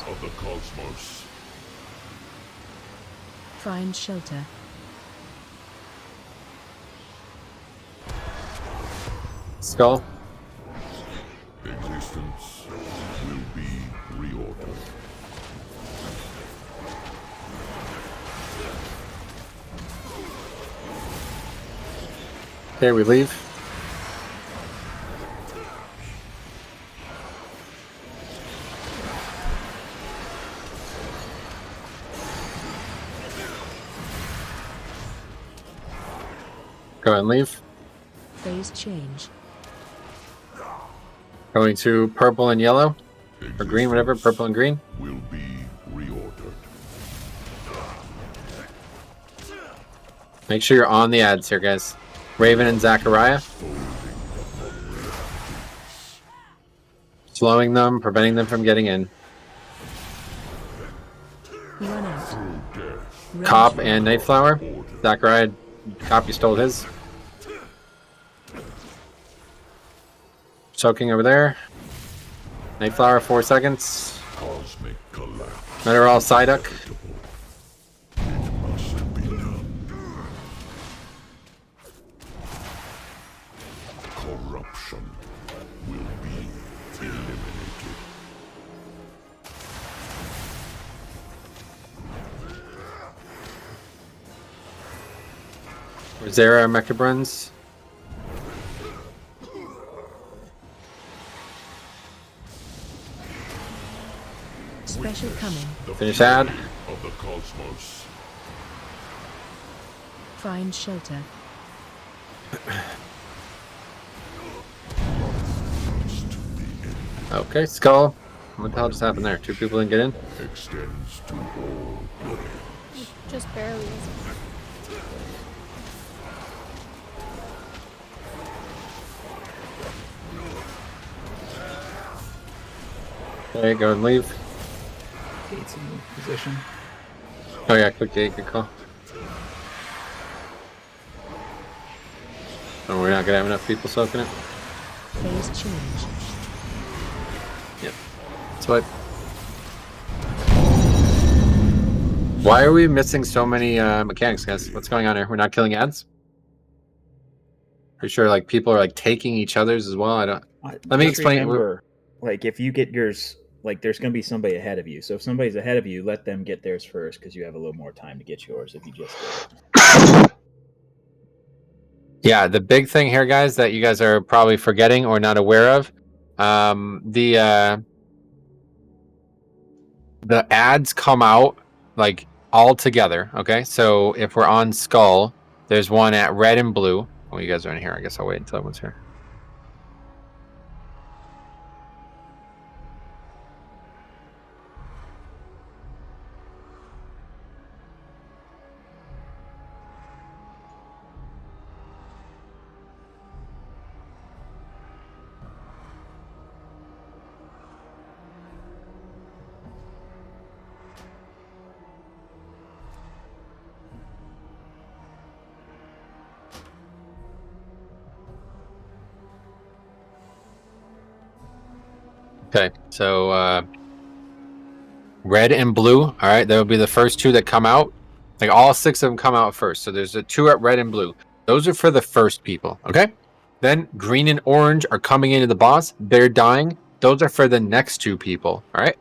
Find shelter. Skull. Existence will be reordered. Okay, we leave. Go ahead and leave. Phase change. Going to purple and yellow. Or green, whatever. Purple and green. Will be reordered. Make sure you're on the ads here, guys. Raven and Zachariah. Slowing them, preventing them from getting in. Run out. Cop and Nightflower. Zachariah, Cop, you stole his. Soaking over there. Nightflower, 4 seconds. Meteorol, Psyduck. Corruption will be eliminated. Rosera, Mechabruns. Special coming. Finish ad. Of the cosmos. Find shelter. Okay, Skull. What the hell just happened there? 2 people didn't get in? Extends to all bodies. Just barely. Okay, go and leave. Gates in position. Oh yeah, click gate, good call. Oh, we're not gonna have enough people soaking it? Phase change. Yep. That's what. Why are we missing so many mechanics, guys? What's going on here? We're not killing ads? Pretty sure like people are like taking each other's as well. I don't. Let me explain. Remember, like if you get yours, like there's gonna be somebody ahead of you. So if somebody's ahead of you, let them get theirs first because you have a little more time to get yours if you just did. Yeah, the big thing here, guys, that you guys are probably forgetting or not aware of, the ads come out like all together. Okay, so if we're on Skull, there's one at red and blue. Oh, you guys are in here. I guess I'll wait until everyone's here. Okay, so red and blue. All right, that will be the first 2 that come out. Like all 6 of them come out first. So there's the 2 at red and blue. Those are for the first people. Okay. Then green and orange are coming into the boss. They're dying. Those are for the next 2 people. All right.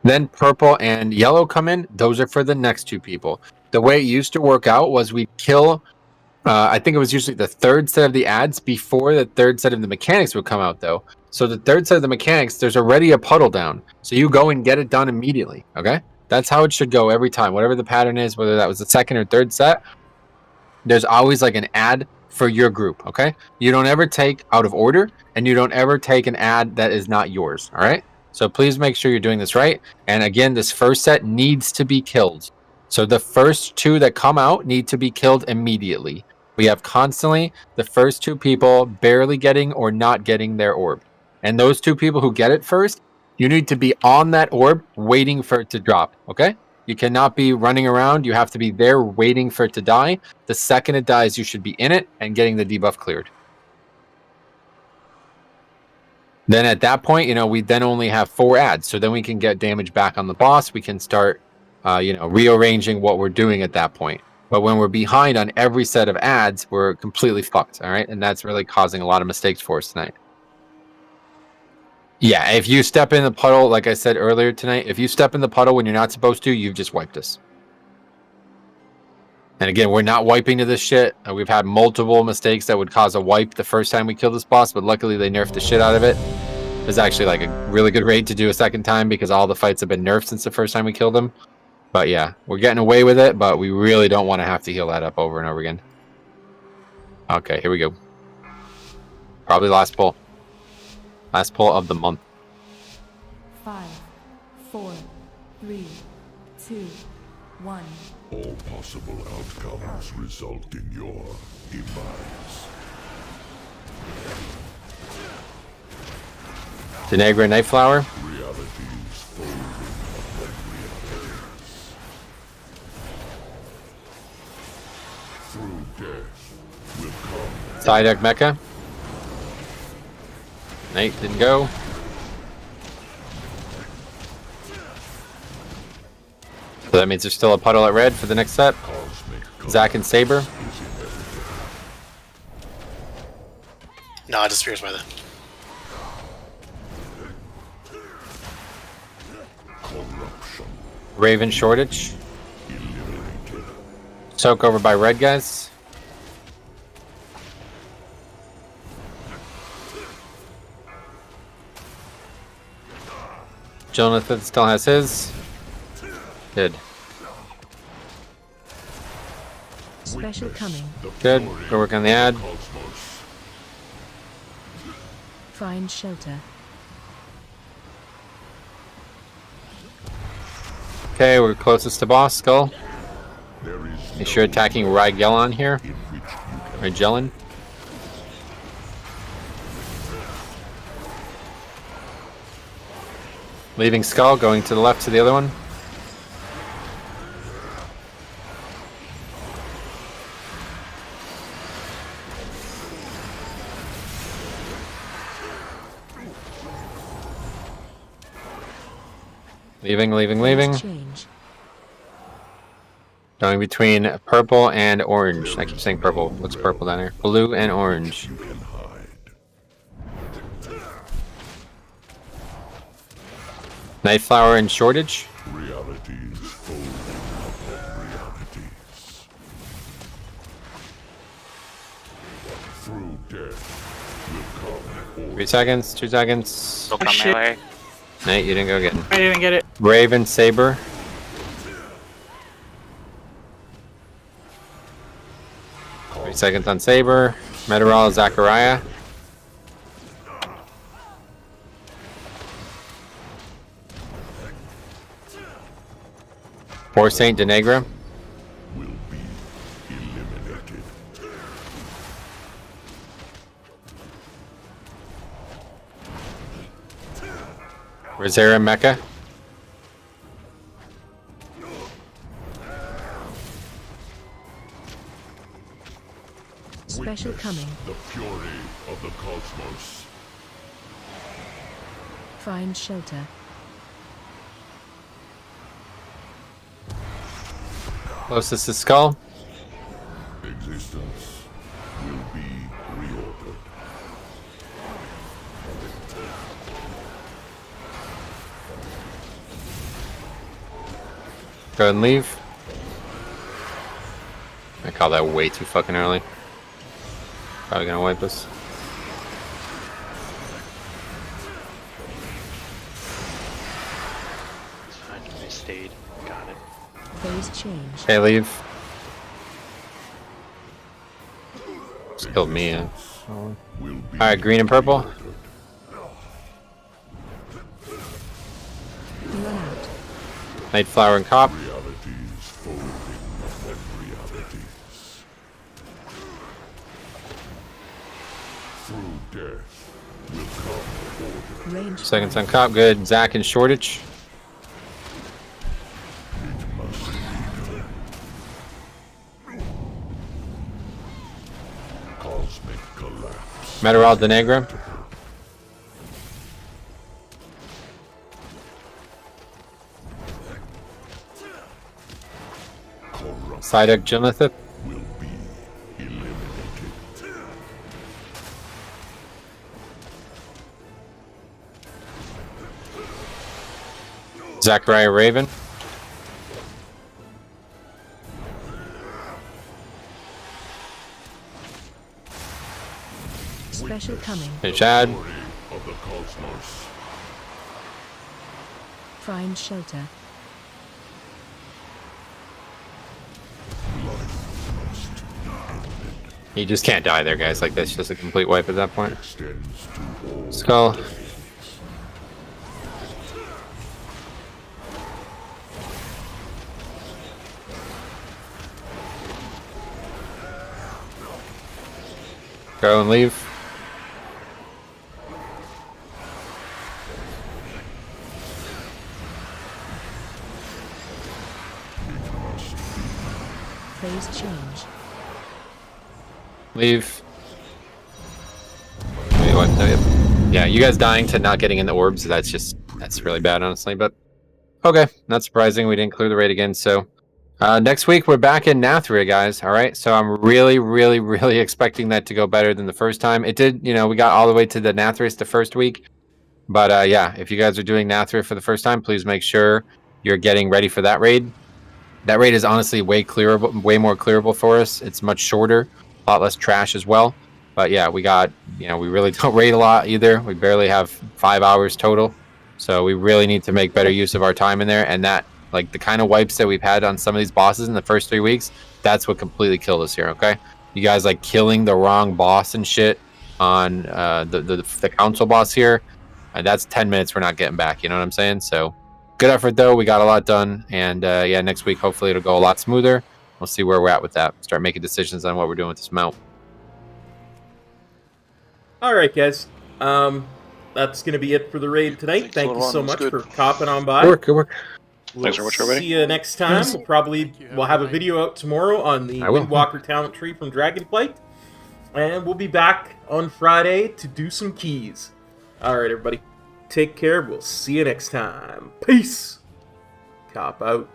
Then purple and yellow come in. Those are for the next 2 people. The way it used to work out was we'd kill, I think it was usually the third set of the ads before the third set of the mechanics would come out, though. So the third set of the mechanics, there's already a puddle down. So you go and get it done immediately, okay? That's how it should go every time. Whatever the pattern is, whether that was the second or third set, there's always like an ad for your group, okay? You don't ever take out of order, and you don't ever take an ad that is not yours, all right? So please make sure you're doing this right. And again, this first set needs to be killed. So the first 2 that come out need to be killed immediately. We have constantly the first 2 people barely getting or not getting their orb. And those 2 people who get it first, you need to be on that orb waiting for it to drop, okay? You cannot be running around. You have to be there waiting for it to die. The second it dies, you should be in it and getting the debuff cleared. Then at that point, we then only have 4 ads. So then we can get damage back on the boss. We can start, rearranging what we're doing at that point. But when we're behind on every set of ads, we're completely fucked, all right? And that's really causing a lot of mistakes for us tonight. Yeah, if you step in the puddle, like I said earlier tonight, if you step in the puddle when you're not supposed to, you've just wiped us. And again, we're not wiping to this shit. We've had multiple mistakes that would cause a wipe the first time we killed this boss, but luckily they nerfed the shit out of it. It's actually like a really good raid to do a second time because all the fights have been nerfed since the first time we killed them. But yeah, we're getting away with it, but we really don't want to have to heal that up over and over again. Okay, here we go. Probably last pull. Last pull of the month. 5, 4, 3, 2, 1. All possible outcomes result in your demise. Denegra Nightflower. Realities folding upon realities. Through death will come. Side deck Mecha. Nate didn't go. So that means there's still a puddle at red for the next set. Zack and Saber. No, it disappears by then. Raven Shortage. Soak over by red guys. Jonathan still has his. Good. Special coming. Good. Go work on the ad. Find shelter. Okay, we're closest to boss, Skull. Make sure attacking Rygelon here. Rygelon. Leaving Skull, going to the left to the other one. Leaving. Going between purple and orange. I keep saying purple. What's purple down here? Blue and orange. Nightflower and Shortage. Realities folding upon realities. Through death will come. 3 seconds, 2 seconds. Still come melee. Nate, you didn't go get it. I didn't get it. Raven Saber. Three seconds on Saber. Metaral Zachariah. Poor Saint Denegra. Will be eliminated. Rosera Mecha. Special coming. The fury of the cosmos. Find shelter. Closest to Skull. Existence will be reordered. Go ahead and leave. call that way too fucking early. Probably gonna wipe us. It's fine. I stayed. Got it. Phase change. Okay, leave. Just killed me. Alright, green and purple. Run out. Night flower and cop. Range. Seconds on cop, good. Zach and shortage. Meteorol de Negra. Psyduck Genethip. Zachariah Raven. Special coming. Hey, Chad. Find shelter. You just can't die there, guys. Like, that's just a complete wipe at that point. Skull. Go and leave. Phase change. Leave. Wait, what? No, yeah, you guys dying to not getting in the orbs, that's really bad, honestly, but okay, not surprising. We didn't clear the raid again, so next week we're back in Nathria, guys. All right, so I'm really expecting that to go better than the first time. It did, you know, we got all the way to the Nathrius the first week, but yeah, if you guys are doing Nathria for the first time, please make sure you're getting ready for that raid. That raid is honestly way more clearable for us. It's much shorter, a lot less trash as well. But yeah, we got, you know, we really don't raid a lot either. We barely have 5 hours total, so we really need to make better use of our time in there. And that, like, the kind of wipes that we've had on some of these bosses in the first 3 weeks, that's what completely killed us here. Okay, you guys like killing the wrong boss and shit on the council boss here, and that's 10 minutes we're not getting back. You know what I'm saying? So good effort though. We got a lot done, and yeah, next week hopefully it'll go a lot smoother. We'll see where we're at with that. Start making decisions on what we're doing with this mount. All right, guys. That's going to be it for the raid tonight. Thank you so much for copping on by. Good work. We'll see you next time. We'll have a video out tomorrow on the WindWalker talent tree from Dragonflight. And we'll be back on Friday to do some keys. All right, everybody. Take care. We'll see you next time. Peace. Cop out.